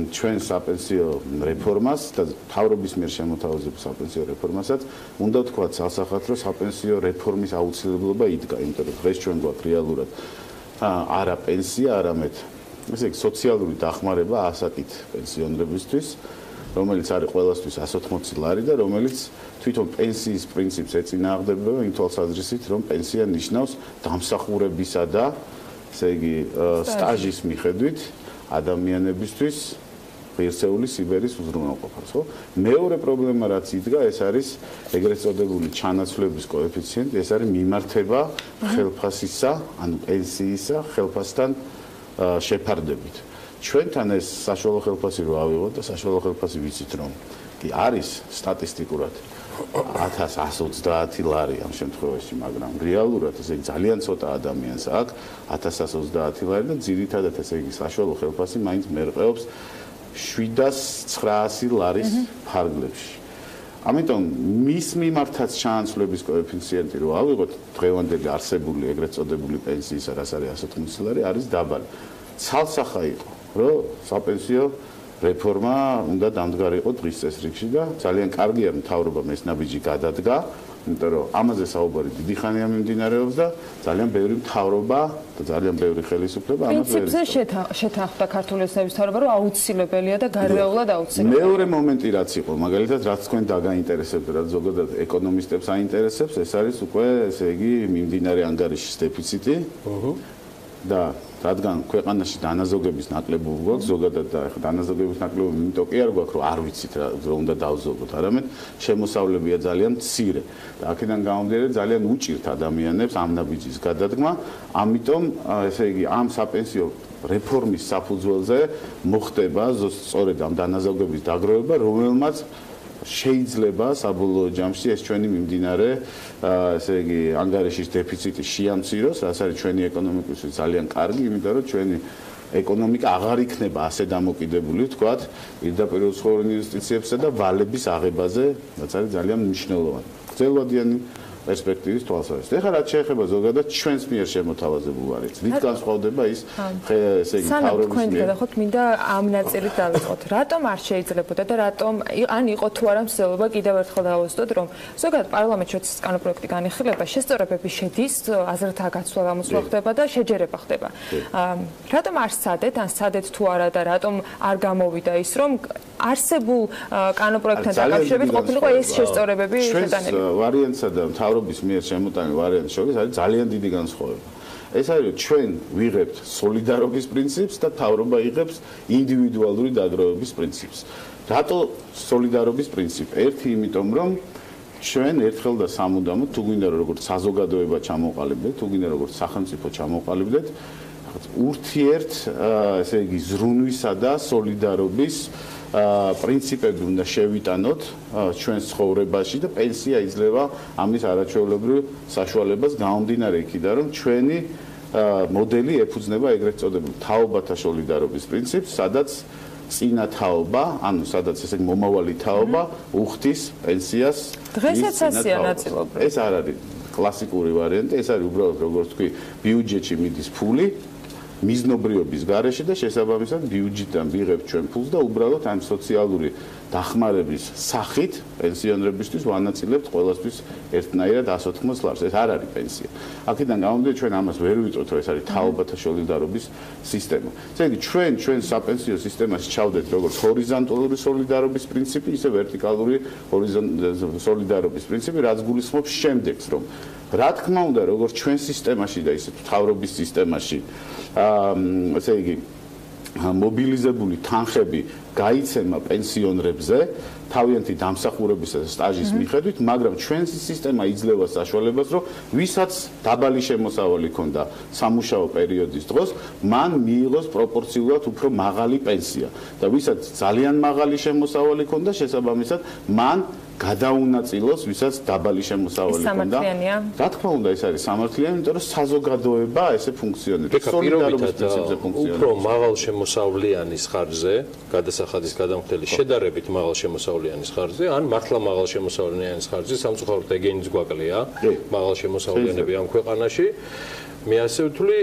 ჩვენ საპენსიო რეფორმას და თავრობის მიერ შემოთავაზებულ საპენსიო რეფორმასაც, უნდა ვთქვათ სასახად, რომ საპენსიო რეფორმის აუცილებლობა იდგა, იმიტომ რომ დღეს ჩვენ გვაქვს რეალურად არა პენსია, არამედ ესე იგი სოციალური დახმარება ასაკით პენსიონერებისთვის, რომელიც არის ყველასთვის 180 ლარი და რომელიც თვითონ პენსიის პრინციპს ეწინააღმდეგება იმ თვალსაზრისით, რომ პენსია ნიშნავს დამსახურებისა და ესე იგი სტაჟის მიხედვით ადამიანებისთვის ღირსეული სიბერის უზრუნველყოფას, ხო? მეორე პრობლემა რაც იდგა, ეს არის ეგრეთ წოდებული ჩანაცვლების კოეფიციენტი, ეს არის მიმართება ხელფასისა, ანუ პენსიისა ხელფასთან შეფარდებით. ჩვენთან ეს საშუალო ხელფასი რო ავიღოთ და საშუალო ხელფასი ვიცით რომ კი არის სტატისტიკურად 1130 ლარი ამ შემთხვევაში, მაგრამ რეალურად ესე იგი ძალიან ცოტა ადამიანს აქვს 1130 ლარი და ძირითადად ესე იგი საშუალო ხელფასი მაინც მერყეობს 700-900 ლარის ფარგლებში. ამიტომ მის მიმართაც ჩანაცვლების კოეფიციენტი რო ავიღოთ, დღევანდელი არსებული ეგრეთ წოდებული პენსიისა, რაც არის 180 ლარი, არის დაბალი. ცალსახა იყო, რომ საპენსიო რეფორმა უნდა დამდგარიყო დღის წესრიგში და ძალიან კარგია მთავრობამ ეს ნაბიჯი გადადგა, იმიტომ რომ ამაზე საუბარი დიდი ხანია მიმდინარეობს და ძალიან ბევრი მთავრობა და ძალიან ბევრი ხელისუფლება ამას ვერ პრინციპზე შეთანხმდა ქართული ოცნების მთავრობა, რომ აუცილებელია და გარკვეულად აუცილებელია. მეორე მომენტი რაც იყო, მაგალითად რაც თქვენ დაგაინტერესებთ, რაც ზოგადად ეკონომისტებს აინტერესებს, ეს არის უკვე ესე იგი მიმდინარე ანგარიშის დეფიციტი. და რადგან ქვეყანაში დანაზოგების ნაკლებობა გვაქვს ზოგადად და ახლა დანაზოგების ნაკლებობა იმიტომ კი არ გვაქვს რომ არ ვიცით რა უნდა დავზოგოთ, არამედ შემოსავლებია ძალიან მცირე და აქედან გამომდინარე ძალიან უჭირთ ადამიანებს ამ ნაბიჯის გადადგმა, ამიტომ ესე იგი ამ საპენსიო რეფორმის საფუძველზე მოხდება სწორედ ამ დანაზოგების დაგროვება, რომელმაც შეიძლება საბოლოო ჯამში ეს ჩვენი მიმდინარე ესე იგი ანგარიშის დეფიციტი შეამციროს, რაც არის ჩვენი ეკონომიკისთვის ძალიან კარგი, იმიტომ რომ ჩვენი ეკონომიკა აღარ იქნება ასე დამოკიდებული, ვთქვათ, პირდაპირ უცხოურ ინვესტიციებსა და ვალების აღებაზე, რაც არის ძალიან მნიშვნელოვანი. გრძელვადიანი პერსპექტივის თვალსაზრისით. ეხლა რაც შეეხება ზოგადად ჩვენს მიერ შემოთავაზებულ ვარიანტს, რით განსხვავდება ის ესე იგი თავრობის მიერ? გადახოთ, მინდა ამ ნაწილით დავიწყოთ. რატომ არ შეიძლებოდა და რატომ ან იყო თუ არა მსვლელობა კიდევ ერთხელ დავუსვათ, რომ ზოგადად პარლამენტში როცა კანონპროექტი განიხილება, შესწორებები შედის, აზრთა გაცვლა გამოსვლა ხდება და შეჯერება ხდება. რატომ არ სცადეთ, ან სცადეთ თუ არა და რატომ არ გამოვიდა ის, რომ არსებულ კანონპროექტთან დაკავშირებით ყოფილიყო ეს შესწორებები შეტანილი? ჩვენს ვარიანტსა და მთავრობის მიერ შემოტანილ ვარიანტს შორის არის ძალიან დიდი განსხვავება. ეს არის ჩვენ ვიღებთ სოლიდარობის პრინციპს და მთავრობა იღებს ინდივიდუალური დაგროვების პრინციპს. რატო სოლიდარობის პრინციპი? ერთი, იმიტომ რომ ჩვენ ერთხელ და სამუდამოდ თუ გვინდა როგორც საზოგადოება ჩამოყალიბდეთ, თუ გვინდა როგორც სახელმწიფო ჩამოყალიბდეთ, ურთიერთ ესე იგი ზრუნვისა და სოლიდარობის პრინციპები უნდა შევიტანოთ ჩვენს ცხოვრებაში და პენსია იძლევა ამის არაჩვეულებრივ საშუალებას გამომდინარე იქიდან, რომ ჩვენი მოდელი ეფუძნება ეგრეთ წოდებულ თაობათა სოლიდარობის პრინციპს, სადაც წინა თაობა, ანუ სადაც ესე მომავალი თაობა უხდის პენსიას. დღესაც ასეა ნაწილობრივ. ეს არ არის კლასიკური ვარიანტი, ეს არის უბრალოდ როგორც თქვი, ბიუჯეტში მიდის ფული მიზნობრიობის გარეშე და შესაბამისად ბიუჯეტიდან ვიღებთ ჩვენ ფულს და უბრალოდ ამ სოციალური დახმარების სახით პენსიონერებისთვის ვანაწილებთ ყველასთვის ერთნაირად 180 ლარს. ეს არ არის პენსია. აქედან გამომდინარე ჩვენ ამას ვერ ვიწვევთ, რომ ეს არის თაობათა სოლიდარობის სისტემა. ესე იგი ჩვენ საპენსიო სისტემაში ჩავდეთ როგორც ჰორიზონტალური სოლიდარობის პრინციპი, ისე ვერტიკალური სოლიდარობის პრინციპი, რაც გულისხმობს შემდეგს, რომ რა თქმა უნდა, როგორც ჩვენ სისტემაში და ისე მთავრობის სისტემაში ესე იგი მობილიზებული თანხები გაიცემა პენსიონერებზე თავიანთი დამსახურებისა და სტაჟის მიხედვით, მაგრამ ჩვენი სისტემა იძლევა საშუალებას, რომ ვისაც დაბალი შემოსავალი ჰქონდა სამუშაო პერიოდის დროს, მან მიიღოს პროპორციულად უფრო მაღალი პენსია და ვისაც ძალიან მაღალი შემოსავალი ჰქონდა, შესაბამისად, მან გადაუნაწილოს, ვისაც დაბალი შემოსავალი ჰქონდა. რა თქმა უნდა, ეს არის სამართლიანი, იმიტომ რომ საზოგადოება ესე ფუნქციონირებს. სოლიდარობის პრინციპზე ფუნქციონირებს. უფრო მაღალ შემოსავლიანის ხარჯზე, გადასახადის გადამხდელი შედარებით მაღალ შემოსავლიანის ხარჯზე, ან მართლა მაღალ შემოსავლიანის ხარჯზე, სამწუხაროდ ეგენიც გვაკლია, მაღალ შემოსავლიანები ამ ქვეყანაში. მე ასე ვთვლი,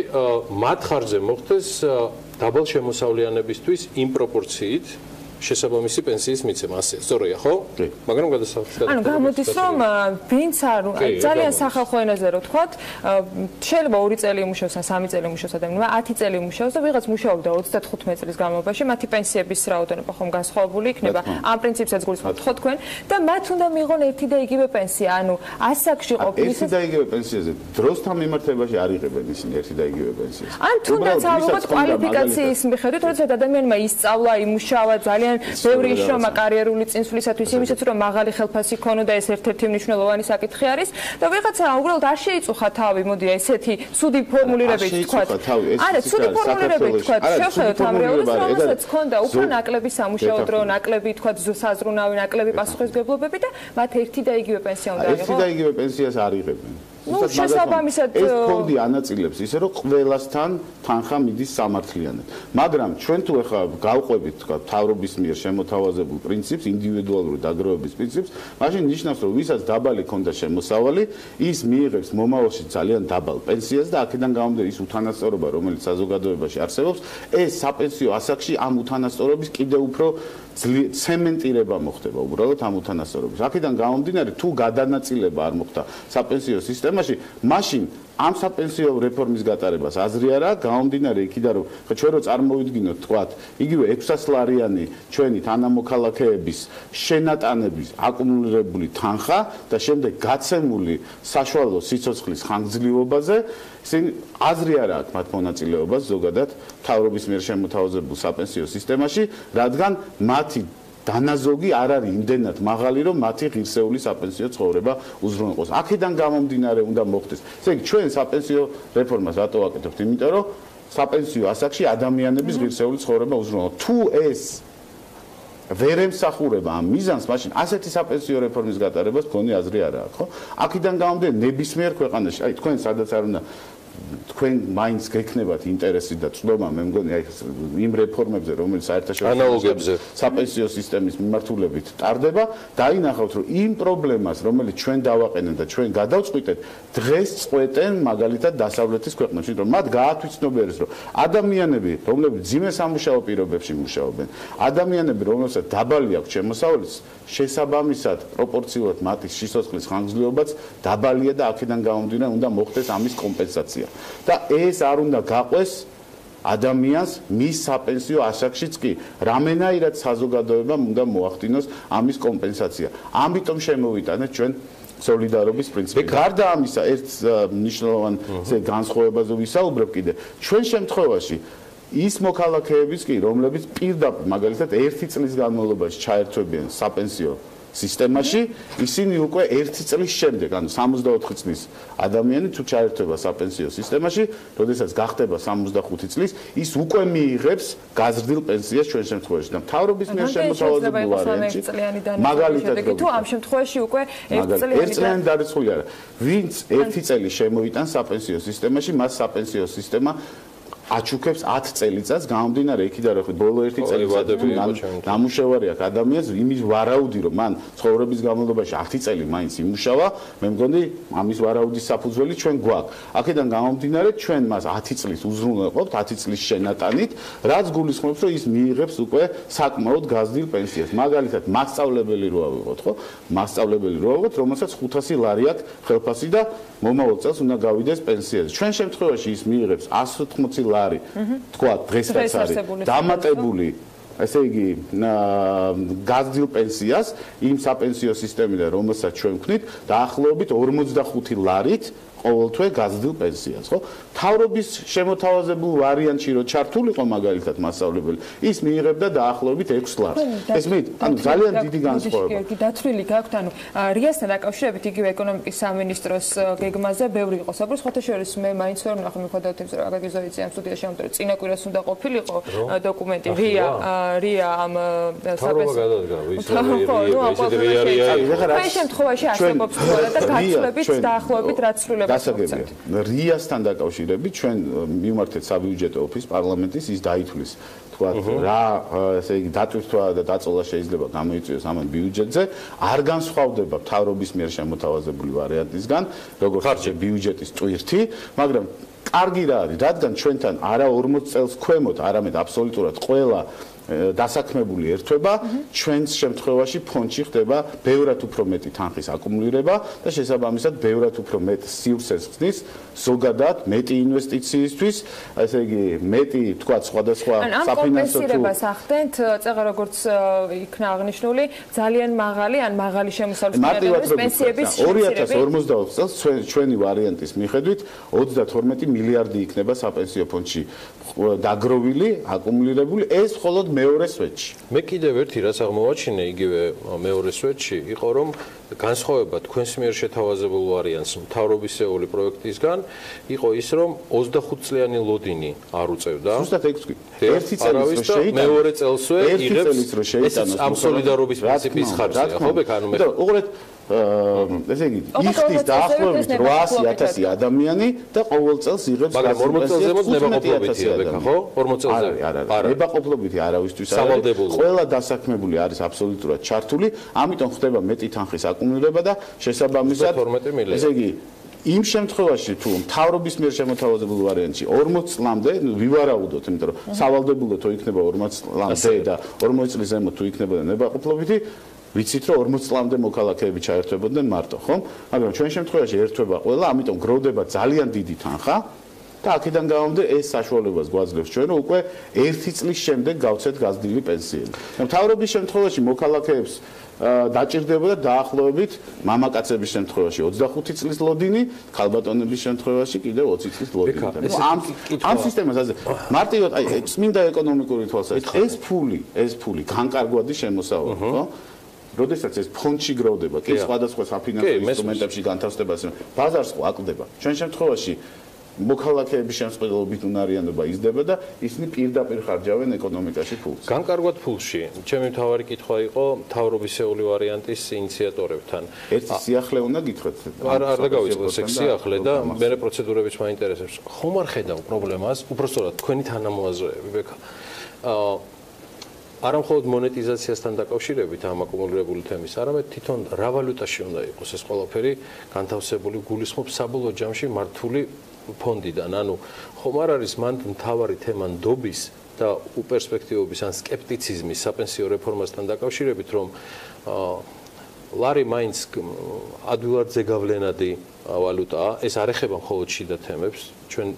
მათ ხარჯზე მოხდეს დაბალ შემოსავლიანებისთვის იმ პროპორციით შესაბამისი პენსიის მიცემა, ასე, სწორია, ხო? მაგრამ გადასახადის ანუ გამოდის რომ ვინც არ ძალიან სახალხო ენაზე რო თქვათ, შეიძლება 2 წელი იმუშაოს ან 3 წელი იმუშაოს ადამიანმა, 10 წელი იმუშაოს და ვიღაც მუშაობდა 35 წლის განმავლობაში, მათი პენსიების რაოდენობა ხომ განსხვავებული იქნება. ამ პრინციპსაც გულისხმობთ ხო თქვენ და მათ უნდა მიიღონ ერთი და იგივე პენსია, ანუ ასაკში ყოფნისას ერთი და იგივე პენსიაზე დროსთან მიმართებაში არ იღებენ ისინი ერთი და იგივე პენსიას. ან თუნდაც ალბათ კვალიფიკაციის მიხედვით, როცა ადამიანმა ისწავლა, იმუშავა ძალიან ბევრი შრომა კარიერული წინსვლისათვის იმისაც რომ მაღალი ხელფასი ქონოდა ეს ერთ-ერთი მნიშვნელოვანი საკითხი არის და ვიღაცა უბრალოდ არ შეიწუხა თავი მოდი ესეთი ცუდი ფორმულირებით თქვა არა ცუდი ფორმულირებით თქვა შევხედოთ ამ რეალობას რომელსაც ქონდა უფრო ნაკლები სამუშაო დრო ნაკლები თქვა საზრუნავი ნაკლები პასუხისმგებლობები და მათ ერთი და იგივე პენსია უნდა აიღო ერთი და იგივე პენსიას არ იღებენ შესაბამისად ეს ფონდი ანაწილებს ისე რომ ყველასთან თანხა მიდის სამართლიანად მაგრამ ჩვენ თუ ახლა გავყვებით თქვა თავრობის მიერ შემოთავაზებულ პრინციპს ინდივიდუალური დაგროვების პრინციპს მაშინ ნიშნავს რომ ვისაც დაბალი ქონდა შემოსავალი ის მიიღებს მომავალში ძალიან დაბალ პენსიას და აქედან გამომდინარე ის უთანასწორობა რომელიც საზოგადოებაში არსებობს ეს საპენსიო ასაკში ამ უთანასწორობის კიდევ უფრო ცემენტირება მოხდება უბრალოდ ამ უთანასწორობის. აქედან გამომდინარე თუ გადანაწილება არ მოხდა საპენსიო სისტემაში, მაშინ ამ საპენსიო რეფორმის გატარებას აზრი არა, გამომდინარე იქიდან რომ ჩვენ რო წარმოვიდგინოთ თქვათ, იგივე 600 ლარიანი ჩვენი თანამოქალაქეების შენატანების აკუმულირებული თანხა და შემდეგ გაცემული საშუალო სიცოცხლის ხანგრძლივობაზე ისინი აზრი არ აქვს მათ მონაწილეობას ზოგადად თავრობის მიერ შემოთავაზებულ საპენსიო სისტემაში, რადგან მათი დანაზოგი არ არის იმდენად მაღალი, რომ მათი ღირსეული საპენსიო ცხოვრება უზრუნველყოს. აქედან გამომდინარე უნდა მოხდეს. ესე იგი ჩვენ საპენსიო რეფორმას რატო ვაკეთებთ? იმიტომ რომ საპენსიო ასაკში ადამიანების ღირსეული ცხოვრება უზრუნველყოს. თუ ეს ვერ ემსახურება ამ მიზანს, მაშინ ასეთი საპენსიო რეფორმის გატარებას მქონი აზრი არ აქვს, ხო? აქედან გამომდინარე ნებისმიერ ქვეყანაში, აი თქვენ სადაც არ უნდა თქვენ მაინც გექნებათ ინტერესი და წვდომა მე მგონი აი იმ რეფორმებზე რომელიც საერთაშორისო საპენსიო სისტემის მიმართულებით ტარდება დაინახავთ რომ იმ პრობლემას რომელიც ჩვენ დავაყენეთ და ჩვენ გადავწყვიტეთ დღეს წყვეტენ მაგალითად დასავლეთის ქვეყნებში რომ მათ გაათვითცნობიერეს რომ ადამიანები რომლებიც ძიმე სამუშაო პირობებში მუშაობენ ადამიანები რომელსაც დაბალი აქვს შემოსავალი შესაბამისად პროპორციულად მათი სიცოცხლის ხანგრძლივობაც დაბალია და აქედან გამომდინარე უნდა მოხდეს ამის კომპენსაცია და ეს არ უნდა გაყვეს ადამიანს მის საპენსიო ასაკშიც კი რამენაირად საზოგადოებამ უნდა მოახდინოს ამის კომპენსაცია ამიტომ შემოვიტანეთ ჩვენ სოლიდარობის პრინციპი გარდა ამისა ერთ მნიშვნელოვან განსხვავებაზე ვისაუბრებ კიდე ჩვენ შემთხვევაში ის მოქალაქეებიც კი რომლებიც პირდაპირ მაგალითად 1 წლის განმავლობაში ჩაერთვებიან საპენსიო სისტემაში ისინი უკვე 1 წლის შემდეგ ანუ 64 წლის ადამიანი თუ ჩაერთვება საპენსიო სისტემაში როდესაც გახდება 65 წლის ის უკვე მიიღებს გაზრდილ პენსიას ჩვენ შემთხვევაში და მთავრობის მიერ შემოთავაზებულ ვარიანტში მაგალითად თუ ამ შემთხვევაში უკვე 1 წლიანი დარიცხული არა ვინც 1 წელი შემოიტანს საპენსიო სისტემაში მას საპენსიო სისტემა აჩუქებს 10 წელიწადს გამომდინარე იქიდან რომ ბოლო 1 წელიწადი დამუშავარი აქვს ადამიანს იმის ვარაუდი რომ მან ცხოვრების განმავლობაში 10 წელი მაინც იმუშავა მე მგონი ამის ვარაუდის საფუძველი ჩვენ გვაქვს აქედან გამომდინარე ჩვენ მას 10 წლის უზრუნველყოფთ 10 წლის შენატანით რაც გულისხმობს რომ ის მიიღებს უკვე საკმაოდ გაზრდილ პენსიას მაგალითად მასწავლებელი რო ავიღოთ ხო მასწავლებელი რო ავიღოთ რომელსაც 500 ლარი აქვს ხელფასი და მომავალ წელს უნდა გავიდეს პენსიაზე ჩვენ შემთხვევაში ის მიიღებს 180 ლარი თქვა დღესაც არის დამატებული ესე იგი გაზრდილ პენსიას იმ საპენსიო სისტემიდან, რომელსაც ჩვენ ვქნით, დაახლოებით 45 ლარით ყოველთვე გაზრდილ პენსიას, ხო? თავრობის შემოთავაზებულ ვარიანტში რო ჩართულიყო მაგალითად მასწავლებელი, ის მიიღებდა დაახლოებით 6 ლარს. ესმით, ანუ ძალიან დიდი განსხვავება. დათვლილი გაქვთ, ანუ რიასთან დაკავშირებით იგივე ეკონომიკის სამინისტროს გეგმაზე ბევრი იყო საუბარი, სხვათა შორის მე მაინც ვერ ვნახე მიხვდათ იმის რომ აგაგიზოიცი ამ სტუდიაში ამიტომ წინა კვირას უნდა ყოფილიყო დოკუმენტი რია ამ საპენსიო ეს შემთხვევაში არსებობს ხოლმე და გაცვლებით დაახლოებით რაც სრულდება დასაგებია რიასთან დაკავშირებით ჩვენ მივმართეთ საბიუჯეტო ოფისს პარლამენტის ის დაითვლის თქვათ რა ესე იგი დატვირთვა და დაწოლა შეიძლება გამოიწვიოს ამ ბიუჯეტზე არ განსხვავდება მთავრობის მიერ შემოთავაზებული ვარიანტისგან როგორც ბიუჯეტის ტვირთი მაგრამ კარგი რა არის რადგან ჩვენთან არა 40 წელს ქვემოთ არამედ აბსოლუტურად ყველა დასაქმებული ერთვება ჩვენს შემთხვევაში ფონდში ხდება ბევრად უფრო მეტი თანხის აკუმულირება და შესაბამისად ბევრად უფრო მეტ სივრცეს ხსნის ზოგადად მეტი ინვესტიციისთვის ესე იგი მეტი თქვა სხვადასხვა საფინანსო კომპენსირებას ახდენთ წეღა როგორც იქნა აღნიშნული ძალიან მაღალი ან მაღალი შემოსავლის პენსიების 2054 წელს ჩვენი ვარიანტის მიხედვით 32 მილიარდი იქნება საპენსიო ფონდში დაგროვილი აკუმულირებული ეს მხოლოდ მეორე სვეტში. მე კიდევ ერთი რაც აღმოვაჩინე იგივე მეორე სვეტში იყო რომ განსხვავება თქვენს მიერ შეთავაზებულ ვარიანტს მთავრობისეული პროექტისგან იყო ის რომ 25 წლიანი ლოდინი არ უწევდა. ზუსტად ეგ თქვი. ერთი წელი რო შეიტანოს მეორე წელსვე იღებს ეს ამ სოლიდარობის პრინციპის ხარჯია ხო ბეკანო მე უყურეთ ესე იგი იხდის დაახლოებით 800.000 ადამიანი და ყოველ წელს იღებს მაგრამ 40 წელზე მოც ნებაყოფლობითია ბეკა ხო 40 წელზე არა ნებაყოფლობითი არავისთვის არ არის ყველა დასაქმებული არის აბსოლუტურად ჩართული ამიტომ ხდება მეტი თანხის აკუმულირება და შესაბამისად ესე იგი იმ შემთხვევაში თუ მთავრობის მიერ შემოთავაზებულ ვარიანტში 40 წლამდე ვივარაუდოთ იმიტომ რომ სავალდებულო თუ იქნება 40 წლამდე და 40 წლის ზემოთ თუ იქნება ნებაყოფლობითი ვიცით რომ 40 წლამდე მოქალაქეები ჩაერთვებოდნენ მარტო, ხო? მაგრამ ჩვენ შემთხვევაში ერთვება ყველა, ამიტომ გროვდება ძალიან დიდი თანხა და აქედან გამომდე ეს საშუალებას გვაძლევს ჩვენ რომ უკვე 1 წლის შემდეგ გავცეთ გაზრდილი პენსიები. მთავრობის შემთხვევაში მოქალაქეებს დაჭირდებოდა დაახლოებით მამაკაცების შემთხვევაში 25 წლის ლოდინი, ქალბატონების შემთხვევაში კიდევ 20 წლის ლოდინი. ამ სისტემას ასე მარტივად აი წმინდა ეკონომიკური თვალსაზრისით ეს ფული განკარგვადი შემოსავალი, ხო? როდესაც ეს ფონდში გროვდება, კი სხვადასხვა საფინანსო ინსტრუმენტებში განთავსდება, ბაზარს ხო აკლდება. ჩვენ შემთხვევაში მოქალაქეების შემწყდელობით უნარიანობა იზრდება და ისინი პირდაპირ ხარჯავენ ეკონომიკაში ფულს. განკარგვად ფულში, ჩემი მთავარი კითხვა იყო მთავრობისეული ვარიანტის ინიციატორებთან. ერთი სიახლე უნდა გითხრათ. არ დაგავიწყოს ეს სიახლე და მე პროცედურებიც მაინტერესებს. ხომ არ ხედავ პრობლემას, უბრალოდ თქვენი თანამოაზრეები, ბექა. არა მხოლოდ მონეტიზაციასთან დაკავშირებით ამ აკუმულირებული თემის, არამედ თვითონ რა ვალუტაში უნდა იყოს ეს ყველაფერი განთავსებული გულისხმობს საბოლოო ჯამში მართული ფონდიდან. ანუ ხომ არ არის მანდ მთავარი თემა ნდობის და უპერსპექტივობის ან სკეპტიციზმის საპენსიო რეფორმასთან დაკავშირებით, რომ ლარი მაინც ადვილად ზეგავლენადი ვალუტაა, ეს არ ეხება მხოლოდ შიდა თემებს, ჩვენ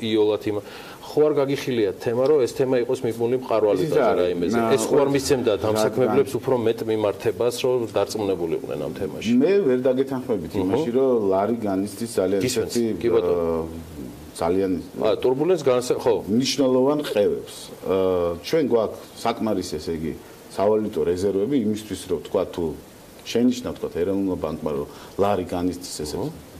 იოლად იმ ხო არ გაგიხილიათ თემა, რომ ეს თემა იყოს მიბმული მყარვალიტაზე რაიმეზე. ეს ხო არ მისცემდა დამსაქმებლებს უფრო მეტ მიმართებას, რომ დარწმუნებულიყვნენ ამ თემაში. მე ვერ დაგეთანხმებით იმაში, რომ ლარი განიცდის ძალიან ტურბულენს ხო მნიშვნელოვან ყევებს. ჩვენ გვაქვს საკმარის ესე იგი სავალუტო რეზერვები იმისთვის, რომ თქვა თუ შენიშნა თქვა ეროვნულ ბანკმა, რომ ლარი განიცდის ესე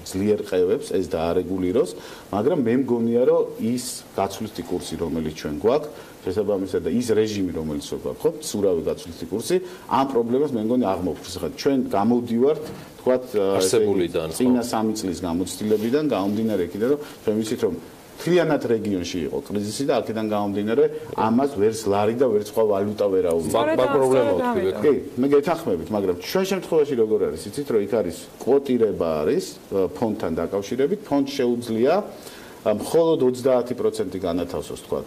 ძლიერ ყევებს ეს დაარეგულიროს, მაგრამ მე მგონია რომ ის გაცვლითი კურსი რომელიც ჩვენ გვაქვს, შესაბამისად და ის რეჟიმი რომელიც გვაქვს, ხო, სურავი გაცვლითი კურსი, ამ პრობლემას მე მგონი აღმოფხვრს. ხა ჩვენ გამოვდივართ, თქვათ, წინა 3 წლის გამოცდილებიდან, გამომდინარე იქიდან, რომ ჩვენ ვიცით რომ მთლიანად რეგიონში იყო კრიზისი და აქედან გამომდინარე ამას ვერც ლარი და ვერც სხვა ვალუტა ვერ აუწევს. მაგ პრობლემაა თქვი. კი, მე გეთანხმებით, მაგრამ ჩვენ შემთხვევაში როგორ არის, იცით რომ იქ არის კვოტირება არის ფონდთან დაკავშირებით, ფონდ შეუძლია მხოლოდ 30% განათავსოს, თქვათ.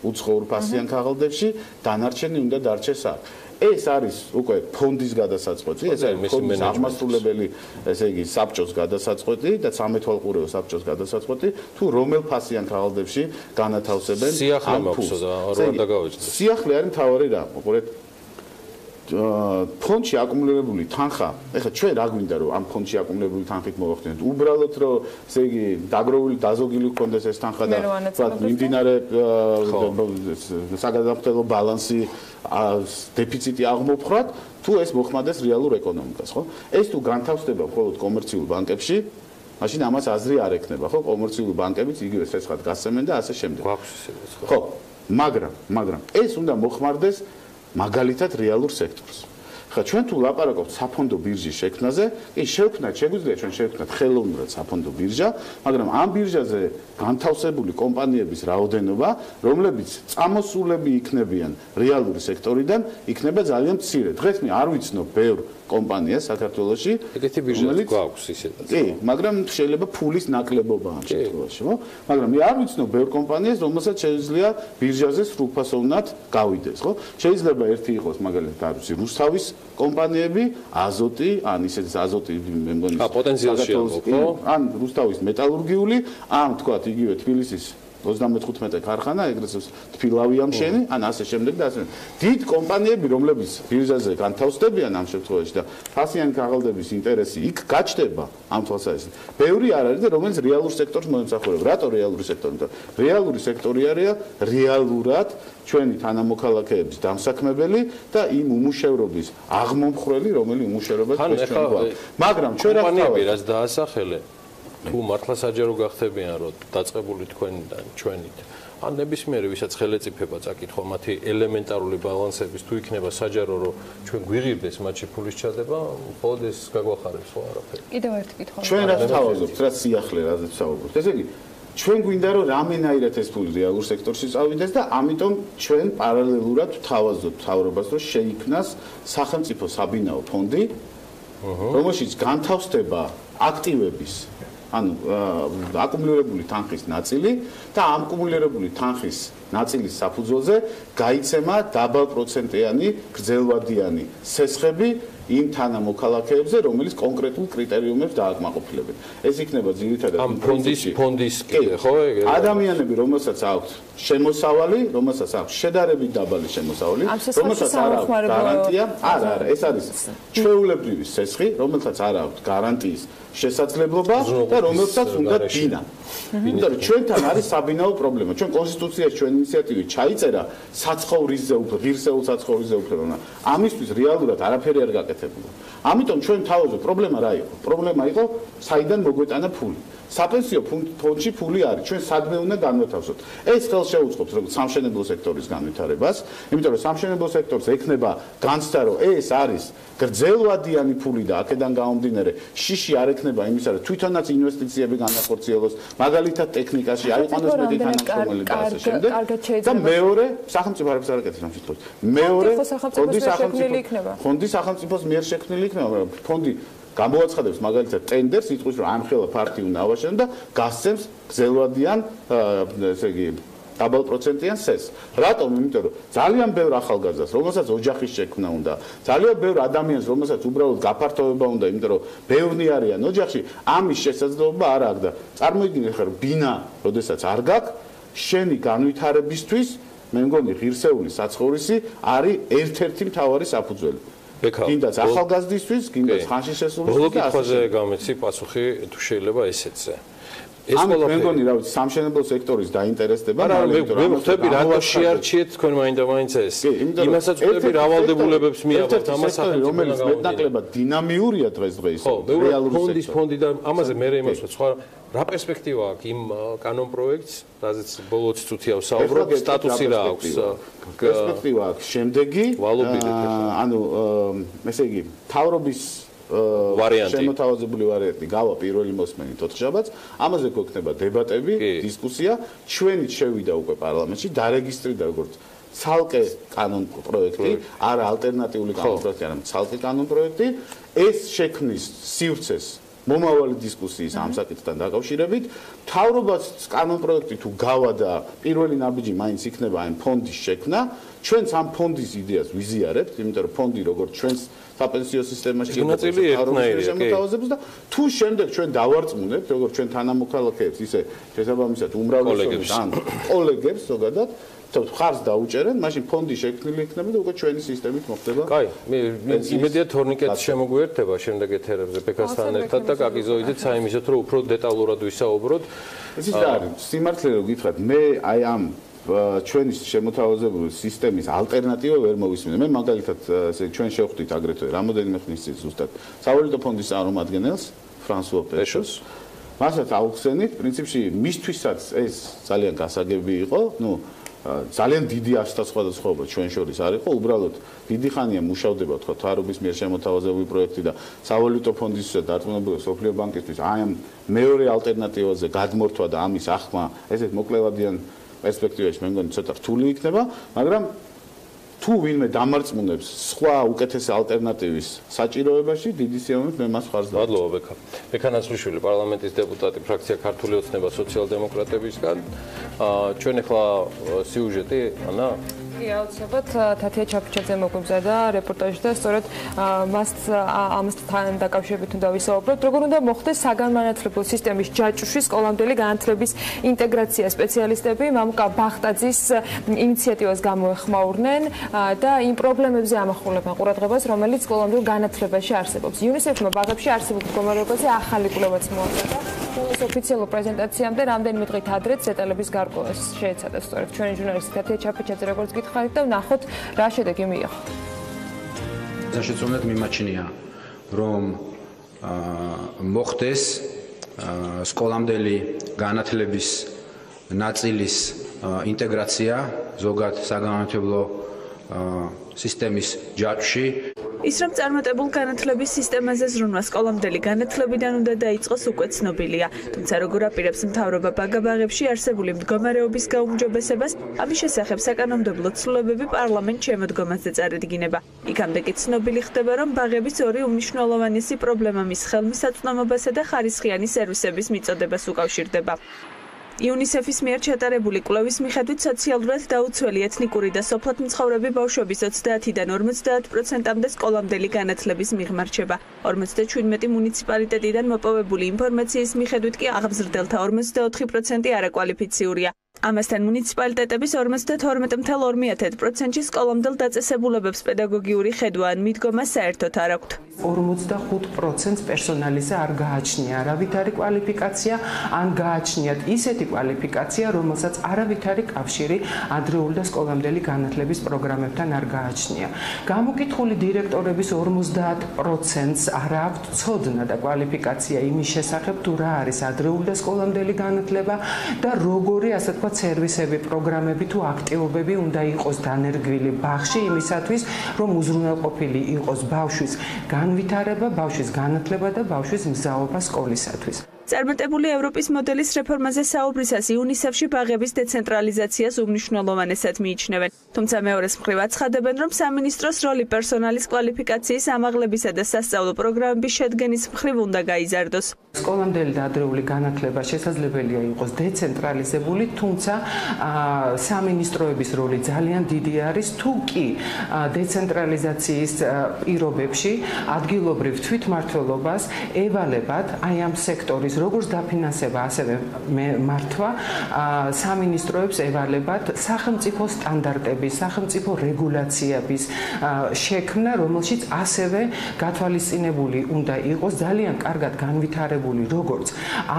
უცხოურ-ფასიან ქაღალდებში, დანარჩენი უნდა დარჩეს აქ. ეს არის უკვე ფონდის გადასაწყვეტი, ეს არის ფონდის აღმასრულებელი, ესე იგი, საბჭოს გადასაწყვეტი და სამეთვალყურეო საბჭოს გადასაწყვეტი, თუ რომელ ფასიან ქაღალდებში განათავსებენ სიახლე მაქვს და რა დაგავიწყდეს. სიახლე არის მთავარი რა, უყურეთ ფონდში აკუმულირებული თანხა, ეხლა ჩვენ რა გვინდა რომ ამ ფონდში აკუმულირებული თანხით მოვახდინოთ? უბრალოდ რომ ესე იგი დაგროვილი დაზოგილი გქონდეს ეს თანხა და მიმდინარე საგადამხდელო ბალანსი დეფიციტი აღმოფხრათ, თუ ეს მოხმარდეს რეალურ ეკონომიკას, ხო? ეს თუ განთავსდება მხოლოდ კომერციულ ბანკებში, მაშინ ამას აზრი არ ექნება, ხო? კომერციული ბანკებიც იგივე სესხად გასცემენ და ასე შემდეგ. გვაქვს ისედაც, ხო? მაგრამ ეს უნდა მოხმარდეს მაგალითად რეალურ სექტორს. ხა ჩვენ თუ ლაპარაკობთ საფონდო ბირჟის შექმნაზე, კი შევქმნათ, შეგვიძლია ჩვენ შევქმნათ ხელოვნურად საფონდო ბირჟა, მაგრამ ამ ბირჟაზე განთავსებული კომპანიების რაოდენობა, რომლებიც წამოსულები იქნებიან რეალური სექტორიდან, იქნება ძალიან მცირე. დღეს მე არ ვიცნობ ბევრ კომპანიას საქართველოში, ეგეთი ბირჟაც გვაქვს ისედაც. კი, მაგრამ შეიძლება ფულის ნაკლებობა ამ შემთხვევაში, ხო? მაგრამ მე არ ვიცნობ ბევრ კომპანიას, რომელსაც შეიძლება ბირჟაზე სრულფასოვნად გავიდეს, ხო? შეიძლება ერთი იყოს მაგალითად, არ ვიცი, რუსთავის კომპანიები, აზოტი, ან ისეთ აზოტი მე მგონი პოტენციალში ამბობ, ხო? ან რუსთავის მეტალურგიული, ან თქვათ იგივე თბილისის 35 ქარხანა, ეგრეთ თბილავი ამშენი, ან ასე შემდეგ და ასე. დიდ კომპანიები, რომლებიც ბირჟაზე განთავსდებიან ამ შემთხვევაში და ფასიანი ქაღალდების ინტერესი იქ გაჩნდება ამ თვალსაზრისით. ბევრი არ არის და რომელიც რეალურ სექტორს მოემსახურება. რატო რეალური სექტორი? რეალური სექტორი არის რეალურად ჩვენი თანამოქალაქეების დამსაქმებელი და იმ უმუშევრობის აღმომხრელი, რომელიც უმუშევრობას გვეშვა. მაგრამ ჩვენ რა კომპანიები რაც დაასახელე თუ მართლა საჯარო გახდებიან რომ დაწყებული თქვენიდან ჩვენით ან ნებისმიერი ვისაც ხელეწიფება წაკითხვა მათი ელემენტარული ბალანსების თუ იქნება საჯარო რომ ჩვენ გვიღირდეს მათში ფულის ჩადება მხოლოდ ეს გაგვახარებს ხო არაფერი კიდევ ერთი კითხვა ჩვენ რა ვთავაზობთ რა სიახლე რაზეც ვსაუბრობთ ესე იგი ჩვენ გვინდა რომ რამენაირად ეს ფული რეალურ სექტორში წავიდეს და ამიტომ ჩვენ პარალელურად ვთავაზობთ მთავრობას რომ შეიქმნას სახელმწიფო საბინაო ფონდი რომელშიც განთავსდება აქტივების ანუ აკუმულირებული თანხის ნაწილი და ამ აკუმულირებული თანხის ნაწილის საფუძველზე გაიცემა დაბალპროცენტიანი გრძელვადიანი სესხები იმ თანამოქალაქეებზე, რომელიც კონკრეტულ კრიტერიუმებს დააკმაყოფილებენ. ეს იქნება ძირითადად ამ ფონდის კიდე ხო ეგ ადამიანები, რომელსაც აქვთ შემოსავალი, რომელსაც აქვთ შედარებით დაბალი შემოსავალი, რომელსაც არ აქვს გარანტია, არა, ეს არის ჩვეულებრივი სესხი, რომელსაც არ აქვს გარანტიის შესაძლებლობა და რომელსაც უნდა დინა. იმიტომ რომ ჩვენთან არის საბინაო პრობლემა. ჩვენ კონსტიტუციაში ჩვენ ინიციატივით ჩაიწერა საცხოვრისზე უფრო ღირსეულ საცხოვრისზე უფლება. ამისთვის რეალურად არაფერი არ გაკეთებულა. ამიტომ ჩვენ თავაზე პრობლემა რა იყო? პრობლემა იყო საიდან მოგვეტანა ფული. საპენსიო ფონდში ფული არის. ჩვენ სადმე უნდა განვათავსოთ. ეს ხელს შეუწყობს როგორც სამშენებლო სექტორის განვითარებას, იმიტომ რომ სამშენებლო სექტორს ექნება განცდა რომ ეს არის გრძელვადიანი ფული და აქედან გამომდინარე შიში არ ექნება იმისა რომ თვითონაც ინვესტიციები განახორციელოს, მაგალითად ტექნიკაში აიყვანოს მეტი თანამშრომელი და ასე შემდეგ. და მეორე სახელმწიფო არაფერს არ აკეთებს ამ შემთხვევაში. მეორე ფონდი სახელმწიფოს მიერ შექმნილი იქნება, მაგრამ ფონდი გამოაცხადებს მაგალითად ტენდერს, იტყვის რომ ამ ხელა ფარტი უნდა ავაშენო და გასცემს გრძელვადიან, ესე იგი დაბალპროცენტიან სესხს. რატომ? იმიტომ რომ ძალიან ბევრ ახალგაზრდას, რომელსაც ოჯახის შექმნა უნდა, ძალიან ბევრ ადამიანს, რომელსაც უბრალოდ გაფართოვება უნდა, იმიტომ რომ ბევრნი არიან ოჯახში, ამის შესაძლებლობა არ აქვს და წარმოიდგინეთ ხარ ბინა, როდესაც არ გაქვს, შენი განვითარებისთვის, მე მგონი ღირსეული საცხოვრისი არის ერთ-ერთი მთავარი საფუძველი. გინდაც ახალგაზრდისთვის, გინდაც ხანში შესულისთვის. ბოლო კითხვაზე გამეცი პასუხი თუ შეიძლება ესეცზე. ეს მე მგონი რა ვიცი სამშენებლო სექტორის დაინტერესდება მაგრამ მე ვხვდები რატო შეარჩიეთ თქვენ მაინდა-მაინც ეს იმასაც ვხვდები რავალდებულებებს მიაბართ ამას სახელმწიფო რომელიც მეტნაკლებად დინამიურია დღეს-დღეს რეალური ფონდი და ამაზე მე იმას ვცხოვრ რა პერსპექტივა აქვს იმ კანონ პროექტს რაზეც ბოლოს წუთია ვსაუბრობ სტატუსი რა აქვს პერსპექტივა აქვს შემდეგი ანუ ესე იგი თავრობის შემოთავაზებული ვარიანტი გავა პირველი მოსმენით 4 შაბათს ამაზე გვექნება დებატები დისკუსია ჩვენით შევიდა უკვე პარლამენტში დარეგისტრირდა როგორც ცალკე კანონ პროექტი არა ალტერნატიული კანონ პროექტი არა ცალკე კანონ პროექტი ეს შექმნის სივრცეს მომავალი დისკუსიის ამ საკითხთან დაკავშირებით. მთავრობას კანონპროექტი თუ გავა და პირველი ნაბიჯი მაინც იქნება ამ ფონდის შექმნა, ჩვენც ამ ფონდის იდეას ვიზიარებთ, იმიტომ რომ ფონდი როგორც ჩვენს საპენსიო სისტემაში შემოთავაზებს და თუ შემდეგ ჩვენ დავარწმუნებთ, როგორც ჩვენ თანამოქალაქეებს, ისე შესაბამისად უმრავლესობას ან კოლეგებს ზოგადად ხარს დაუჭერენ, მაშინ ფონდი შექმნილი იქნება და უკვე ჩვენი სისტემით მოხდება. კაი, მე იმედია თორნიკეტს შემოგვიერთება შემდეგ ეთერებზე ბექასთან ერთად და კაკიზოიდით საიმისოთ, რომ უფრო დეტალურად ვისაუბროთ. ეს არის სიმართლე რომ გითხრათ, მე აი ამ ჩვენი შემოთავაზებული სისტემის ალტერნატივა ვერ მოვისმინე. მე მაგალითად ესე ჩვენ შევხვდით აგრეთვე რამოდენიმე ხნის წინ ზუსტად სავალუტო ფონდის წარმომადგენელს ფრანსუა პეშოს. მასაც აუხსენით, პრინციპში მისთვისაც ეს ძალიან გასაგები იყო, ძალიან დიდი ასტასხვადასხვაობა ჩვენ შორის არ იყო, უბრალოდ დიდი ხანია მუშავდება თქვა თვარობის მიერ შემოთავაზებული პროექტი და სავალუტო ფონდისთვისაც დარწმუნებული სოფლიო ბანკისთვის აი ამ მეორე ალტერნატივაზე გადმორთვა და ამის ახმა ესეთ მოკლევადიან პერსპექტივაში მე მგონი ცოტა რთული იქნება, მაგრამ თუ ვინმე დამარწმუნებს სხვა უკეთესი ალტერნატივის საჭიროებაში, დიდი სიამოვნებით მე მას ხარს დავწერ. მადლობა ბექა. ბექა ნაცვლიშვილი, პარლამენტის დეპუტატი, ფრაქცია ქართული ოცნება სოციალ-დემოკრატებისგან. ჩვენ ახლა სიუჟეტი, ანა? კი, აუცილებლად თათია ჩაფიჩაძე მოგვიმზადა რეპორტაჟი და სწორედ ამასთან დაკავშირებით უნდა ვისაუბროთ. როგორ უნდა მოხდეს საგანმანათლებლო სისტემის ჯაჭვში სკოლამდელი განათლების ინტეგრაცია სპეციალისტები მამუკა ბახტაძის ინიციატივას გამოეხმაურნენ და იმ პრობლემებზე ამახვილებენ ყურადღებას, რომელიც სკოლამდელ განათლებაში არსებობს. UNICEF-მა ბაღებში არსებულ მდგომარეობაზე ახალი კვლევაც მოაწყდა. ეს ოფიციალურ პრეზენტაციამდე რამდენიმე დღით ადრე დეტალების გარკვევას შეეცადა სწორედ ჩვენი ჟურნალისტი თათია ჩაფიჩაძე როგორც გითხარით და ვნახოთ რა შედეგი მიიღო. ზაშეწონად მიმაჩნია რომ მოხდეს სკოლამდელი განათლების ნაწილის ინტეგრაცია ზოგად საგანმანათლებლო სისტემის ჯაჭვში. ის რომ წარმატებულ განათლების სისტემაზე ზრუნვა სკოლამდელი განათლებიდან უნდა დაიწყოს უკვე ცნობილია. თუმცა როგორ აპირებს მთავრობა ბაგაბაღებში არსებული მდგომარეობის გაუმჯობესებას, ამის შესახებ საკანონმდებლო ცვლილებები პარლამენტ შემოდგომაზე წარედგინება. იქამდე კი ცნობილი ხდება, რომ ბაღების ორი უმნიშვნელოვანესი პრობლემა მის ხელმისაწვდომობასა და ხარისხიანი სერვისების მიწოდებას უკავშირდება. UNICEF-ის მიერ ჩატარებული კვლევის მიხედვით სოციალურად დაუცველი ეთნიკური და სოფლად მცხოვრები ბავშვების 30-დან 50%-მდე სკოლამდელი განათლების მიღმა რჩება. 57 მუნიციპალიტეტიდან მოპოვებული ინფორმაციის მიხედვით კი აღზრდელთა 44% არაკვალიფიციურია. ამასთან მუნიციპალიტეტების 52.2%-ში სკოლამდელ დაწესებულებებს პედაგოგიური ხედვა ან მიდგომა საერთოდ არ აქვთ. 45%-ს პერსონალიზე არ გააჩნია არავითარი კვალიფიკაცია, ან გააჩნიათ ისეთი კვალიფიკაცია, რომელსაც არავითარი კავშირი ადრეული და სკოლამდელი განათლების პროგრამებთან არ გააჩნია. გამოკითხული დირექტორების 50%-ს არ აქვთ ცოდნა და კვალიფიკაცია იმის შესახებ, თუ რა არის ადრეული და სკოლამდელი განათლება და როგორი ასე თქვა სერვისები, პროგრამები თუ აქტივობები უნდა იყოს დანერგვილი ბაღში იმისათვის, რომ უზრუნველყოფილი იყოს ბავშვის განვითარება, ბავშვის განათლება და ბავშვის მგზავრობა სკოლისათვის. წარმატებული ევროპის მოდელის რეფორმაზე საუბრისას UNICEF-ში ბაღების დეცენტრალიზაციას უმნიშვნელოვანესად მიიჩნევენ. თუმცა მეორეს მხრივ აცხადებენ, რომ სამინისტროს როლი პერსონალის კვალიფიკაციის ამაღლებისა და სასწავლო პროგრამების შედგენის მხრივ უნდა გაიზარდოს. სკოლამდელი და ადრეული განათლება შესაძლებელია იყოს დეცენტრალიზებული, თუმცა სამინისტროების როლი ძალიან დიდი არის, თუ კი დეცენტრალიზაციის პირობებში ადგილობრივ თვითმმართველობას ევალებათ აი ამ სექტორის როგორც დაფინანსება, ასევე მართვა სამინისტროებს ევალებათ სახელმწიფო სტანდარტების, სახელმწიფო რეგულაციების შექმნა, რომელშიც ასევე გათვალისწინებული უნდა იყოს ძალიან კარგად განვითარებული როგორც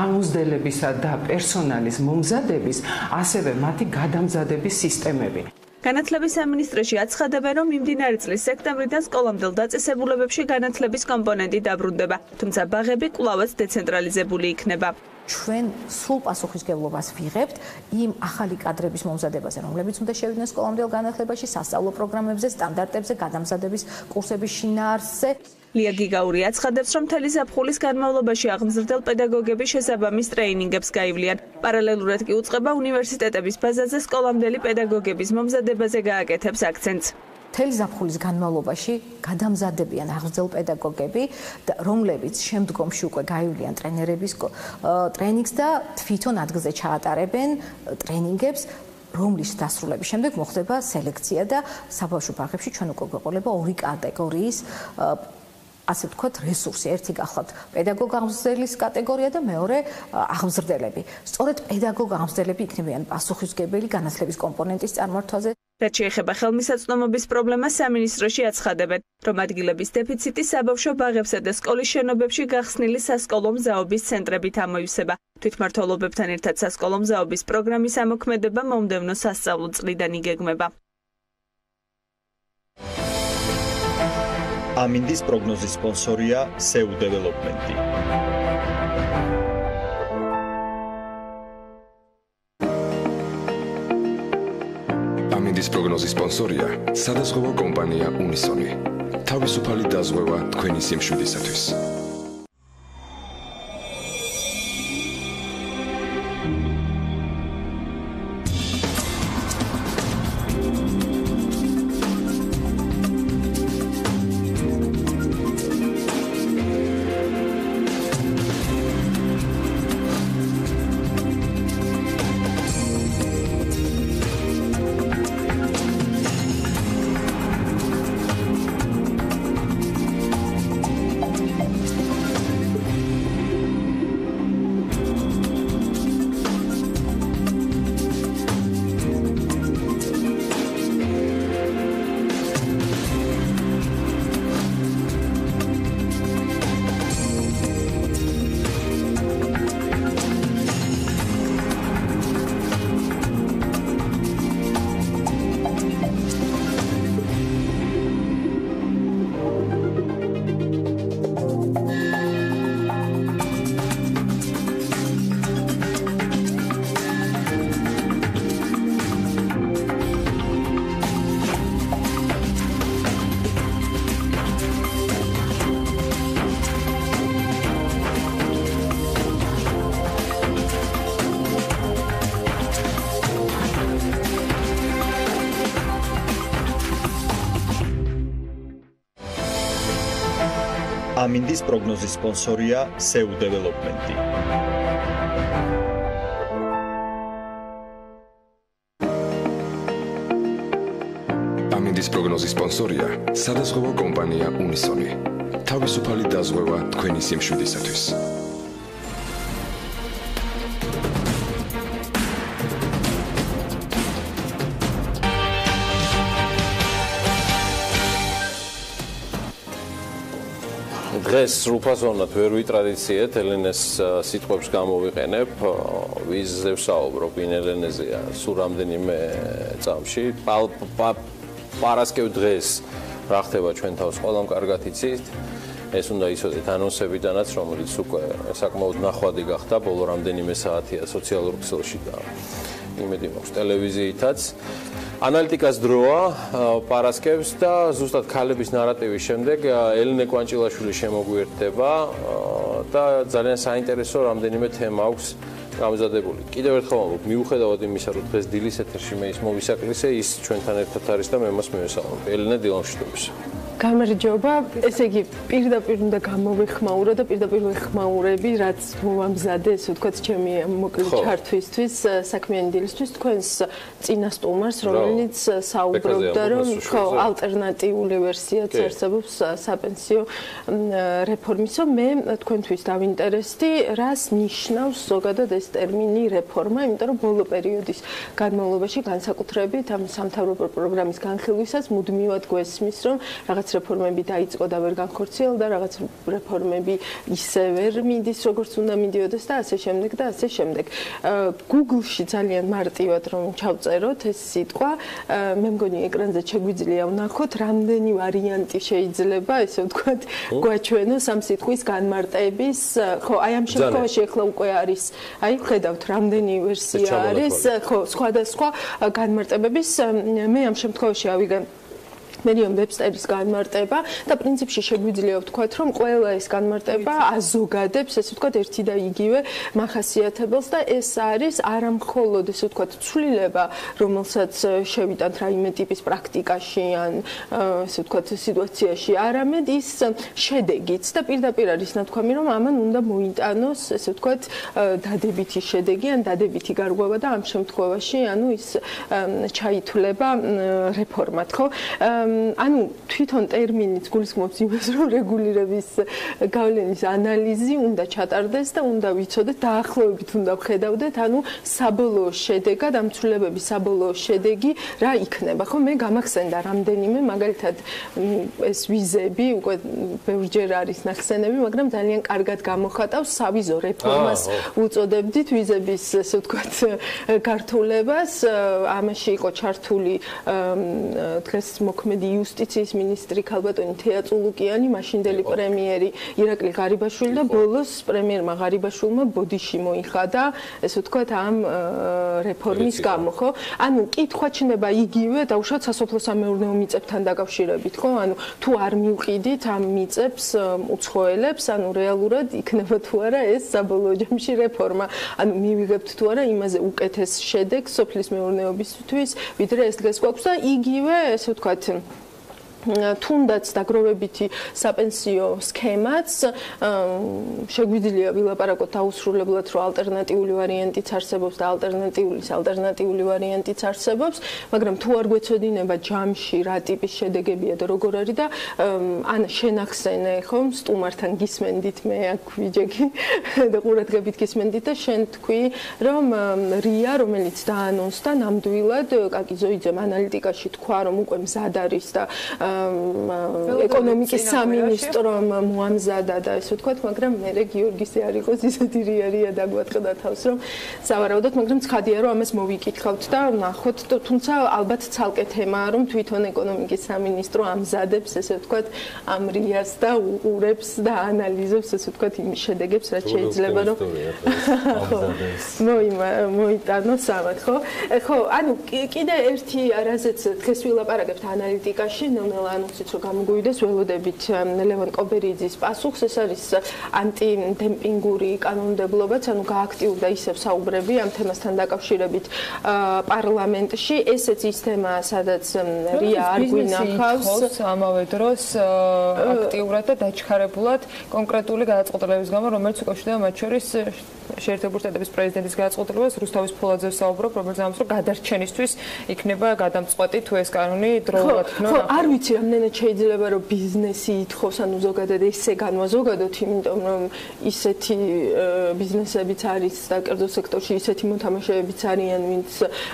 ამოსდებისა და პერსონალის მომზადების, ასევე მათი გადამზადების სისტემები. განათლების სამინისტროში აცხადებენ, რომ მიმდინარე წლის სექტემბრიდან სკოლამდელ დაწესებულებებში განათლების კომპონენტი დაბრუნდება, თუმცა ბაღები კვლავაც დეცენტრალიზებული იქნება. ჩვენ სრულ პასუხისმგებლობას ვიღებთ იმ ახალი კადრების მომზადებაზე, რომლებიც უნდა შევიდნენ სკოლამდელ განათლებაში, სასწავლო პროგრამებზე, სტანდარტებზე, გადამზადების კურსების შინაარსზე. ლია გიგაური აცხადებს, რომ მთელი ზაფხულის განმავლობაში აღმზრდელ პედაგოგები შესაბამის ტრეინინგებს გაივლიან. პარალელურად კი უწყება უნივერსიტეტების ბაზაზე სკოლამდელი პედაგოგების მომზადებაზე გააკეთებს აქცენტს. მთელი ზაფხულის განმავლობაში გადამზადებიან აღზრდელ პედაგოგები, რომლებიც შემდგომში უკვე გაივლიან ტრენერების ტრენინგს და თვითონ ადგილზე ჩაატარებენ ტრენინგებს, რომლის დასრულების შემდეგ მოხდება სელექცია და საბავშვო ბაღებში ჩვენ უკვე გვეყოლება ორი კატეგორიის ასე ვთქვათ, რესურსი. ერთი გახლავთ პედაგოგ აღმზრდელის კატეგორია და მეორე აღმზრდელები. სწორედ პედაგოგ აღმზრდელები იქნებიან პასუხისმგებელი განათლების კომპონენტის წარმართვაზე. რაც შეეხება ხელმისაწვდომობის პრობლემას, სამინისტროში აცხადებენ, რომ ადგილების დეფიციტი საბავშვო ბაღებსა და სკოლის შენობებში გახსნილი სასკოლო მზაობის ცენტრებით ამოივსება. თვითმმართველობებთან ერთად სასკოლო მზაობის პროგრამის ამოქმედება მომდევნო სასწავლო წლიდან იგეგმება. ამინდის პროგნოზის სპონსორია SEU დეველოპმენტი. ამინდის პროგნოზის სპონსორია სადაზღვევო კომპანია უნისონი. თავისუფალი დაზღვევა თქვენი სიმშვიდისათვის. ამინდის პროგნოზის სპონსორია SEU დეველოპმენტი. ამინდის პროგნოზის სპონსორია სადაზღვევო კომპანია უნისონი. თავისუფალი დაზღვევა თქვენი სიმშვიდისათვის. დღეს სრულფასოვნად ვერ ვიტრადიციეთ, ელენეს სიტყვებს გამოვიყენებ, ვიზზე ვსაუბრობ, ვინ ელენეზეა სულ რამდენიმე წამში. პარასკევ დღეს რა ხდება ჩვენ თავს ყველამ კარგად იცით. ეს უნდა იცოდეთ ანონსებიდანაც, რომელიც უკვე საკმაოდ ნახვადი გახდა, ბოლო რამდენიმე საათია სოციალურ ქსელში და იმედი მაქვს ტელევიზიითაც. ანალიტიკას დროა პარასკევს და ზუსტად ქალების ნარატივის შემდეგ ელენე კვანჭილაშვილი შემოგვიერთდება და ძალიან საინტერესო რამდენიმე თემა აქვს გამზადებული. კიდევ ერთხელ ვამბობ, მიუხედავად იმისა, რომ დღეს დილის ეთერში მე ის მოვისაკლისე, ის ჩვენთან ერთად არის და მე მას მივესალმებ. ელენე, დილამშვიდობის. გამარჯობა, ესე იგი პირდაპირ უნდა გამოვიხმაურო და პირდაპირ ვეხმაურები, რაც მომამზადე, ესე ვთქვათ, ჩემი მოკლე ჩართვისთვის, საქმიანი დილისთვის, თქვენს წინა სტუმარს, რომელიც საუბრობდა, რომ ალტერნატიული ვერსიაც არსებობს საპენსიო რეფორმისო. მე თქვენთვის დავინტერესდი, რას ნიშნავს ზოგადად ეს ტერმინი რეფორმა, იმიტომ რომ ბოლო პერიოდის განმავლობაში განსაკუთრებით ამ სამთავრობო პროგრამის განხილვისას მუდმივად გვესმის, რომ რაღაც რეფორმები დაიწყო და ვერ განხორციელდა, რაღაც რეფორმები ისე ვერ მიდის, როგორც უნდა მიდიოდეს და ასე შემდეგ და ასე შემდეგ. Google-ში ძალიან მარტივად რომ ჩავწეროთ ეს სიტყვა, მე მგონი ეკრანზე შეგვიძლია ვნახოთ, რამდენი ვარიანტი შეიძლება, ესე ვთქვათ, გვაჩვენოს ამ სიტყვის განმარტების, ხო, აი ამ შემთხვევაში ახლა უკვე არის, აი ხედავთ, რამდენი ვერსია არის, ხო, სხვადასხვა განმარტებების, მე ამ შემთხვევაში ავიგე მერიონ ვებსტერის განმარტება და პრინციპში შეგვიძლია ვთქვათ, რომ ყველა ეს განმარტება აზოგადებს, ესე ვთქვათ, ერთი და იგივე მახასიათებელს და ეს არის არამხოლოდ, ესე ვთქვათ, ცვლილება, რომელსაც შევიტანთ რაიმე ტიპის პრაქტიკაში ან ესე ვთქვათ, სიტუაციაში, არამედ ის შედეგიც და პირდაპირ არის ნათქვამი, რომ ამან უნდა მოიტანოს, ესე ვთქვათ, დადებითი შედეგი ან დადებითი გარღვევა და ამ შემთხვევაში, ანუ ის ჩაითვლება რეფორმად, ხო? ანუ თვითონ ტერმინიც გულისხმობს იმას, რომ რეგულირების გავლენის ანალიზი უნდა ჩატარდეს და უნდა ვიცოდეთ, დაახლოებით უნდა ვხედავდეთ, ანუ საბოლოო შედეგად, ამ ცვლილებების საბოლოო შედეგი რა იქნება, ხო? მე გამახსენდა რამდენიმე, მაგალითად, ეს ვიზები, უკვე ბევრჯერ არის ნახსენები, მაგრამ ძალიან კარგად გამოხატავს სავიზო რეფორმას უწოდებდით ვიზების, ესე ვთქვათ, გართულებას. ამაში იყო ჩართული დღეს მოქმედი იუსტიციის მინისტრი ქალბატონი თეა წულუკიანი, მაშინდელი პრემიერი ირაკლი ღარიბაშვილი და ბოლოს პრემიერმა ღარიბაშვილმა ბოდიში მოიხადა, ესე ვთქვათ, ამ რეფორმის გამო, ხო? ანუ კითხვა ჩნდება იგივე დაუშვათ სასოფლო-სამეურნეო მიწებთან დაკავშირებით, ხო? ანუ თუ არ მივყიდით ამ მიწებს უცხოელებს, ანუ რეალურად იქნება თუ არა ეს საბოლოო ჯამში რეფორმა. ანუ მივიღებთ თუ არა იმაზე უკეთეს შედეგს სოფლის მეურნეობისთვის, ვიდრე ეს დღეს გვაქვს და იგივე, ესე ვთქვათ, თუნდაც დაგროვებითი საპენსიო სქემაც შეგვიძლია ვილაპარაკოთ დაუსრულებლად, რომ ალტერნატიული ვარიანტიც არსებობს და ალტერნატიული ვარიანტიც არსებობს, მაგრამ თუ არ გვეცოდინება ჯამში რა ტიპის შედეგებია და როგორ არის და ან შენახსენე, ხომ, სტუმართან გისმენდით, მე აქ ვიჯექი და ყურადღებით გისმენდით და შენ თქვი, რომ რია, რომელიც დაანონსდა ნამდვილად, კაკი ზოიძემ ანალიტიკაში თქვა, რომ უკვე მზად არის და ეკონომიკის სამინისტრომ მოამზადა და ესე ვთქვათ, მაგრამ მე გიორგისი არ იყოს ისეთი რია დაგვატყდა თავს, რომ სავარაუდოდ, მაგრამ ცხადია, რომ ამას მოვიკითხავთ და ნახოთ, თუმცა ალბათ ცალკე თემაა, რომ თვითონ ეკონომიკის სამინისტრო ამზადებს, ესე ვთქვათ, ამ რიას და უყურებს და ანალიზებს, ესე ვთქვათ, იმ შედეგებს, რაც შეიძლება, რომ მოიტანოს ამათ, ხო? ხო, ანუ კიდე ერთი რაზეც დღეს ვილაპარაკებთ ანალიტიკაში, ანონსიც რომ გამოგვივიდეს, ველოდებით ლევან კობერიძის პასუხს, ეს არის ანტიდემპინგური კანონმდებლობაც, ანუ გააქტიურდა ისევ საუბრები ამ თემასთან დაკავშირებით პარლამენტში. ესეც ის თემაა, სადაც რია არ გვინახავს ამავე დროს აქტიურად და დაჩქარებულად კონკრეტული გადაწყვეტილების გამო, რომელიც უკვე შედება მათ შორის შეერთებული შტატების პრეზიდენტის გადაწყვეტილებას, რუსთავის ფოლაძეს საუბრობ, რომელიც ამბობს, რომ გადარჩენისთვის იქნება გადამწყვეტი თუ ეს კანონი დროულად იქნება. არ ვიცი, რამდენად შეიძლება რომ ბიზნესი ითხოვს, ანუ ზოგადად ესე განვაზოგადოთ, იმიტომ რომ ისეთი ბიზნესებიც არის და კერძო სექტორში ისეთი მოთამაშეებიც არიან, ვინც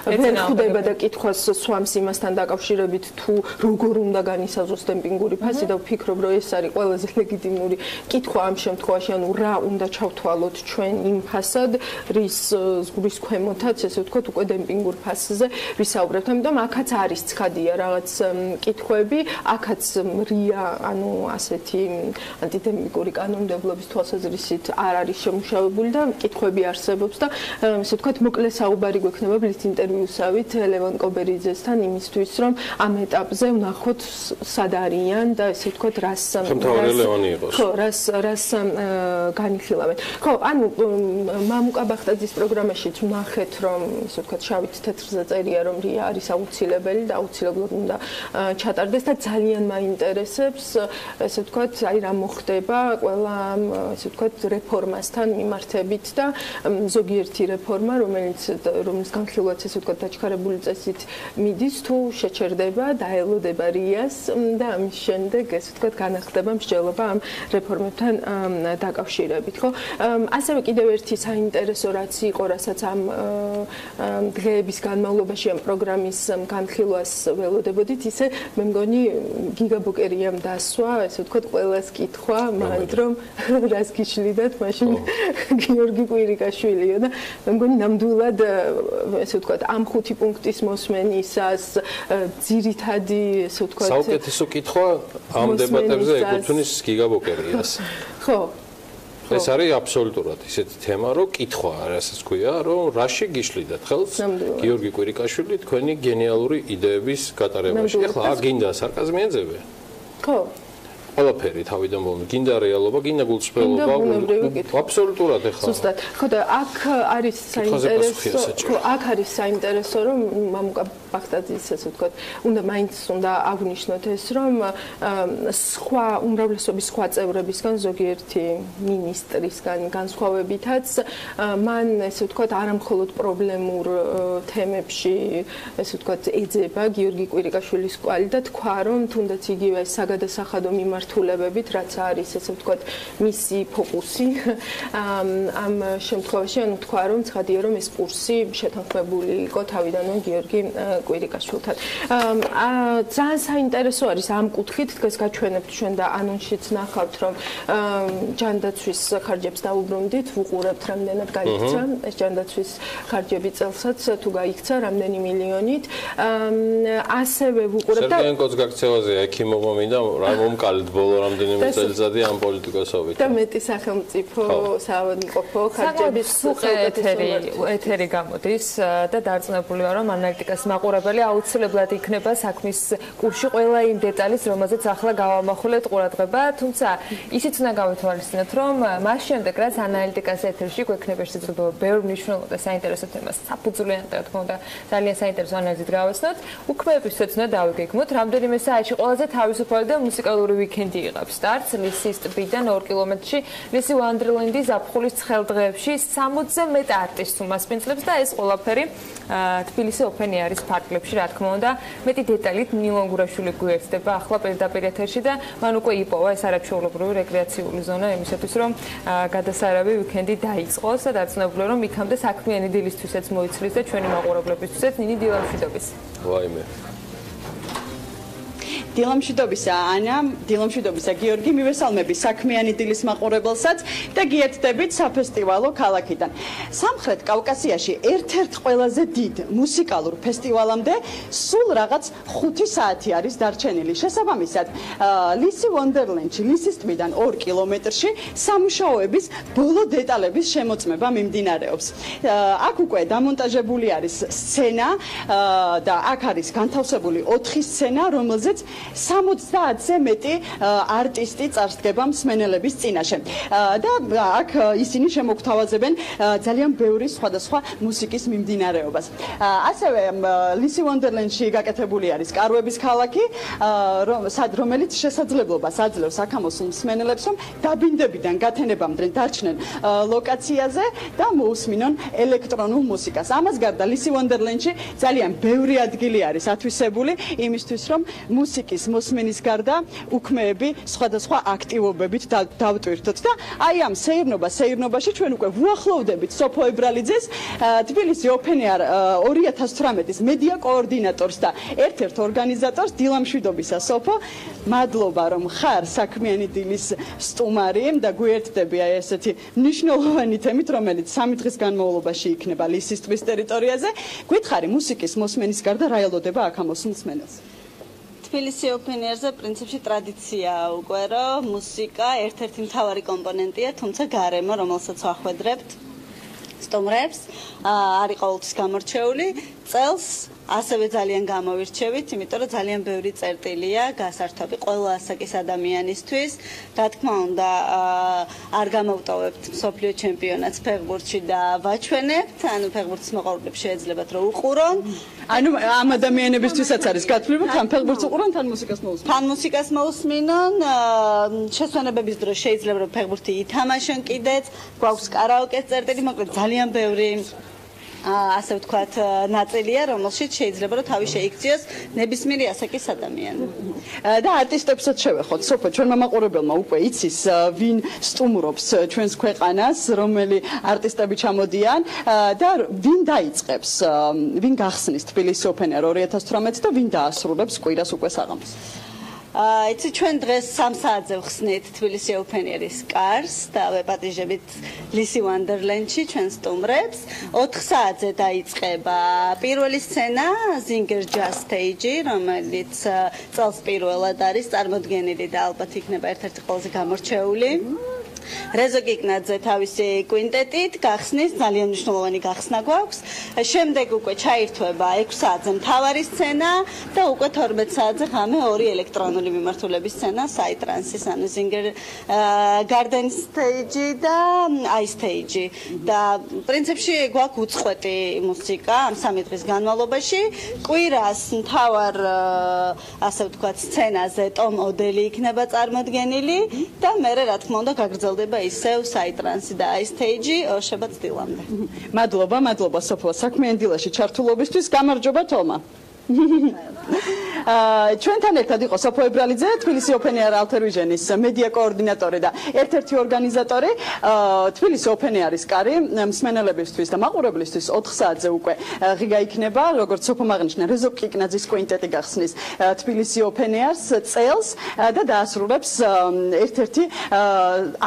ვერ ხვდება და კითხვას სვამს იმასთან დაკავშირებით, თუ როგორ უნდა განისაზღვროს დემპინგური ფასი და ვფიქრობ, რომ ეს არის ყველაზე ლეგიტიმური კითხვა ამ შემთხვევაში, ანუ რა უნდა ჩავთვალოთ ჩვენ იმ ფასად, რის ზღვის ქვემოთაც, ესე ვთქვათ, უკვე დემპინგურ ფასზე ვისაუბრებთ. ამიტომ აქაც არის ცხადია რაღაც კითხვები, აქაც რია, ანუ ასეთი ანტიდემპინგური კანონმდებლობის თვალსაზრისით არ არის შემუშავებული და კითხვები არსებობს და ესე ვთქვათ, მოკლე საუბარი გვექნება ბლიც ინტერვიუსავით ლევან კობერიძესთან იმისთვის, რომ ამ ეტაპზე ვნახოთ სად არიან და ესე ვთქვათ, რას განიხილავენ. ხო, ანუ მამუკა ბახტაძის პროგრამაშიც ვნახეთ, რომ ესე ვთქვათ, შავით თეთრზე წერია, რომ რია არის აუცილებელი და აუცილებლად უნდა ჩატარდეს და ძალიან მაინტერესებს, ესე ვთქვათ, აი რა მოხდება ყველა ამ, ესე ვთქვათ, რეფორმასთან მიმართებით და ზოგიერთი რეფორმა, რომელიც განხილვაც, ესე ვთქვათ, დაჩქარებული წესით მიდის, თუ შეჩერდება, დაელოდება რიას და ამის შემდეგ, ესე ვთქვათ, განახდება მსჯელობა ამ რეფორმებთან დაკავშირებით, ხო? ასევე კიდევ ერთი საინტერესო რაც იყო, რასაც ამ დღეების განმავლობაში ამ პროგრამის განხილვას ველოდებოდით, ისე მე მგონი გიგაბოკერიამ დასვა, ესე ვთქვათ, ყველას კითხვა, მანდ რომ რას გიშლიდათ, მაშინ გიორგი კვირიკაშვილიო და მე მგონი ნამდვილად, ესე ვთქვათ, ამ 5 პუნქტის მოსმენისას ძირითადი, ესე ვთქვათ, საუკეთესო კითხვა ამ დებატებზე ეკუთვნის გიგაბოკერიას. ხო. ეს არის აბსოლუტურად ისეთი თემა, რომ კითხვა, რასაც ქვია, რომ რაში გიშლიდათ ხელს გიორგი კვირიკაშვილი თქვენი გენიალური იდეების გატარებაში. ეხლა აქ გინდა სარკაზმი ეძებე? ხო. ყველაფერი თავიდან ბოლომდე გინდა რეალობა, გინდა გულწრფელობა, აბსოლუტურად ეხლა. ზუსტად. ხო და აქ არის საინტერესო, აქ არის საინტერესო, რომ მამუკა ბახტაძის ასე ვთქვათ, მაინც უნდა აღვნიშნოთ ეს, რომ სხვა უმრავლესობის სხვა წევრებისგან ზოგიერთი მინისტრისგან განსხვავებითაც მან ესე ვთქვათ არამხოლოდ პრობლემურ თემებში ესე ვთქვათ ეძება გიორგი კვირიკაშვილის კვალი და თქვა, რომ თუნდაც იგივე საგადასახადო მიმართულებებით, რაც არის ესე ვთქვათ მისი ფოკუსი ამ შემთხვევაში, ანუ თქვა, რომ ცხადია, რომ ეს კურსი შეთანხმებული იყო თავიდანვე გიორგი კვირიკაშვილთან. ძალიან საინტერესო არის ამ კუთხით, დღეს გაჩვენებთ ჩვენ და ანონსშიც ნახავთ, რომ ჯანდაცვის ხარჯებს დაუბრუნდით, ვუყურებთ რამდენად გაიქცა ეს ჯანდაცვის ხარჯები წელსაც თუ გაიქცა რამდენი მილიონით. ასევე ვუყურებთ და სერგეენკოც გაქცევაზეა ექიმობა მინდა რა მომკალით ბოლო რამდენიმე წელიწადი ამ პოლიტიკოსობით. და მეტი სახელმწიფო საავადმყოფო ხარჯების ეთერი გამოდის და დარწმუნებული ვარ, რომ ანალიტიკას მაყურებელი აუცილებლად იქნება საქმის კურსში ყველა იმ დეტალის, რომელზეც ახლა გავამახვილეთ ყურადღება, თუმცა ისიც უნდა გავითვალისწინოთ, რომ მას შემდეგ, რაც ანალიტიკას ეთერში გვექნება შესაძლებლობა ბევრ მნიშვნელოვან და საინტერესო თემას საფუძვლიან და თქმა უნდა ძალიან საინტერესო ანალიზით გავაცნოთ, უქმეებისთვის უნდა დავიგეგმოთ, რამდენიმე საათში ყველაზე თავისუფალი და მუსიკალური ვიკენდი იღებს სტარტს ლისის ტბიდან 2 კილომეტრში ლისი ვანდერლენდის ზაფხულის ცხელდღეებში 60-ზე მეტ არტისტს უმასპინძლებს და ეს ყველაფერი თბილისი ოფენ ეარის ფარგლებში, რა თქმა უნდა, მეტი დეტალით ნილონ გურაშვილი გვერდება ახლა პირდაპირ ეთერში და მან უკვე იპოვა ეს არაჩვეულებრივი რეკრეაციული ზონა იმისათვის, რომ გადასარავი ვიკენდი დაიწყოს და დარწმუნებული რომ იქამდე საქმიანი დილისთვისაც მოიცლის და ჩვენი მაყურებლებისთვისაც ნინი დილამშვიდობის. ვაიმე. დილამშვიდობისა ანა, დილამშვიდობისა გიორგი, მივესალმები საქმიანი დილის მაყურებელსაც და გიერთდებით საფესტივალო ქალაქიდან. სამხრეთ კავკასიაში ერთ-ერთ ყველაზე დიდ მუსიკალურ ფესტივალამდე სულ რაღაც 5 საათი არის დარჩენილი. შესაბამისად, ლისი ვონდერლენდში, ლისის ტბიდან 2 კილომეტრში სამუშაოების ბოლო დეტალების შემოწმება მიმდინარეობს. აქ უკვე დამონტაჟებული არის სცენა და აქ არის განთავსებული 4 სცენა, რომელზეც 60-ზე მეტი არტისტი წარსდგება მსმენელების წინაშე. და აქ ისინი შემოგთავაზებენ ძალიან ბევრი სხვადასხვა მუსიკის მიმდინარეობას. ასევე ლისი ვონდერლენდში გაკეთებული არის კარვების ქალაქი, რომელიც შესაძლებლობას აძლევს აქამოსულ მსმენელებს, რომ დაბინდებიდან გათენებამდე დარჩნენ ლოკაციაზე და მოусმინონ ელექტრონულ მუსიკას. ამას გარდა ლისი ვონდერლენდში ძალიან ბევრი ადგილი არის ათვისებული იმისთვის, რომ მუსიკის მოსმენის გარდა უქმეები სხვადასხვა აქტივობებით დავტვირთოთ და აი ამ სეირნობაში ჩვენ უკვე ვუახლოვდებით სოფო ებრალიძეს, თბილისი ოფენ ეარ 2018-ის მედია კოორდინატორს და ერთ-ერთ ორგანიზატორს. დილამშვიდობისა სოფო, მადლობა რომ ხარ საქმიანი დილის სტუმარი და გვიერთდები აი ესეთი მნიშვნელოვანი თემით, რომელიც 3 დღის განმავლობაში იქნება ლისის ტბის ტერიტორიაზე. გვითხარი მუსიკის მოსმენის გარდა რა ელოდება აქამოსულ მსმენელს? თბილისი ოფენ ერზე პრინციპში ტრადიციაა უკვე, რომ მუსიკა ერთ-ერთი მთავარი კომპონენტია, თუმცა გარემო, რომელსაც ვახვედრებთ სტუმრებს, არის ყოველთვის გამორჩეული. წელს ასევე ძალიან გამოვირჩევით, იმიტომ რომ ძალიან ბევრი წერტილია გასართობი ყველა ასაკის ადამიანისთვის. რა თქმა უნდა, არ გამოვტოვებთ მსოფლიო ჩემპიონატს ფეხბურთში და ვაჩვენებთ, ანუ ფეხბურთის მოყვარულებს შეეძლებათ რომ უყურონ. ანუ ამ ადამიანებისთვისაც არის გათვლილი, თან ფეხბურთს უყურონ, თან მუსიკას მოусმინონ. თან მუსიკას მოусმინონ, შესვენებების დროს შეიძლება რომ ფეხბურთი ითამაშონ კიდეც, გვაქვს კარაოკეს წერტილი, მოკლედ ძალიან ბევრი ასე ვთქვათ ნაწილია, რომელშიც შეიძლება რომ თავი შეიქციოს ნებისმიერი ასაკის ადამიანი. და არტისტებსაც შევეხოთ. სოფო, ჩვენმა მაყურებელმა უკვე იცის, ვინ სტუმრობს ჩვენს ქვეყანას, რომელი არტისტები ჩამოდიან და ვინ დაიწყებს, ვინ გახსნის თბილისი ოფენ ეარ 2018 და ვინ დაასრულებს კვირას უკვე საღამოს. იცი ჩვენ დღეს 3 საათზე ვხსნით თბილისი ოფენ ერის კარს და ვეპატიჟებით ლისი ვანდერლენდში ჩვენ სტუმრებს. 4 საათზე დაიწყება პირველი სცენა Singer Jazz Stage, რომელიც წელს პირველად არის წარმოდგენილი და ალბათ იქნება ერთ-ერთი ყველაზე გამორჩეული. რეზო კიკნაძე თავისი კვინტეტით გახსნის, ძალიან მნიშვნელოვანი გახსნა გვაქვს. შემდეგ უკვე ჩაირთვება 6 საათზე მთავარი სცენა და უკვე 12 საათზე ღამე 2 ელექტრონული მიმართულების სცენა, საიტრანსის, ანუ ზინგერ გარდენ სტეიჯი და აი სტეიჯი. და პრინციპში გვაქვს უწყვეტი მუსიკა ამ 3 დღის განმავლობაში. კვირას მთავარ ასე ვთქვათ სცენაზე ტომ ოდელი იქნება წარმოდგენილი და მერე რა თქმა უნდა გაგრძელდება ისევ საიტრანსი და აი სტეიჯი შებაც დილამდე. მადლობა სოფო საქმიანი დილაში ჩართულობისთვის. გამარჯობა თომა. ჩვენთან ერთად იყო სოფო ებრალიძე, თბილისი ოპენ ეარ ალტერვიჟენის მედია კოორდინატორი და ერთ-ერთი ორგანიზატორი. თბილისი ოპენ ეარის კარი მსმენელებისთვის და მაყურებლისთვის 4 საათზე უკვე ღია იქნება, როგორც სოფო აღნიშნა, რეზო კიკნაძის კვინტეტი გახსნის თბილისი ოპენ ეარს წელს და დაასრულებს ერთ-ერთი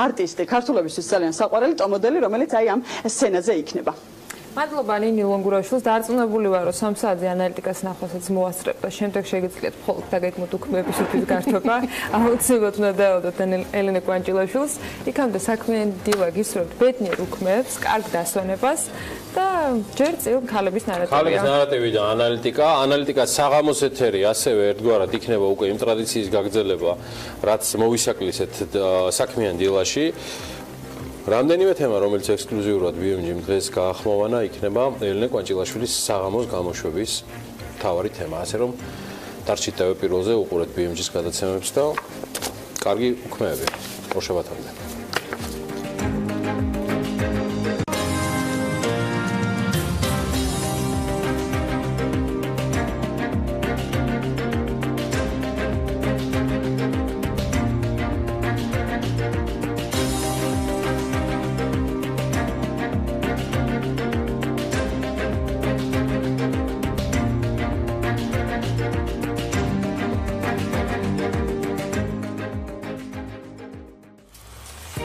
არტისტი, ქართულებისთვის ძალიან საყვარელი ტომოდელი, რომელიც აი ამ სცენაზე იქნება. მადლობა ნინი ლონგურაშვილს. დარწმუნებული ვარ, რომ 3 საათზე ანალიტიკას ნახვასაც მოასწრებ და შემდეგ შეგიძლიათ მხოლოდ დაგეგმოთ უქმეების უფლის გართობა. აუცილებლად უნდა დაელოდოთ ელენე კვანჭილაშვილს. იქამდე საქმიანი დილა გისურვებთ ბედნიერ უქმეებს, კარგ დასვენებას და ჯერ წილ ქალების ნარატივია. ქალების ნარატივი და ანალიტიკა. ანალიტიკა საღამოს ეთერი, ასევე ერთგვარად იქნება უკვე იმ ტრადიციის გაგრძელება, რაც მოვისაკლისეთ საქმიან დილაში. რამდენიმე თემა, რომელიც ექსკლუზიურად BMG-მ დღეს გაახმოვანა, იქნება ელენე კვანჭილაშვილის საღამოს გამოშვების მთავარი თემა. ასე რომ დარჩით TV პირველზე, უყურეთ BMG-ს გადაცემებს და კარგი უქმეები. პროშებათამდე.